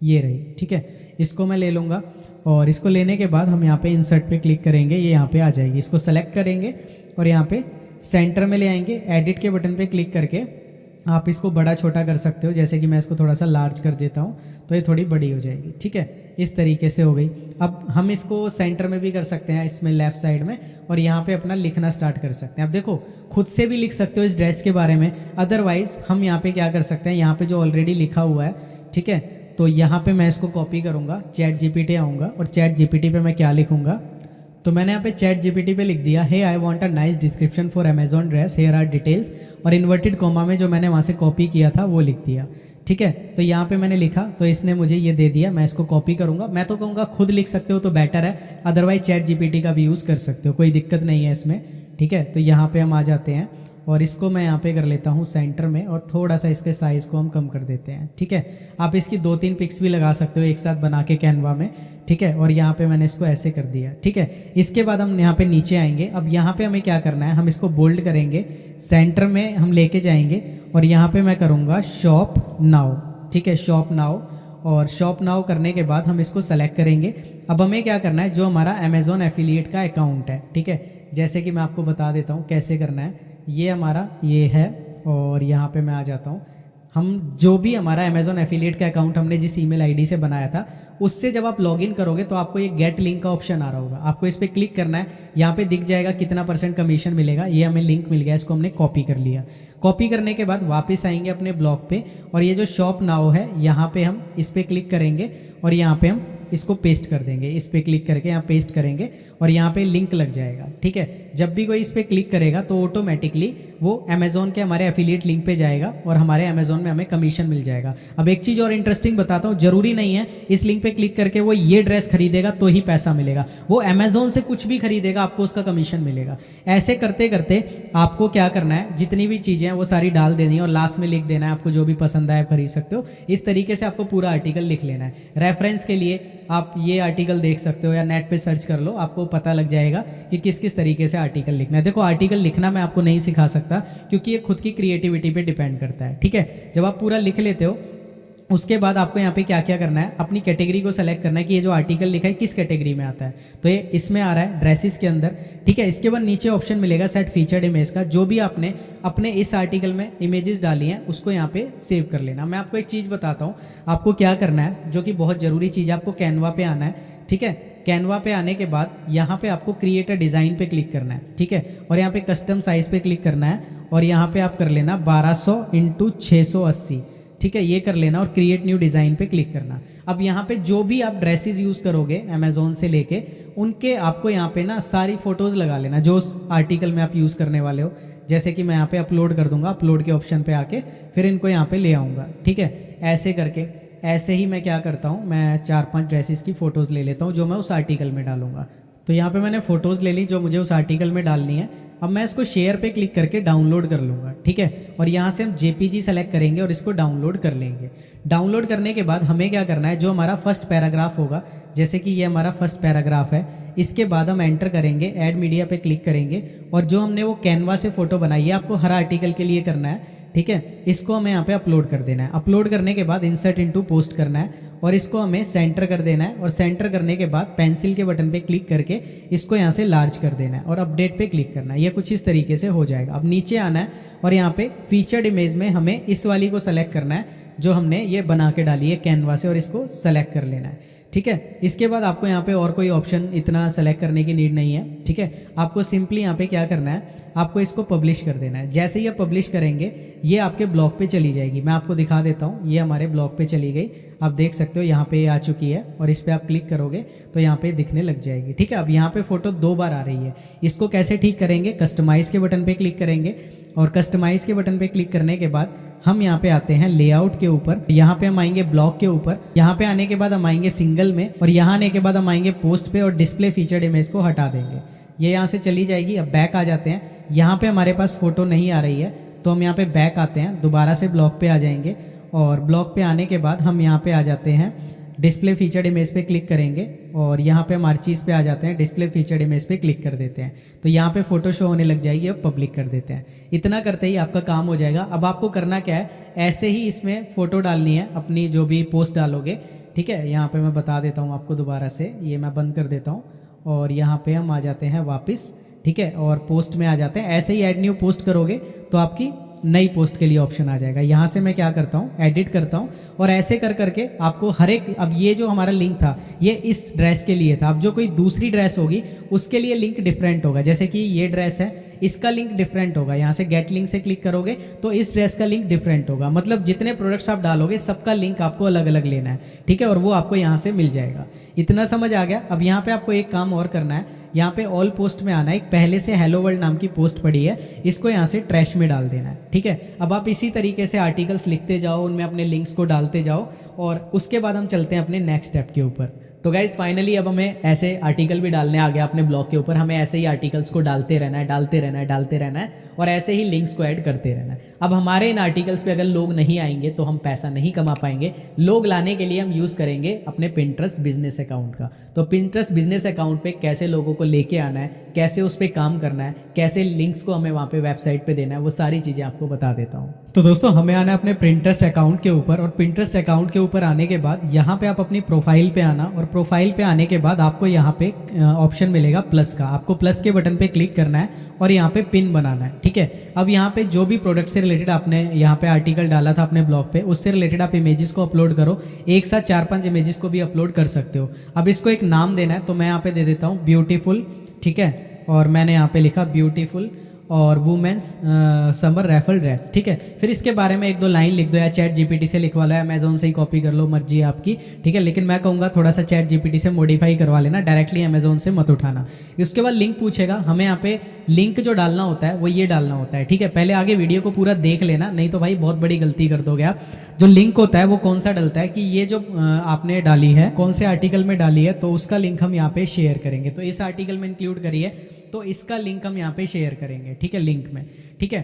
ये रही, ठीक है। इसको मैं ले लूँगा और इसको लेने के बाद हम यहाँ पे इंसर्ट पे क्लिक करेंगे, ये यहाँ पे आ जाएगी। इसको सेलेक्ट करेंगे और यहाँ पे सेंटर में ले आएंगे। एडिट के बटन पे क्लिक करके आप इसको बड़ा छोटा कर सकते हो, जैसे कि मैं इसको थोड़ा सा लार्ज कर देता हूँ तो ये थोड़ी बड़ी हो जाएगी, ठीक है। इस तरीके से हो गई। अब हम इसको सेंटर में भी कर सकते हैं, इसमें लेफ्ट साइड में, और यहाँ पे अपना लिखना स्टार्ट कर सकते हैं। अब देखो खुद से भी लिख सकते हो इस ड्रेस के बारे में, अदरवाइज हम यहाँ पे क्या कर सकते हैं, यहाँ पे जो ऑलरेडी लिखा हुआ है, ठीक है, तो यहाँ पे मैं इसको कॉपी करूँगा, चैट जीपीटी आऊँगा और चैट जीपीटी पे मैं क्या लिखूँगा, तो मैंने यहाँ पे चैट जीपीटी पे लिख दिया hey I want a nice description for Amazon dress, here are details, और इन्वर्टेड कॉमा में जो मैंने वहाँ से कॉपी किया था वो लिख दिया। ठीक है, तो यहाँ पे मैंने लिखा तो इसने मुझे ये दे दिया। मैं इसको कॉपी करूँगा। मैं तो कहूँगा खुद लिख सकते हो तो बेटर है, अदरवाइज चैट जीपीटी का भी यूज़ कर सकते हो, कोई दिक्कत नहीं है इसमें। ठीक है, तो यहाँ पे हम आ जाते हैं और इसको मैं यहाँ पे कर लेता हूँ सेंटर में, और थोड़ा सा इसके साइज़ को हम कम कर देते हैं। ठीक है, आप इसकी 2-3 पिक्स भी लगा सकते हो एक साथ बना के कैनवा में। ठीक है, और यहाँ पे मैंने इसको ऐसे कर दिया। ठीक है, इसके बाद हम यहाँ पे नीचे आएंगे। अब यहाँ पे हमें क्या करना है, हम इसको बोल्ड करेंगे, सेंटर में हम लेके जाएंगे और यहाँ पे मैं करूँगा शॉप नाउ। ठीक है, शॉप नाउ, और शॉप नाउ करने के बाद हम इसको सेलेक्ट करेंगे। अब हमें क्या करना है, जो हमारा अमेजोन एफिलिएट का अकाउंट है, ठीक है, जैसे कि मैं आपको बता देता हूँ कैसे करना है। ये हमारा ये है, और यहाँ पे मैं आ जाता हूँ। हम जो भी हमारा अमेजोन एफिलिएट का अकाउंट हमने जिस ईमेल आईडी से बनाया था, उससे जब आप लॉगिन करोगे तो आपको ये गेट लिंक का ऑप्शन आ रहा होगा। आपको इस पर क्लिक करना है, यहाँ पे दिख जाएगा कितना % कमीशन मिलेगा। ये हमें लिंक मिल गया, इसको हमने कॉपी कर लिया। कॉपी करने के बाद वापस आएंगे अपने ब्लॉग पे, और ये जो शॉप नाउ है यहाँ पे हम इस पर क्लिक करेंगे और यहाँ पे हम इसको पेस्ट कर देंगे। इस पर क्लिक करके यहाँ पेस्ट करेंगे और यहाँ पे लिंक लग जाएगा। ठीक है, जब भी कोई इस पर क्लिक करेगा तो ऑटोमेटिकली वो अमेजोन के हमारे एफिलिएट लिंक पे जाएगा और हमारे अमेजोन में हमें कमीशन मिल जाएगा। अब एक चीज़ और इंटरेस्टिंग बताता हूँ, जरूरी नहीं है इस लिंक पे क्लिक करके वो ये ड्रेस खरीदेगा तो ही पैसा मिलेगा। वो अमेजोन से कुछ भी खरीदेगा आपको उसका कमीशन मिलेगा। ऐसे करते करते आपको क्या करना है, जितनी भी चीज़ें हैं वो सारी डाल देनी है और लास्ट में लिख देना है आपको जो भी पसंद आए खरीद सकते हो। इस तरीके से आपको पूरा आर्टिकल लिख लेना है। रेफरेंस के लिए आप ये आर्टिकल देख सकते हो या नेट पे सर्च कर लो, आपको पता लग जाएगा कि किस किस तरीके से आर्टिकल लिखना है। देखो, आर्टिकल लिखना मैं आपको नहीं सिखा सकता क्योंकि ये खुद की क्रिएटिविटी पे डिपेंड करता है। ठीक है, जब आप पूरा लिख लेते हो उसके बाद आपको यहाँ पे क्या क्या करना है, अपनी कैटेगरी को सेलेक्ट करना है कि ये जो आर्टिकल लिखा है किस कैटेगरी में आता है। तो ये इसमें आ रहा है ड्रेसेस के अंदर। ठीक है, इसके बाद नीचे ऑप्शन मिलेगा सेट फीचर्ड इमेज का। जो भी आपने अपने इस आर्टिकल में इमेजेस डाली हैं उसको यहाँ पे सेव कर लेना। मैं आपको एक चीज़ बताता हूँ आपको क्या करना है, जो कि बहुत ज़रूरी चीज़ है। आपको कैनवा पे आना है। ठीक है, कैनवा पे आने के बाद यहाँ पे आपको क्रिएट अ डिज़ाइन पे क्लिक करना है। ठीक है, और यहाँ पे कस्टम साइज़ पे क्लिक करना है और यहाँ पे आप कर लेना 1200 × 680। ठीक है, ये कर लेना और क्रिएट न्यू डिज़ाइन पे क्लिक करना। अब यहाँ पे जो भी आप ड्रेसेस यूज़ करोगे अमेजोन से लेके, उनके आपको यहाँ पे ना सारी फ़ोटोज़ लगा लेना जो उस आर्टिकल में आप यूज़ करने वाले हो। जैसे कि मैं यहाँ पे अपलोड कर दूंगा, अपलोड के ऑप्शन पे आके फिर इनको यहाँ पे ले आऊँगा। ठीक है, ऐसे करके ऐसे ही मैं क्या करता हूँ, मैं 4-5 ड्रेसेस की फ़ोटोज़ ले लेता हूँ जो मैं उस आर्टिकल में डालूंगा। तो यहाँ पे मैंने फ़ोटोज़ ले ली जो मुझे उस आर्टिकल में डालनी है। अब मैं इसको शेयर पे क्लिक करके डाउनलोड कर लूँगा। ठीक है, और यहाँ से हम JPG सेलेक्ट करेंगे और इसको डाउनलोड कर लेंगे। डाउनलोड करने के बाद हमें क्या करना है, जो हमारा फर्स्ट पैराग्राफ होगा, जैसे कि ये हमारा फर्स्ट पैराग्राफ है, इसके बाद हम एंटर करेंगे, ऐड मीडिया पे क्लिक करेंगे और जो हमने वो कैनवा से फ़ोटो बनाई है आपको हर आर्टिकल के लिए करना है। ठीक है, इसको हमें यहाँ पे अपलोड कर देना है। अपलोड करने के बाद इंसर्ट इनटू पोस्ट करना है और इसको हमें सेंटर कर देना है और सेंटर करने के बाद पेंसिल के बटन पे क्लिक करके इसको यहाँ से लार्ज कर देना है और अपडेट पे क्लिक करना है। ये कुछ इस तरीके से हो जाएगा। अब नीचे आना है और यहाँ पे फीचर्ड इमेज में हमें इस वाली को सेलेक्ट करना है जो हमने ये बना के डाली है कैनवा से, और इसको सेलेक्ट कर लेना है। ठीक है, इसके बाद आपको यहाँ पे और कोई ऑप्शन इतना सेलेक्ट करने की नीड नहीं है। ठीक है, आपको सिंपली यहाँ पे क्या करना है, आपको इसको पब्लिश कर देना है। जैसे ही आप पब्लिश करेंगे ये आपके ब्लॉग पे चली जाएगी। मैं आपको दिखा देता हूँ, ये हमारे ब्लॉग पे चली गई। आप देख सकते हो यहाँ पे ये आ चुकी है और इस पर आप क्लिक करोगे तो यहाँ पे दिखने लग जाएगी। ठीक है, अब यहाँ पे फोटो 2 बार आ रही है। इसको कैसे ठीक करेंगे, कस्टमाइज़ के बटन पे क्लिक करेंगे और कस्टमाइज़ के बटन पे क्लिक करने के बाद हम यहाँ पे आते हैं लेआउट के ऊपर। यहाँ पे हम आएंगे ब्लॉग के ऊपर। यहाँ पे आने के बाद हम आएंगे सिंगल में और यहाँ आने के बाद हम आएंगे पोस्ट पे और डिस्प्ले फीचर्ड इमेज को हटा देंगे। ये यहाँ से चली जाएगी। अब बैक आ जाते हैं। यहाँ पे हमारे पास फोटो नहीं आ रही है तो हम यहाँ पे बैक आते हैं, दोबारा से ब्लॉग पे आ जाएंगे और ब्लॉग पे आने के बाद हम यहाँ पे आ जाते हैं डिस्प्ले फीचर्ड इमेज पे क्लिक करेंगे और यहाँ पे हम हर चीज़ पे आ जाते हैं, डिस्प्ले फीचर्ड इमेज पे क्लिक कर देते हैं तो यहाँ पे फोटो शो होने लग जाएगी। अब पब्लिक कर देते हैं। इतना करते ही आपका काम हो जाएगा। अब आपको करना क्या है, ऐसे ही इसमें फ़ोटो डालनी है अपनी जो भी पोस्ट डालोगे। ठीक है, यहाँ पे मैं बता देता हूँ आपको दोबारा से, ये मैं बंद कर देता हूँ और यहाँ पे हम आ जाते हैं वापस। ठीक है, और पोस्ट में आ जाते हैं। ऐसे ही ऐड न्यू पोस्ट करोगे तो आपकी नई पोस्ट के लिए ऑप्शन आ जाएगा। यहाँ से मैं क्या करता हूँ, एडिट करता हूँ और ऐसे कर करके आपको हर एक, अब ये जो हमारा लिंक था ये इस ड्रेस के लिए था। अब जो कोई दूसरी ड्रेस होगी उसके लिए लिंक डिफरेंट होगा। जैसे कि ये ड्रेस है, इसका लिंक डिफरेंट होगा, यहाँ से गेट लिंक से क्लिक करोगे तो इस ड्रेस का लिंक डिफरेंट होगा। मतलब जितने प्रोडक्ट्स आप डालोगे सबका लिंक आपको अलग अलग लेना है, ठीक है, और वो आपको यहाँ से मिल जाएगा। इतना समझ आ गया। अब यहाँ पे आपको एक काम और करना है, यहाँ पे ऑल पोस्ट में आना है। एक पहले से हेलो वर्ल्ड नाम की पोस्ट पड़ी है, इसको यहाँ से ट्रैश में डाल देना है, ठीक है। अब आप इसी तरीके से आर्टिकल्स लिखते जाओ, उनमें अपने लिंक्स को डालते जाओ, और उसके बाद हम चलते हैं अपने नेक्स्ट स्टेप के ऊपर। तो गाइज फाइनली अब हमें ऐसे आर्टिकल भी डालने आ गया अपने ब्लॉग के ऊपर। हमें ऐसे ही आर्टिकल्स को डालते रहना है, डालते रहना है, डालते रहना है, और ऐसे ही लिंक्स को ऐड करते रहना है। अब हमारे इन आर्टिकल्स पे अगर लोग नहीं आएंगे तो हम पैसा नहीं कमा पाएंगे। लोग लाने के लिए हम यूज़ करेंगे अपने पिंटरेस्ट बिजनेस अकाउंट का। तो पिंटरेस्ट बिजनेस अकाउंट पे कैसे लोगों को लेके आना है, कैसे उस पर काम करना है, कैसे लिंक्स को हमें वहाँ पे वेबसाइट पे देना है, वो सारी चीज़ें आपको बता देता हूँ। तो दोस्तों हमें आना है अपने पिंटरेस्ट अकाउंट के ऊपर, और पिंटरेस्ट अकाउंट के ऊपर आने के बाद यहाँ पे आप अपनी प्रोफाइल पे आना, और प्रोफाइल पे आने के बाद आपको यहाँ पे ऑप्शन मिलेगा प्लस का। आपको प्लस के बटन पे क्लिक करना है और यहाँ पे पिन बनाना है, ठीक है। अब यहाँ पे जो भी प्रोडक्ट से रिलेटेड आपने यहाँ पे आर्टिकल डाला था अपने ब्लॉग पे, उससे रिलेटेड आप इमेजेस को अपलोड करो। एक साथ 4-5 इमेजेस को भी अपलोड कर सकते हो। अब इसको एक नाम देना है, तो मैं यहाँ पे दे देता हूँ ब्यूटीफुल, ठीक है, और मैंने यहाँ पे लिखा ब्यूटीफुल और वुमेन्स समर राइफल ड्रेस, ठीक है। फिर इसके बारे में 1-2 लाइन लिख दो, या चैट जीपीटी से लिखवा लो, अमेजोन से ही कॉपी कर लो, मर्जी है आपकी, ठीक है। लेकिन मैं कहूँगा थोड़ा सा चैट जीपीटी से मॉडिफाई करवा लेना, डायरेक्टली अमेजोन से मत उठाना। उसके बाद लिंक पूछेगा, हमें यहाँ पे लिंक जो डालना होता है वो ये डालना होता है, ठीक है। पहले आगे वीडियो को पूरा देख लेना, नहीं तो भाई बहुत बड़ी गलती कर दोगे आप। जो लिंक होता है वो कौन सा डलता है कि ये जो आपने डाली है कौन से आर्टिकल में डाली है, तो उसका लिंक हम यहाँ पे शेयर करेंगे। तो इस आर्टिकल में इंक्लूड करिए, तो इसका लिंक हम यहाँ पे शेयर करेंगे, ठीक है, लिंक में, ठीक है।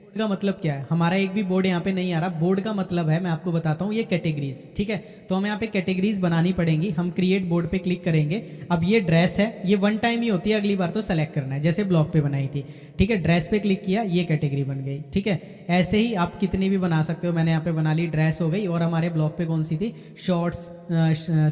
बोर्ड का मतलब क्या है, हमारा एक भी बोर्ड यहाँ पे नहीं आ रहा। बोर्ड का मतलब है, मैं आपको बताता हूँ, ये कैटेगरीज, ठीक है। तो हमें यहाँ पे कैटेगरीज बनानी पड़ेंगी। हम क्रिएट बोर्ड पे क्लिक करेंगे। अब ये ड्रेस है, ये 1 टाइम ही होती है, अगली बार तो सेलेक्ट करना है, जैसे ब्लॉग पे बनाई थी, ठीक है। ड्रेस पे क्लिक किया, ये कैटेगरी बन गई, ठीक है। ऐसे ही आप कितनी भी बना सकते हो। मैंने यहाँ पे बना ली, ड्रेस हो गई। और हमारे ब्लॉग पे कौन सी थी, शॉर्ट्स,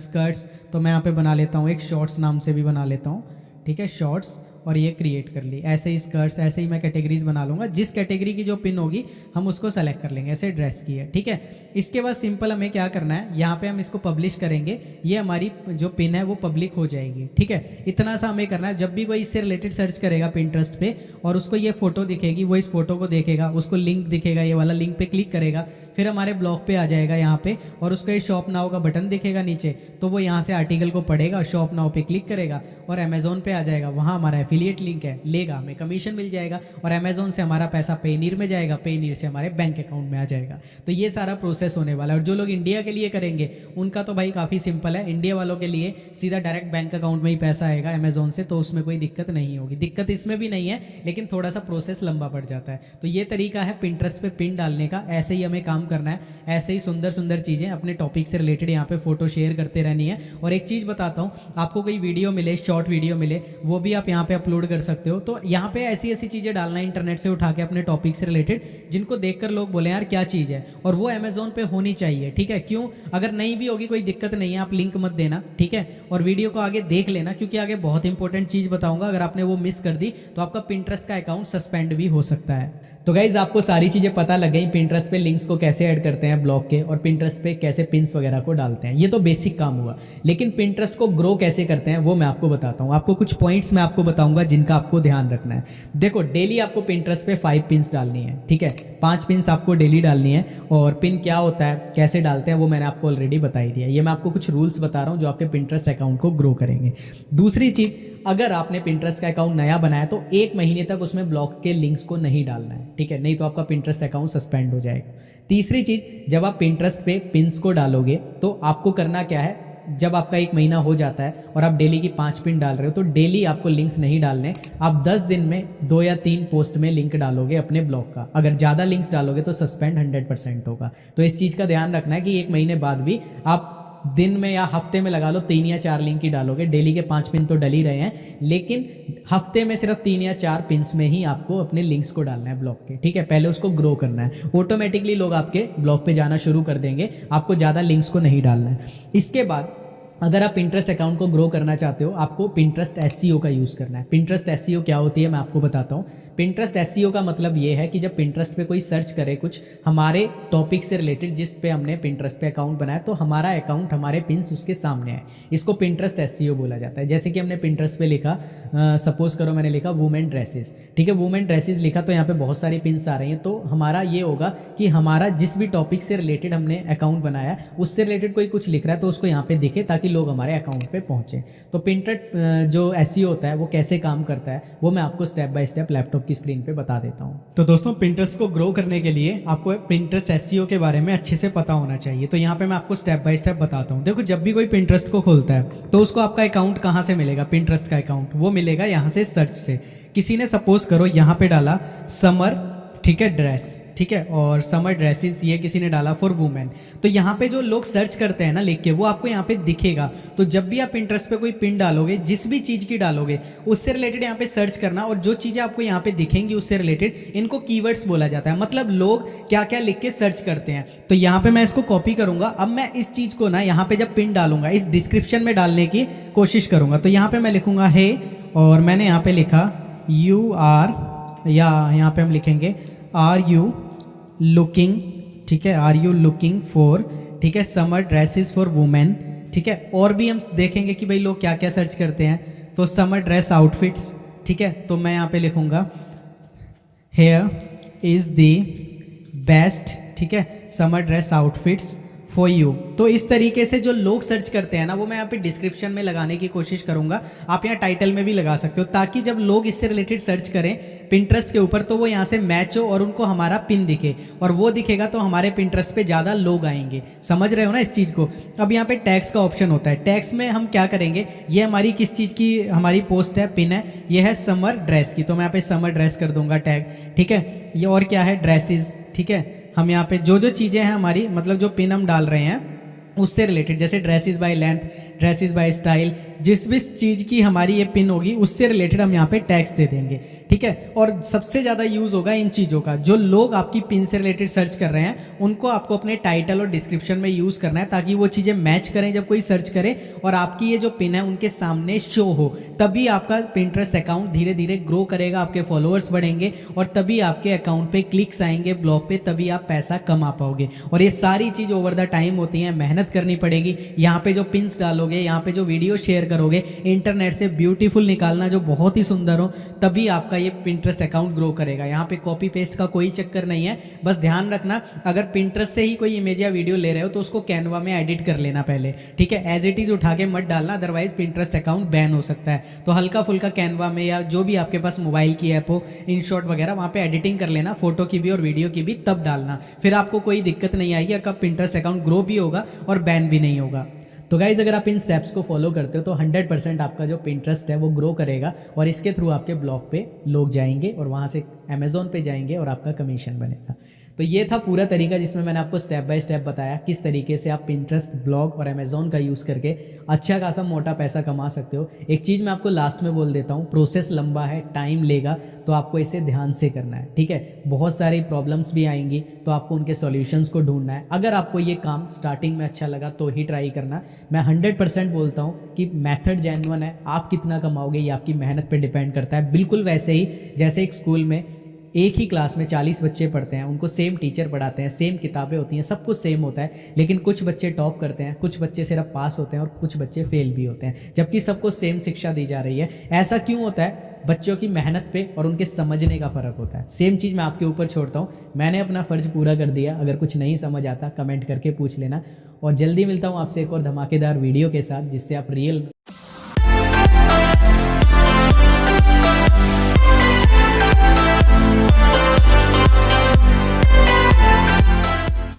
स्कर्ट्स, तो मैं यहाँ पे बना लेता हूँ, एक शॉर्ट्स नाम से भी बना लेता हूँ, ठीक है, शॉर्ट्स, और ये क्रिएट कर ली। ऐसे ही स्कर्ट्स, ऐसे ही मैं कैटेगरीज बना लूँगा। जिस कैटेगरी की जो पिन होगी हम उसको सेलेक्ट कर लेंगे, ऐसे ड्रेस की है, ठीक है। इसके बाद सिंपल हमें क्या करना है, यहाँ पे हम इसको पब्लिश करेंगे, ये हमारी जो पिन है वो पब्लिक हो जाएगी, ठीक है। इतना सा हमें करना है। जब भी कोई इससे रिलेटेड सर्च करेगा पिंटरेस्ट पे और उसको ये फोटो दिखेगी, वो इस फोटो को देखेगा, उसको लिंक दिखेगा, ये वाला लिंक पे क्लिक करेगा, फिर हमारे ब्लॉग पे आ जाएगा यहाँ पे, और उसको ये शॉप नाउ का बटन दिखेगा नीचे, तो वो यहाँ से आर्टिकल को पढ़ेगा, शॉप नाउ पे क्लिक करेगा और अमेजोन पे आ जाएगा। वहाँ हमारा एफिलिएट लिंक है, लेगा, हमें कमीशन मिल जाएगा, और अमेजोन से हमारा पैसा पेनीर में जाएगा, पेनीर से हमारे बैंक अकाउंट में आ जाएगा। तो ये सारा प्रोसेस होने वाला है। और जो लोग इंडिया के लिए करेंगे उनका तो भाई काफ़ी सिंपल है। इंडिया वालों के लिए सीधा डायरेक्ट बैंक अकाउंट में ही पैसा आएगा अमेजोन से, तो उसमें कोई दिक्कत नहीं होगी। दिक्कत इसमें भी नहीं है, लेकिन थोड़ा सा प्रोसेस लंबा पड़ जाता है। तो ये तरीका है पिंटरेस्ट पे पिन डालने का। ऐसे ही हमें काम करना है, ऐसे ही सुंदर सुंदर चीज़ें अपने टॉपिक से रिलेटेड यहाँ पे फोटो शेयर करते रहनी है। और एक चीज़ बताता हूँ, आपको कोई वीडियो मिले, शॉर्ट वीडियो मिले, वो भी आप यहाँ पे अपलोड कर सकते हो। तो यहाँ पे ऐसी ऐसी चीज़ें डालना है इंटरनेट से उठा के अपने टॉपिक से रिलेटेड, जिनको देखकर लोग बोले यार क्या चीज़ है, और वो अमेजोन पे होनी चाहिए, ठीक है। क्यों, अगर नहीं भी होगी कोई दिक्कत नहीं है, आप लिंक मत देना, ठीक है। और वीडियो को आगे देख लेना, क्योंकि आगे बहुत इंपॉर्टेंट चीज़ बताऊंगा। अगर आपने वो मिस कर दी तो आपका पिंटरेस्ट का अकाउंट सस्पेंड भी हो सकता है। तो गाइज आपको सारी चीज़ें पता लग गई, पिंटरेस्ट पे लिंक्स को कैसे ऐड करते हैं ब्लॉग के, और पिंटरेस्ट पे कैसे पिन्स वगैरह को डालते हैं। ये तो बेसिक काम हुआ, लेकिन पिंटरेस्ट को ग्रो कैसे करते हैं वो मैं आपको बताता हूँ। आपको कुछ पॉइंट्स मैं आपको बताऊंगा जिनका आपको ध्यान रखना है। देखो, डेली आपको पिंटरेस्ट पे 5 पिन्स डालनी है, ठीक है। 5 पिन्स आपको डेली डालनी है। और पिन क्या होता है, कैसे डालते हैं, वो मैंने आपको ऑलरेडी बताई दिया। ये मैं आपको कुछ रूल्स बता रहा हूँ जो आपके पिंटरेस्ट अकाउंट को ग्रो करेंगे। दूसरी चीज़, अगर आपने पिंटरेस्ट का अकाउंट नया बनाया तो 1 महीने तक उसमें ब्लॉग के लिंक्स को नहीं डालना है, ठीक है, नहीं तो आपका पिंटरेस्ट अकाउंट सस्पेंड हो जाएगा। तीसरी चीज़, जब आप पिंटरेस्ट पे पिन्स को डालोगे तो आपको करना क्या है, जब आपका 1 महीना हो जाता है और आप डेली की 5 पिन डाल रहे हो, तो डेली आपको लिंक्स नहीं डालने। आप 10 दिन में 2 या 3 पोस्ट में लिंक डालोगे अपने ब्लॉग का। अगर ज़्यादा लिंक्स डालोगे तो सस्पेंड 100% होगा। तो इस चीज़ का ध्यान रखना है कि 1 महीने बाद भी आप दिन में या हफ्ते में लगा लो 3 या 4 लिंक ही डालोगे। डेली के 5 पिन तो डल ही रहे हैं, लेकिन हफ्ते में सिर्फ 3 या 4 पिन्स में ही आपको अपने लिंक्स को डालना है ब्लॉग के, ठीक है। पहले उसको ग्रो करना है, ऑटोमेटिकली लोग आपके ब्लॉग पे जाना शुरू कर देंगे, आपको ज़्यादा लिंक्स को नहीं डालना है। इसके बाद अगर आप Pinterest अकाउंट को ग्रो करना चाहते हो, आपको Pinterest SEO का यूज़ करना है। Pinterest SEO क्या होती है मैं आपको बताता हूँ। Pinterest SEO का मतलब ये है कि जब Pinterest पे कोई सर्च करे कुछ हमारे टॉपिक से रिलेटेड, जिस पे हमने Pinterest पे अकाउंट बनाया, तो हमारा अकाउंट, हमारे पिन्स उसके सामने आए, इसको Pinterest SEO बोला जाता है। जैसे कि हमने Pinterest पे लिखा, सपोज करो मैंने लिखा वुमेन ड्रेसेस, ठीक है, वुमेन ड्रेसेस लिखा तो यहाँ पे बहुत सारी पिन्स आ रही हैं। तो हमारा ये होगा कि हमारा जिस भी टॉपिक से रिलेटेड हमने अकाउंट बनाया उससे रिलेटेड कोई कुछ लिख रहा है तो उसको यहाँ पे दिखे ताकि लोग हमारे अकाउंट पे पहुंचे। तो Pinterest जो SEO होता है वो कैसे काम करता है वो मैं आपको स्टेप बाय स्टेप लैपटॉप की स्क्रीन पे बता देता हूँ। तो दोस्तों Pinterest को ग्रो करने के लिए आपको Pinterest SEO के बारे में अच्छे से पता होना चाहिए। तो यहाँ पे मैं आपको स्टेप बाय स्टेप बताता हूँ। देखो, जब भी कोई Pinterest को खोलता है तो उसको आपका अकाउंट कहाँ से मिलेगा? Pinterest का अकाउंट वो मिलेगा यहाँ से, सर्च से। किसी ने सपोज करो यहाँ पे डाला समर, ठीक है, ड्रेस, ठीक है, और समर ड्रेसेस ये किसी ने डाला फॉर वुमेन, तो यहाँ पे जो लोग सर्च करते हैं ना लिख के, वो आपको यहाँ पे दिखेगा। तो जब भी आप Pinterest पे कोई पिन डालोगे, जिस भी चीज़ की डालोगे उससे रिलेटेड यहाँ पे सर्च करना, और जो चीज़ें आपको यहाँ पे दिखेंगी उससे रिलेटेड, इनको कीवर्ड्स बोला जाता है। मतलब लोग क्या क्या लिख के सर्च करते हैं। तो यहाँ पे मैं इसको कॉपी करूँगा। अब मैं इस चीज़ को ना यहाँ पे जब पिन डालूंगा इस डिस्क्रिप्शन में डालने की कोशिश करूँगा। तो यहाँ पे मैं लिखूँगा हे, और मैंने यहाँ पे लिखा यू आर, या यहाँ पे हम लिखेंगे आर यू लुकिंग, ठीक है, आर यू लुकिंग फॉर, ठीक है, समर ड्रेसेस फॉर वुमेन, ठीक है। और भी हम देखेंगे कि भाई लोग क्या क्या सर्च करते हैं। तो समर ड्रेस आउटफिट्स, ठीक है, तो मैं यहाँ पे लिखूँगा हेयर इज़ द बेस्ट, ठीक है, summer dress outfits for you. तो इस तरीके से जो लोग सर्च करते हैं ना वो मैं यहाँ पे डिस्क्रिप्शन में लगाने की कोशिश करूंगा। आप यहाँ टाइटल में भी लगा सकते हो ताकि जब लोग इससे रिलेटेड सर्च करें Pinterest के ऊपर तो वो यहाँ से मैच हो और उनको हमारा पिन दिखे, और वो दिखेगा तो हमारे Pinterest पे ज़्यादा लोग आएंगे। समझ रहे हो ना इस चीज़ को? अब यहाँ पे टैग्स का ऑप्शन होता है। टैग्स में हम क्या करेंगे, ये हमारी किस चीज़ की हमारी पोस्ट है, पिन है, ये है समर ड्रेस की, तो मैं यहाँ पे समर ड्रेस कर दूंगा टैग, ठीक है। ये और क्या है, ड्रेसेस, ठीक है। हम यहाँ पे जो जो चीज़ें हैं हमारी, मतलब जो पिन हम डाल रहे हैं उससे रिलेटेड, जैसे dresses by length, dresses by style, जिस भी चीज़ की हमारी ये पिन होगी उससे रिलेटेड हम यहाँ पे टैग्स दे देंगे, ठीक है। और सबसे ज़्यादा यूज़ होगा इन चीज़ों का, जो लोग आपकी पिन से रिलेटेड सर्च कर रहे हैं उनको आपको अपने टाइटल और डिस्क्रिप्शन में यूज़ करना है ताकि वो चीज़ें मैच करें जब कोई सर्च करे और आपकी ये जो पिन है उनके सामने शो हो। तभी आपका Pinterest अकाउंट धीरे धीरे ग्रो करेगा, आपके फॉलोअर्स बढ़ेंगे और तभी आपके अकाउंट पे क्लिक्स आएंगे ब्लॉग पे, तभी आप पैसा कमा पाओगे। और ये सारी चीज़ ओवर द टाइम होती हैं, मेहनत करनी पड़ेगी। यहाँ पे जो पिन्स डालोगे, यहाँ पे जो वीडियो शेयर करोगे, इंटरनेट से ब्यूटीफुल निकालना जो बहुत ही सुंदर हो, तभी आपका ये Pinterest अकाउंट ग्रो करेगा। यहाँ पे कॉपी पेस्ट का कोई चक्कर नहीं है। बस ध्यान रखना, अगर Pinterest से ही कोई इमेज या वीडियो ले रहे हो तो उसको कैनवा में एडिट कर लेना पहले, ठीक है। एज इट इज उठा के मत डालना, अदरवाइज Pinterest अकाउंट बैन हो सकता है। तो हल्का फुल्का कैनवा में या जो भी आपके पास मोबाइल की ऐप हो, InShot वगैरह, वहाँ पे एडिटिंग कर लेना, फोटो की भी और वीडियो की भी, तब डालना। फिर आपको कोई दिक्कत नहीं आएगी, आपका Pinterest अकाउंट ग्रो भी होगा और बैन भी नहीं होगा। तो गाइज, अगर आप इन स्टेप्स को फॉलो करते हो तो 100% आपका जो Pinterest है वो ग्रो करेगा और इसके थ्रू आपके ब्लॉग पे लोग जाएंगे और वहाँ से Amazon पे जाएंगे और आपका कमीशन बनेगा। तो ये था पूरा तरीका जिसमें मैंने आपको स्टेप बाय स्टेप बताया किस तरीके से आप Pinterest, ब्लॉग और Amazon का यूज़ करके अच्छा खासा मोटा पैसा कमा सकते हो। एक चीज़ मैं आपको लास्ट में बोल देता हूँ, प्रोसेस लंबा है, टाइम लेगा, तो आपको इसे ध्यान से करना है, ठीक है। बहुत सारी प्रॉब्लम्स भी आएंगी तो आपको उनके सॉल्यूशंस को ढूंढना है। अगर आपको ये काम स्टार्टिंग में अच्छा लगा तो ही ट्राई करना। मैं 100% बोलता हूँ कि मेथड जेन्युइन है। आप कितना कमाओगे ये आपकी मेहनत पर डिपेंड करता है। बिल्कुल वैसे ही जैसे एक स्कूल में एक ही क्लास में 40 बच्चे पढ़ते हैं, उनको सेम टीचर पढ़ाते हैं, सेम किताबें होती हैं, सब कुछ सेम होता है, लेकिन कुछ बच्चे टॉप करते हैं, कुछ बच्चे सिर्फ पास होते हैं और कुछ बच्चे फेल भी होते हैं, जबकि सबको सेम शिक्षा दी जा रही है। ऐसा क्यों होता है? बच्चों की मेहनत पे और उनके समझने का फ़र्क होता है। सेम चीज़ मैं आपके ऊपर छोड़ता हूँ। मैंने अपना फ़र्ज पूरा कर दिया। अगर कुछ नहीं समझ आता कमेंट करके पूछ लेना, और जल्दी मिलता हूँ आपसे एक और धमाकेदार वीडियो के साथ जिससे आप रियल